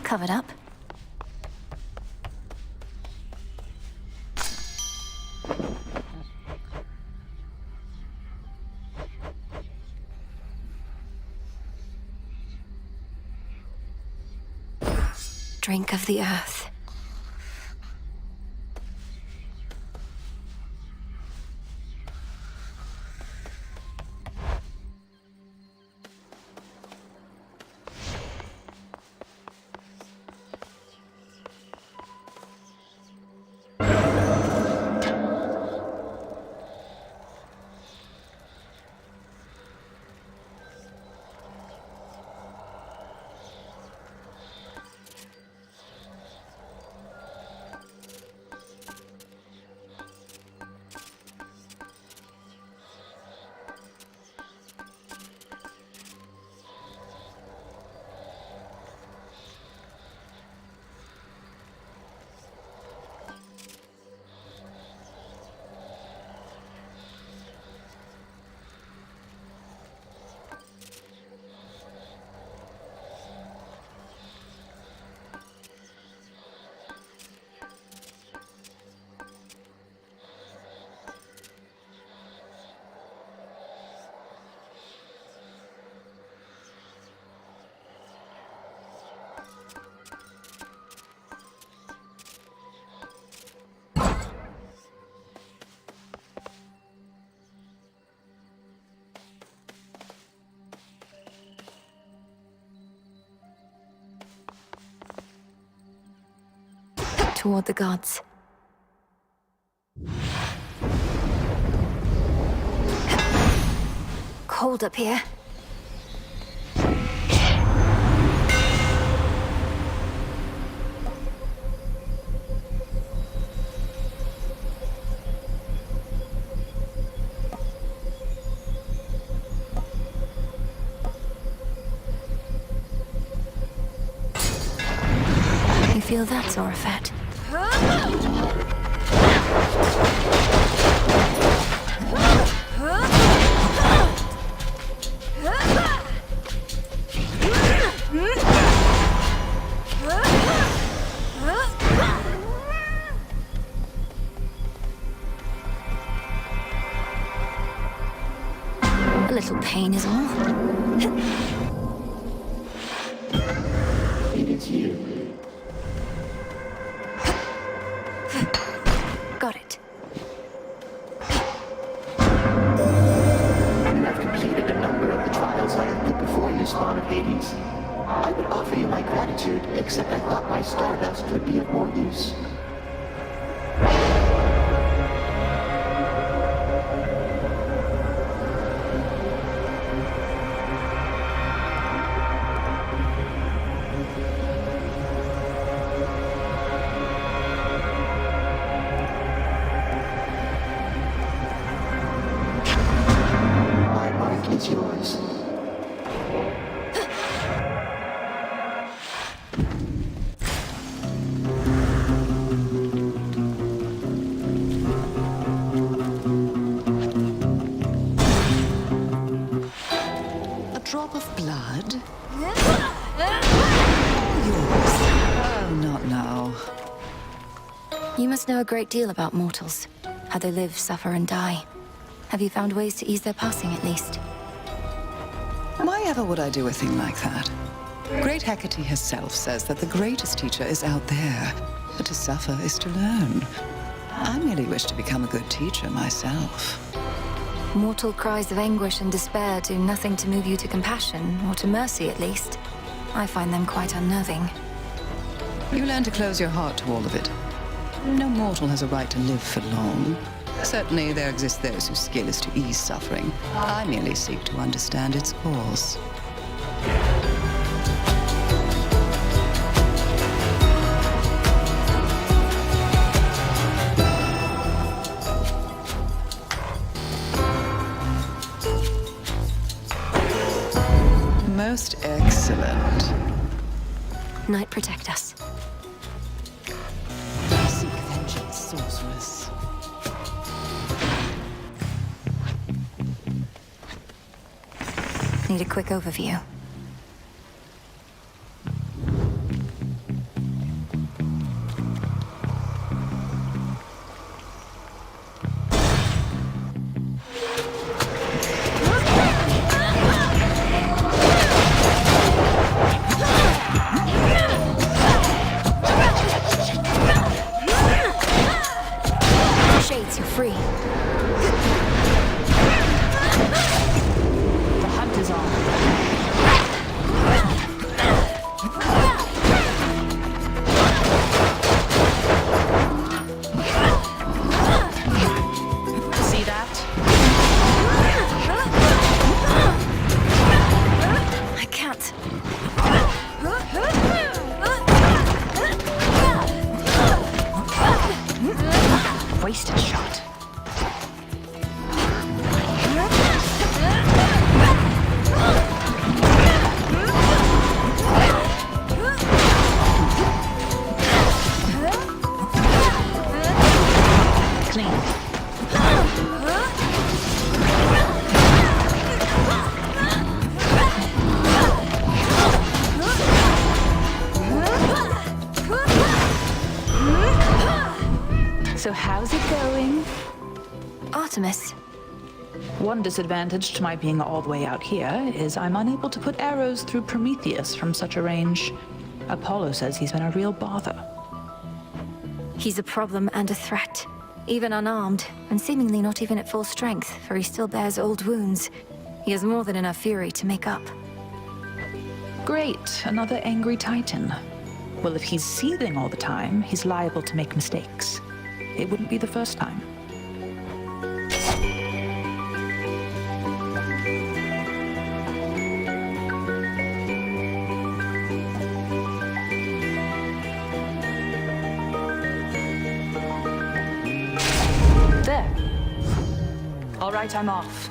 Covered up. Drink of the earth. Toward the gods. Cold up here. You feel that, Zorafet? A little pain is all. It is you. Got it. You have completed a number of the trials I have put before you, Spawn of Hades. I would offer you my gratitude, except I thought my stardust would be of more use. It's yours. of blood? Yours. Oh, not now. You must know a great deal about mortals. How they live, suffer, and die. Have you found ways to ease their passing, at least? Why ever would I do a thing like that? Great Hecate herself says that the greatest teacher is out there, but to suffer is to learn. I merely wish to become a good teacher myself. Mortal cries of anguish and despair do nothing to move you to compassion, or to mercy at least. I find them quite unnerving. You learn to close your heart to all of it. No mortal has a right to live for long. Certainly there exist those whose skill is to ease suffering. I merely seek to understand its cause. Most excellent. Night protect us. Seek vengeance, sorceress. Need a quick overview. Shades, you're free. The hunt is on. See that? I can't. Wasted shot. Clean. So how's it going? Artemis. One disadvantage to my being all the way out here is I'm unable to put arrows through Prometheus from such a range. Apollo says he's been a real bother. He's a problem and a threat. Even unarmed, and seemingly not even at full strength, for he still bears old wounds. He has more than enough fury to make up. Great, another angry Titan. Well, if he's seething all the time, he's liable to make mistakes. It wouldn't be the first time. There. All right, I'm off.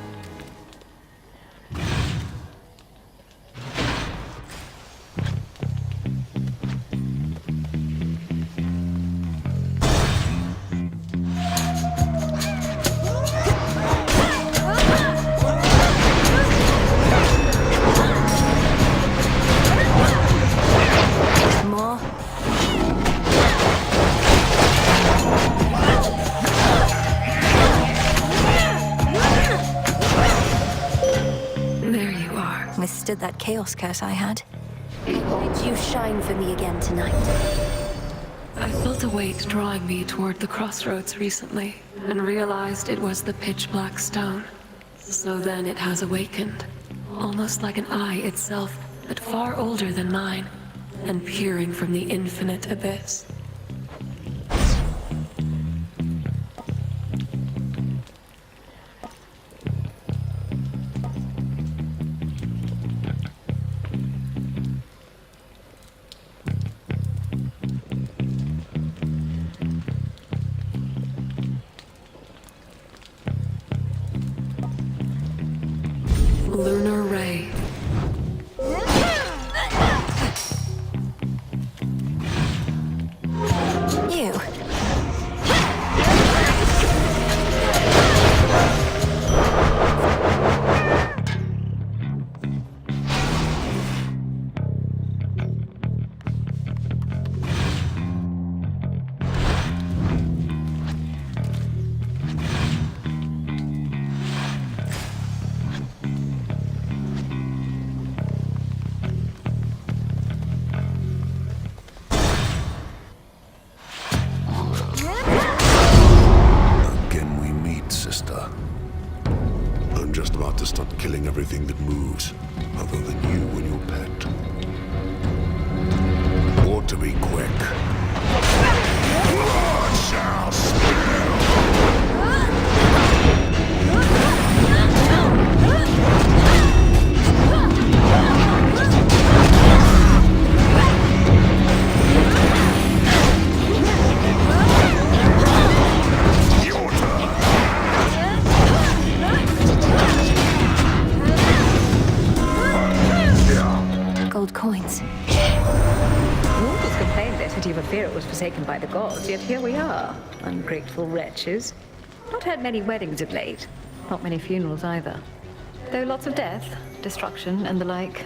More. There you are. Withstood that chaos curse I had. Did you shine for me again tonight? I felt a weight drawing me toward the crossroads recently, and realized it was the pitch-black stone. So then it has awakened, almost like an eye itself, but far older than mine, and peering from the infinite abyss. Lunar Ray. You. I'm just about to start killing everything that moves, other than you and your pet. Ought to be quick. Blood shall spill! Gold coins. Mortals complained their city of Aphira was forsaken by the gods, yet here we are, ungrateful wretches. Not had many weddings of late. Not many funerals either. Though lots of death, destruction, and the like.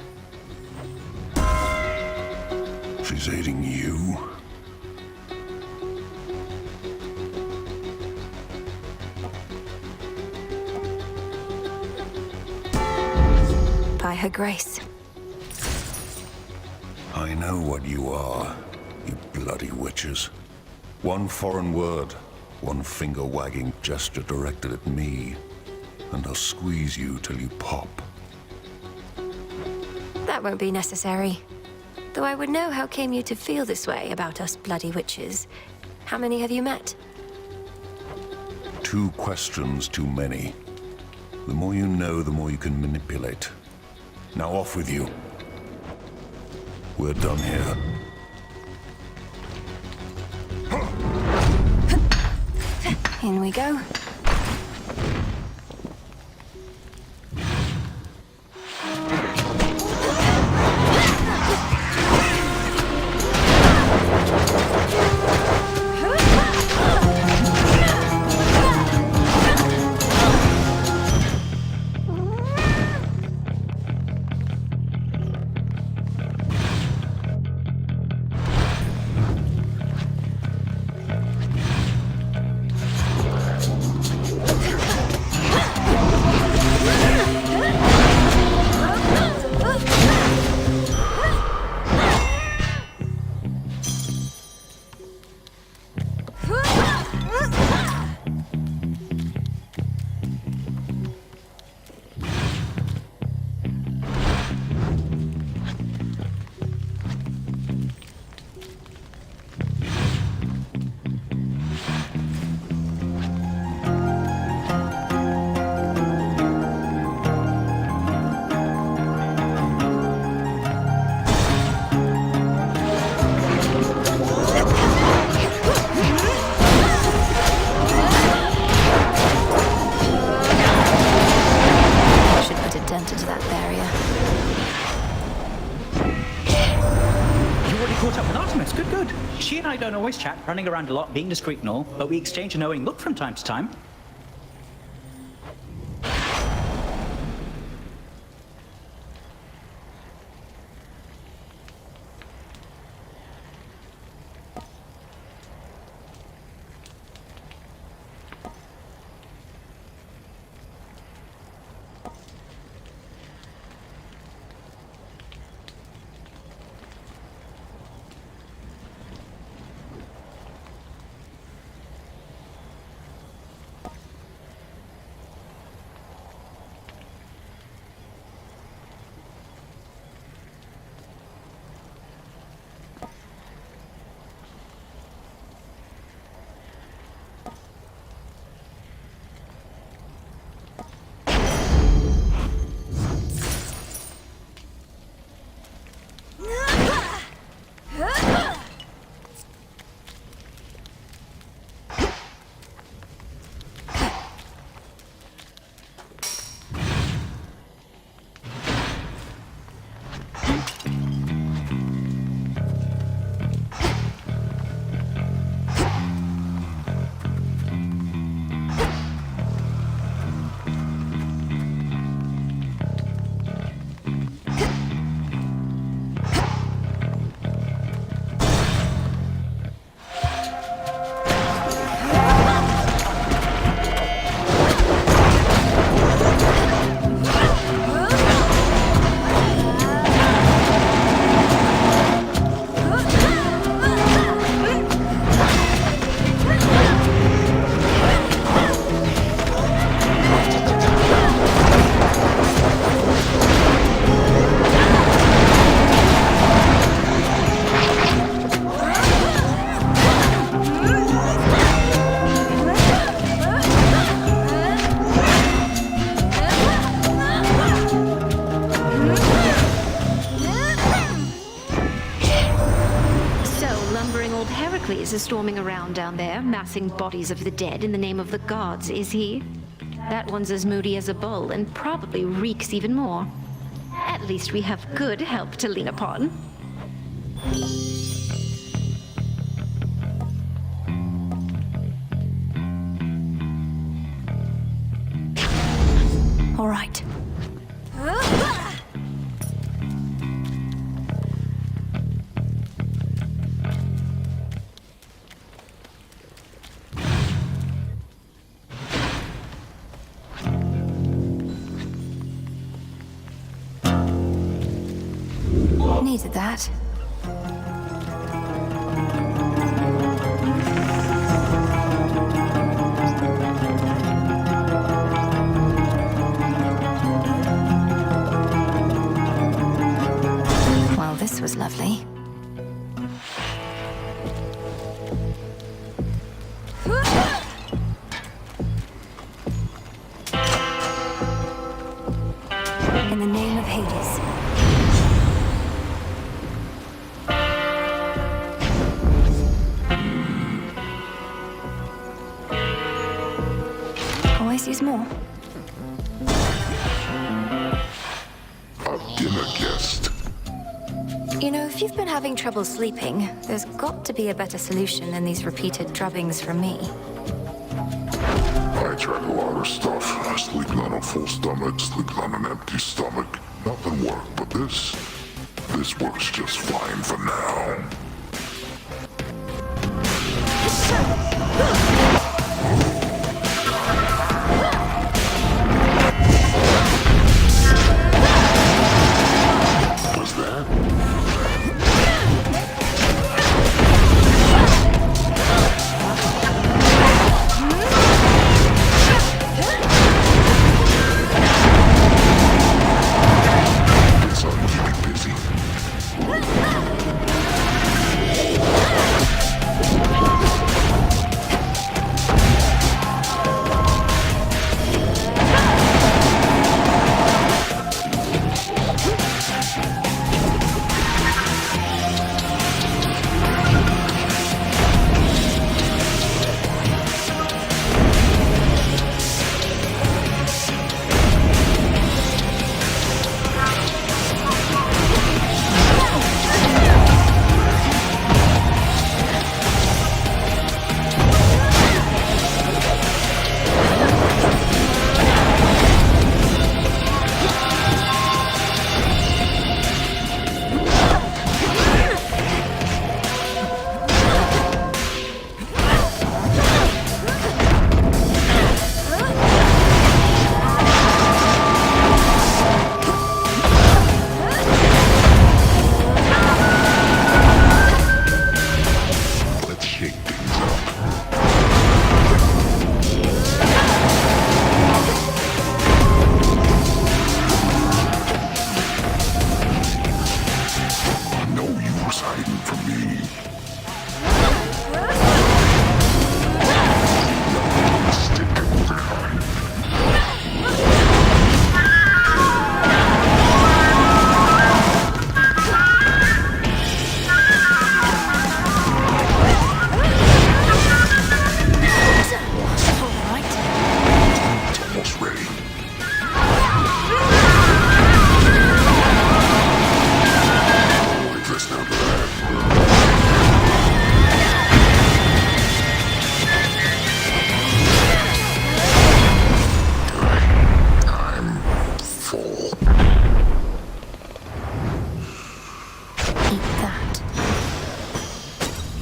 She's aiding you? By her grace. I know what you are, you bloody witches. One foreign word, one finger-wagging gesture directed at me, and I'll squeeze you till you pop. That won't be necessary. Though I would know how came you to feel this way about us bloody witches. How many have you met? 2 questions too many. The more you know, the more you can manipulate. Now off with you. We're done here. In we go. Don't always chat, running around a lot, being discreet and all, but we exchange a knowing look from time to time. Olympus is storming around down there, massing bodies of the dead in the name of the gods, is he? That one's as moody as a bull, and probably reeks even more. At least we have good help to lean upon. All right. Needed that. Well, this was lovely. In the name of Hades. Always use more. A dinner guest. You know, if you've been having trouble sleeping, there's got to be a better solution than these repeated drubbings from me. I tried a lot of stuff. Sleeping on a full stomach, sleeping on an empty stomach. Nothing worked, but this works just fine for now. What's that?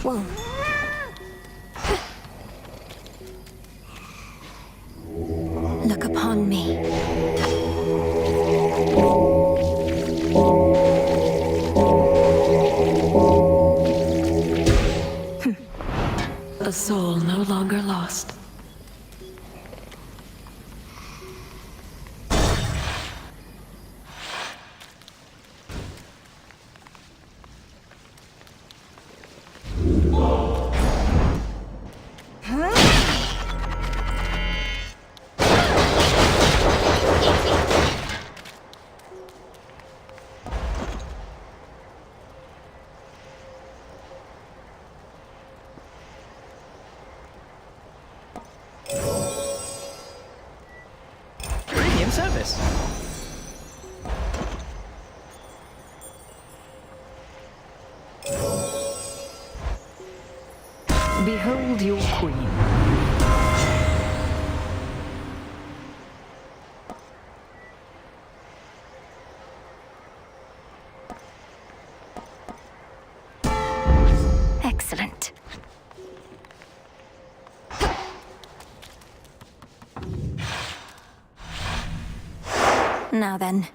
Whoa. Look upon me. A soul no longer lost. In service. Behold your queen. Excellent. Now then.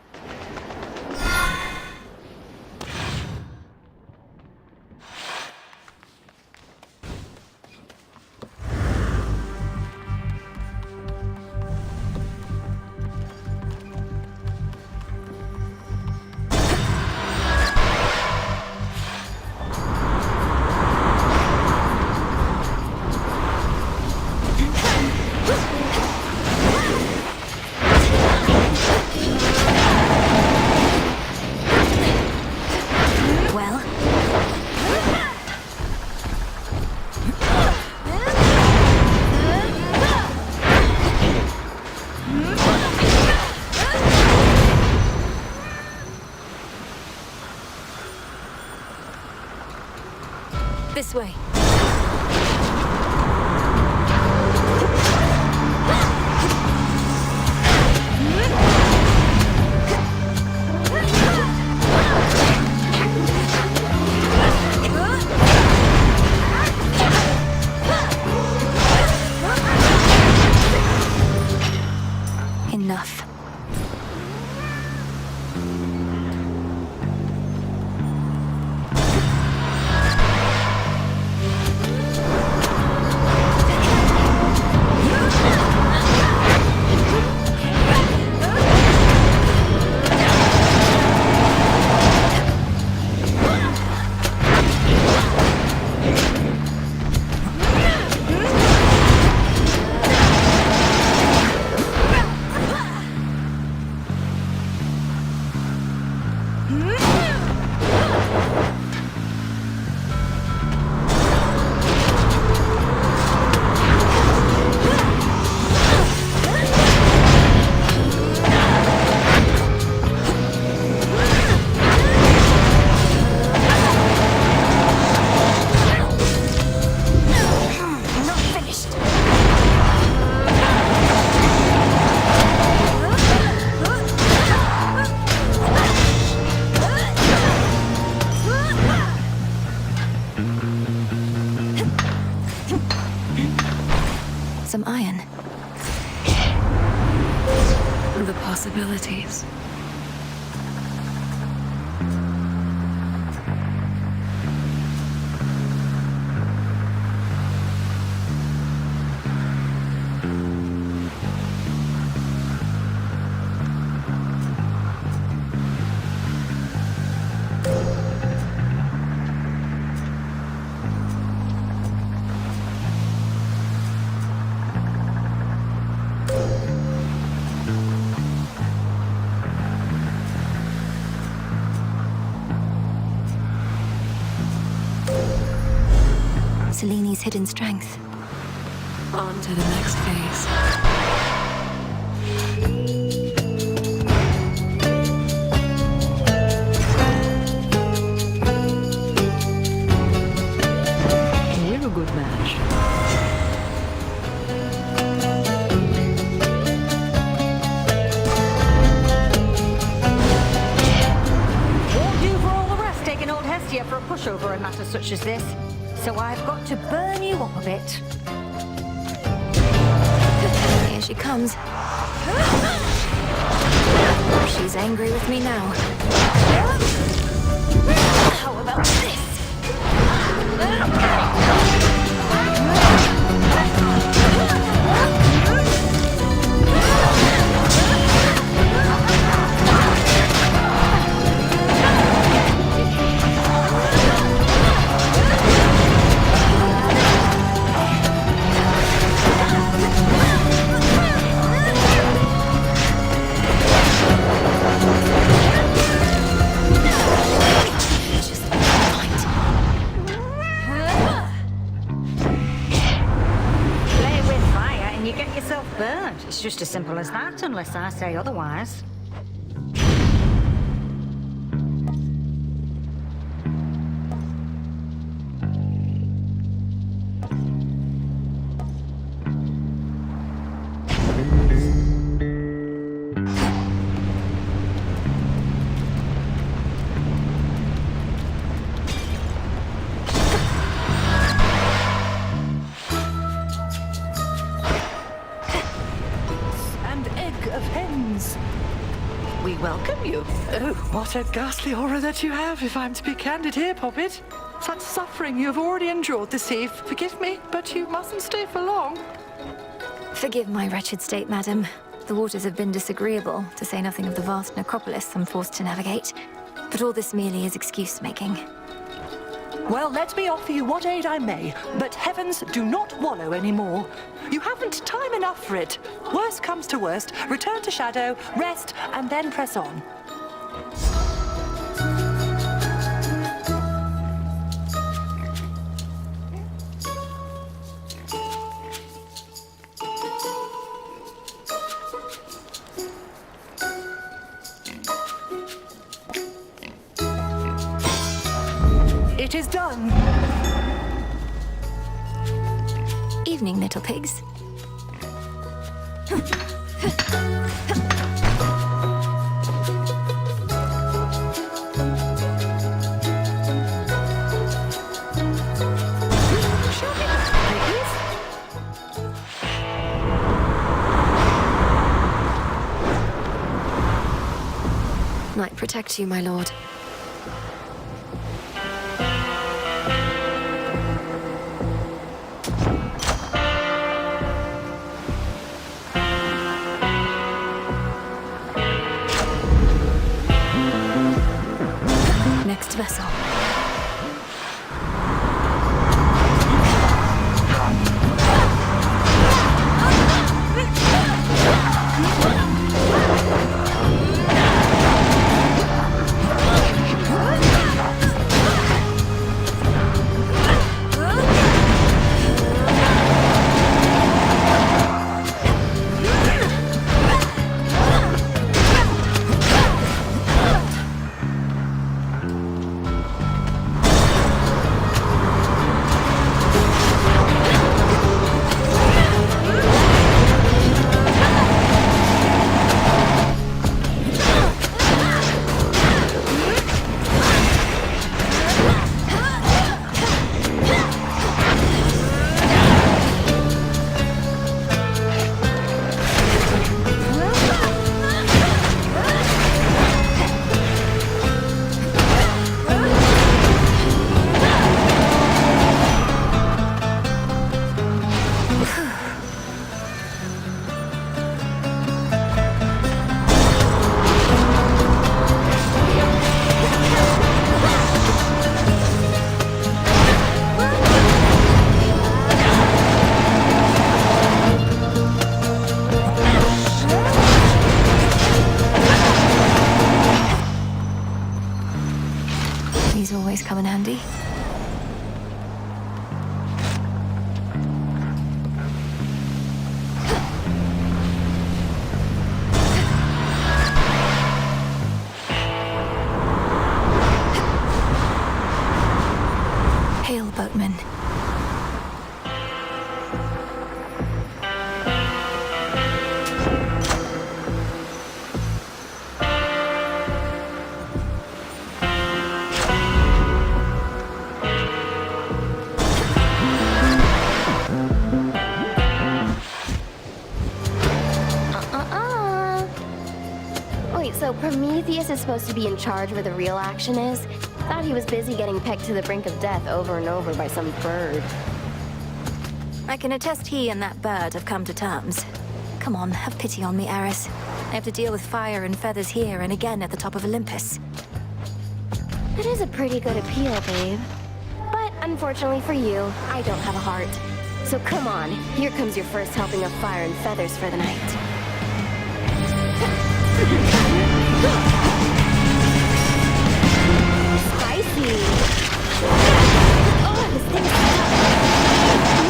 This way. Enough. Some iron. The possibilities. Seleni's hidden strength. On to the next phase. We're a good match. Won't do for all the rest taking old Hestia for a pushover in matters such as this. So I've got to burn you up a bit. Here she comes. She's angry with me now. How about this? simple as that, unless I say otherwise. We welcome you. Oh, what a ghastly horror that you have, if I'm to be candid here, Poppet. Such suffering you have already endured this eve. Forgive me, but you mustn't stay for long. Forgive my wretched state, madam. The waters have been disagreeable, to say nothing of the vast necropolis I'm forced to navigate. But all this merely is excuse-making. Well, let me offer you what aid I may, but heavens, do not wallow anymore. You haven't time enough for it. Worst comes to worst, return to Shadow, rest, and then press on. It is done. Evening, little pigs. Might protect you, my lord. Next vessel. These always come in handy. Hail, boatman. So Prometheus is supposed to be in charge where the real action is? Thought he was busy getting pegged to the brink of death over and over by some bird. I can attest he and that bird have come to terms. Come on, have pity on me, Eris. I have to deal with fire and feathers here and again at the top of Olympus. It is a pretty good appeal, babe. But unfortunately for you, I don't have a heart. So come on, here comes your first helping of fire and feathers for the night. Spicy! Oh, this thing's tough.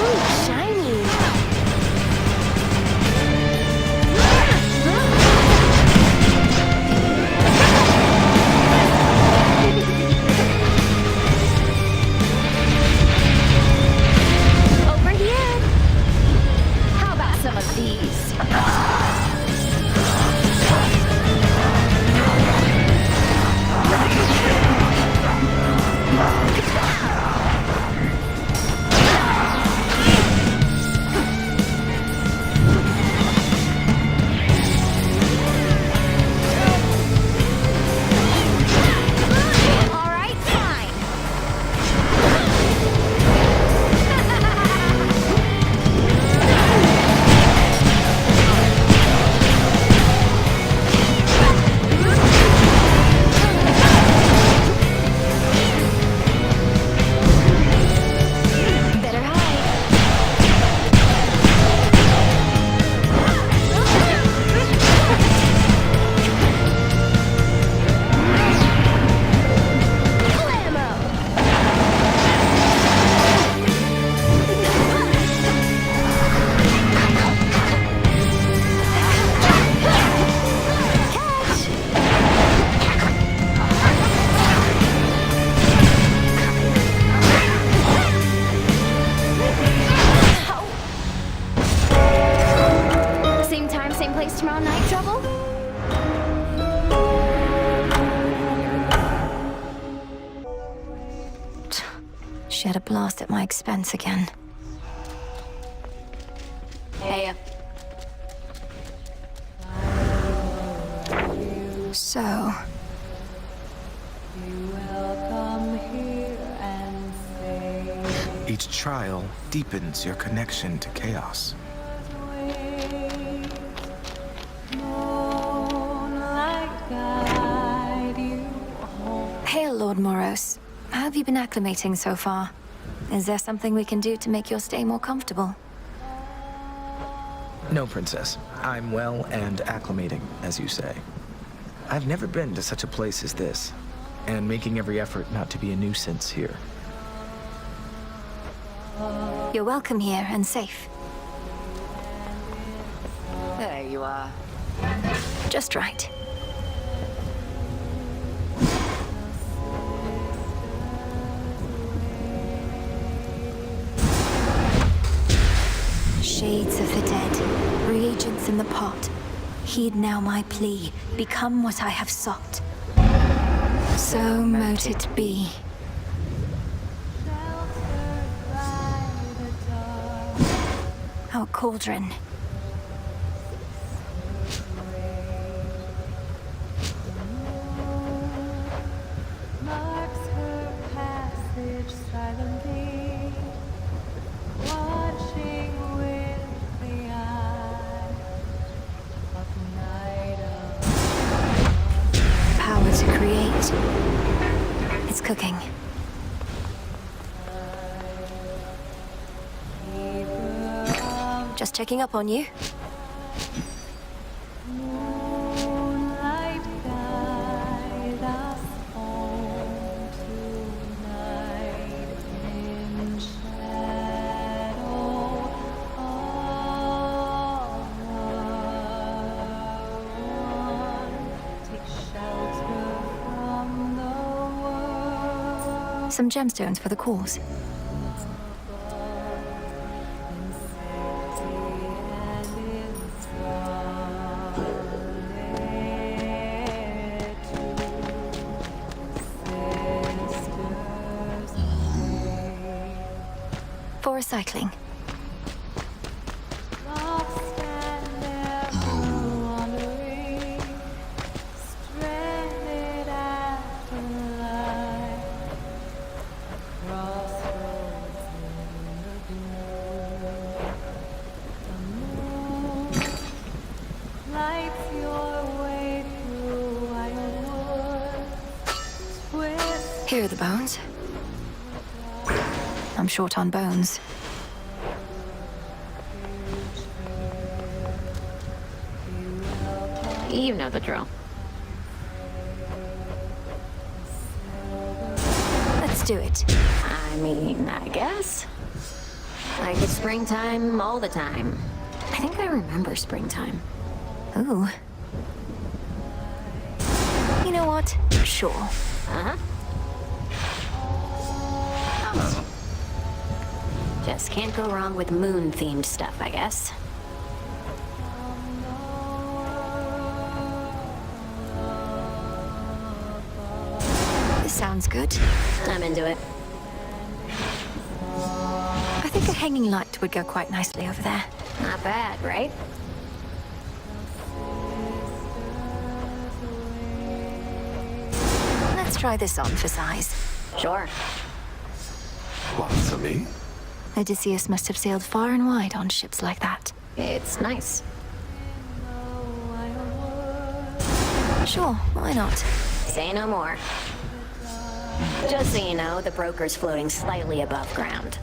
Ooh, shiny! Same place tomorrow night, Trouble? She had a blast at my expense again. Hey. So... Each trial deepens your connection to chaos. Hail, Lord Moros. How have you been acclimating so far? Is there something we can do to make your stay more comfortable? No, Princess. I'm well and acclimating, as you say. I've never been to such a place as this, and making every effort not to be a nuisance here. You're welcome here and safe. There you are. Just right. Shades of the dead, reagents in the pot. Heed now my plea, become what I have sought. So mote it be. Our cauldron. Power to create. It's cooking. Just checking up on you. Some gemstones for the cause. For recycling. Here are the bones. I'm short on bones. You know the drill. Let's do it. I mean, I guess. Like it's springtime all the time. I think I remember springtime. Ooh. You know what? Sure. Uh-huh. Just can't go wrong with moon-themed stuff, I guess. This sounds good. I'm into it. I think a hanging light would go quite nicely over there. Not bad, right? Let's try this on for size. Sure. What, for me? Odysseus must have sailed far and wide on ships like that. It's nice. Sure, why not? Say no more. Just so you know, the broker's floating slightly above ground.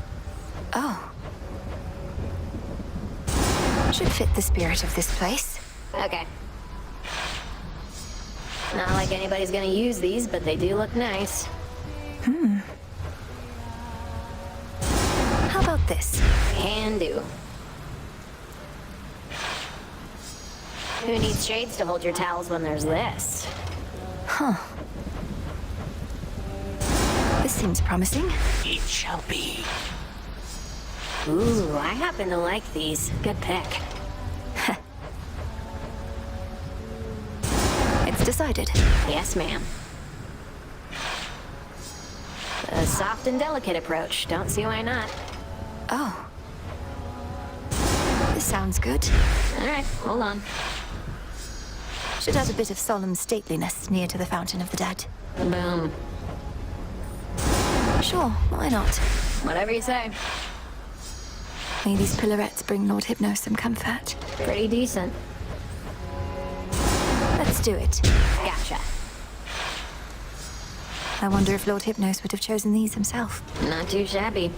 Oh. Should fit the spirit of this place. Okay. Not like anybody's gonna use these, but they do look nice. How about this? Can do. Who needs shades to hold your towels when there's this? Huh. This seems promising. It shall be. Ooh, I happen to like these. Good pick. That's decided. Yes, ma'am. A soft and delicate approach. Don't see why not. Oh. This sounds good. All right, hold on. Should add a bit of solemn stateliness near to the Fountain of the Dead. Boom. Sure, why not? Whatever you say. May these pillarettes bring Lord Hypno some comfort. Pretty decent. Let's do it. Gotcha. I wonder if Lord Hypnos would have chosen these himself. Not too shabby.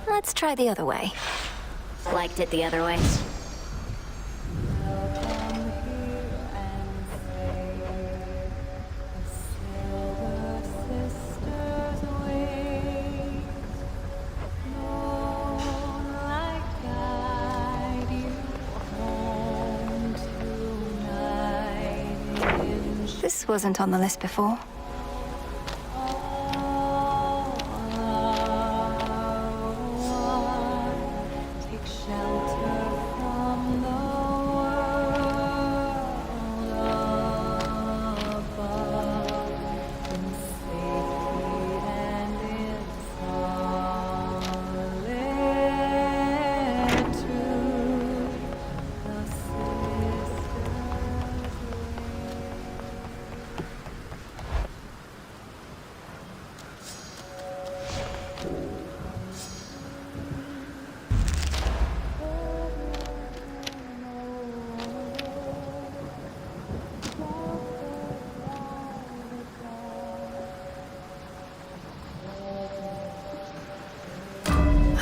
Let's try the other way. Liked it the other way. This wasn't on the list before.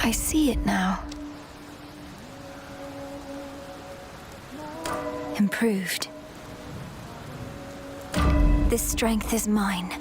I see it now. Improved. This strength is mine.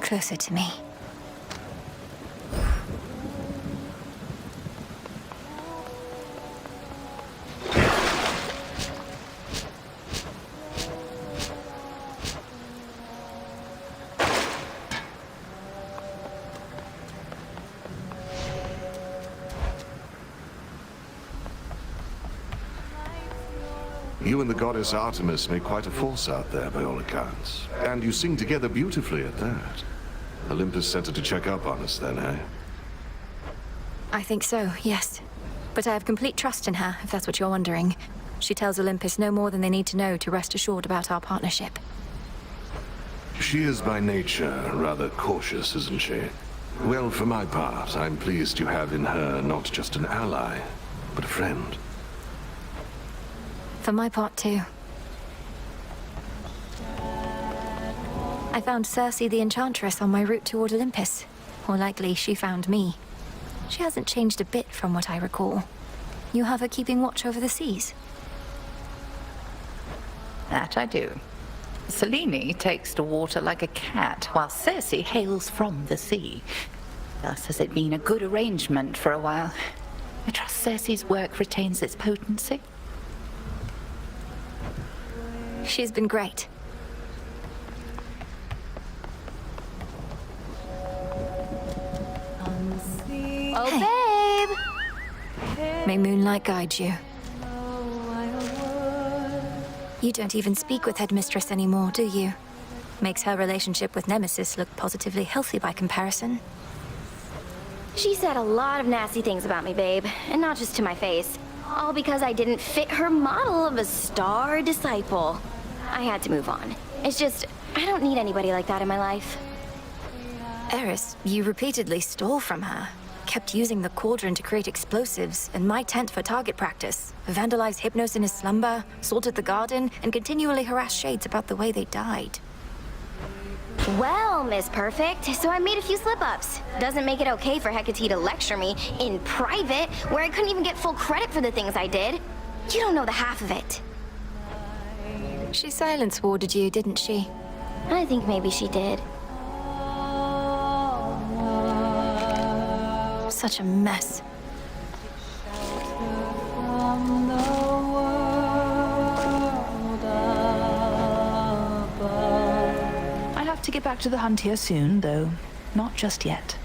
Closer to me. You and the goddess Artemis make quite a force out there, by all accounts. And you sing together beautifully at that. Olympus sent her to check up on us then, eh? I think so, yes. But I have complete trust in her, if that's what you're wondering. She tells Olympus no more than they need to know to rest assured about our partnership. She is by nature rather cautious, isn't she? Well, for my part, I'm pleased you have in her not just an ally, but a friend. For my part, too. I found Circe the Enchantress on my route toward Olympus. Or likely, she found me. She hasn't changed a bit from what I recall. You have her keeping watch over the seas? That I do. Selene takes to water like a cat, while Circe hails from the sea. Thus has it been a good arrangement for a while. I trust Circe's work retains its potency. She's been great. Oh, babe! May moonlight guide you. You don't even speak with Headmistress anymore, do you? Makes her relationship with Nemesis look positively healthy by comparison. She said a lot of nasty things about me, babe, and not just to my face. All because I didn't fit her model of a star disciple. I had to move on. It's just, I don't need anybody like that in my life. Eris, you repeatedly stole from her. Kept using the cauldron to create explosives, and my tent for target practice. Vandalized Hypnos in his slumber, salted the garden, and continually harassed Shades about the way they died. Well, Miss Perfect, so I made a few slip-ups. Doesn't make it okay for Hecate to lecture me in private, where I couldn't even get full credit for the things I did. You don't know the half of it. She silence warded you, didn't she? I think maybe she did. Such a mess. I'll have to get back to the hunt here soon, though not just yet.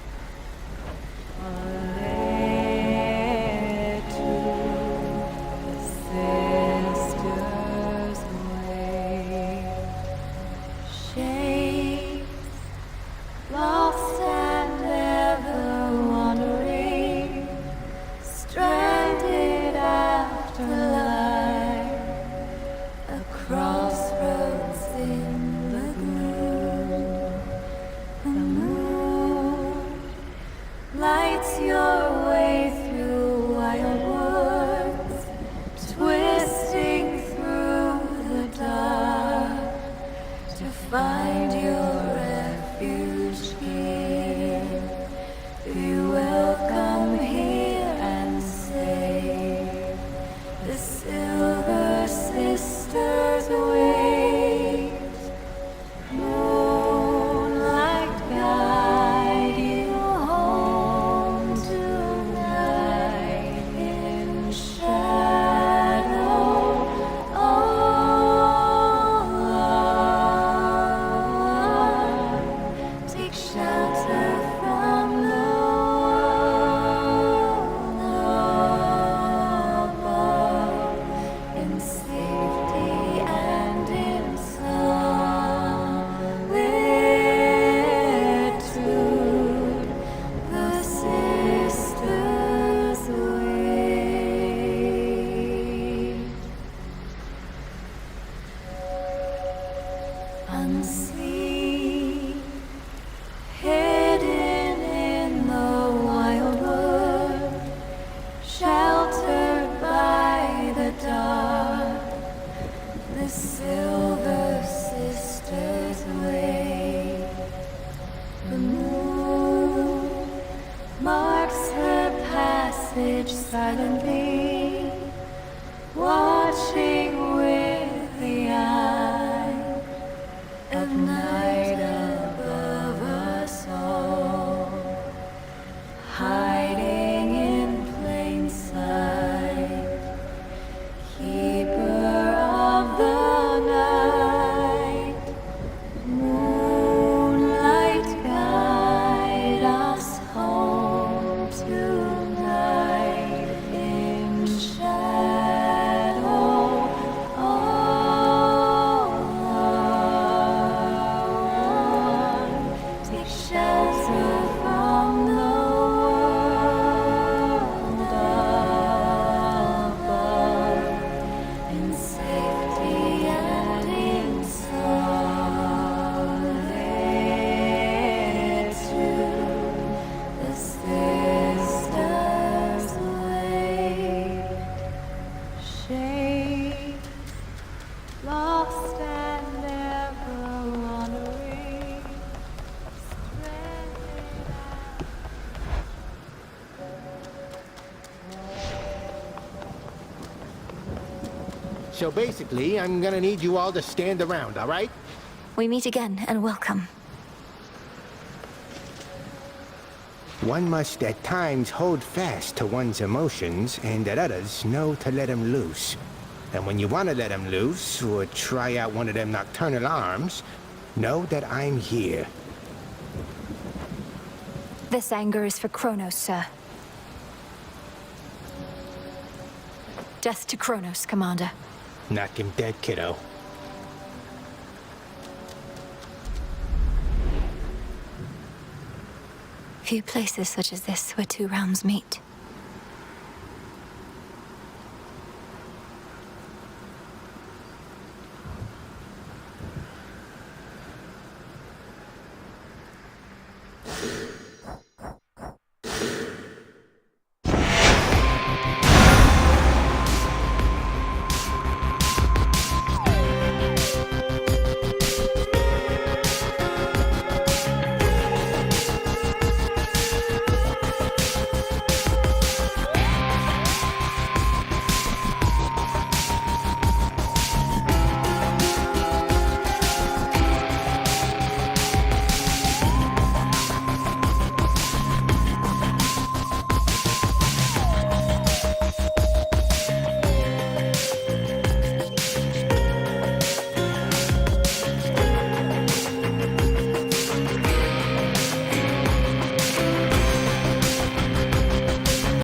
Silently watching with the eye of night above us all, hiding in plain sight, keeper of the night, moonlight guide us home tonight. So basically, I'm gonna need you all to stand around, all right? We meet again, and welcome. One must at times hold fast to one's emotions, and at others know to let them loose. And when you want to let them loose, or try out one of them nocturnal arms, know that I'm here. This anger is for Kronos, sir. Death to Kronos, Commander. Knock him dead, kiddo. Few places such as this where two realms meet.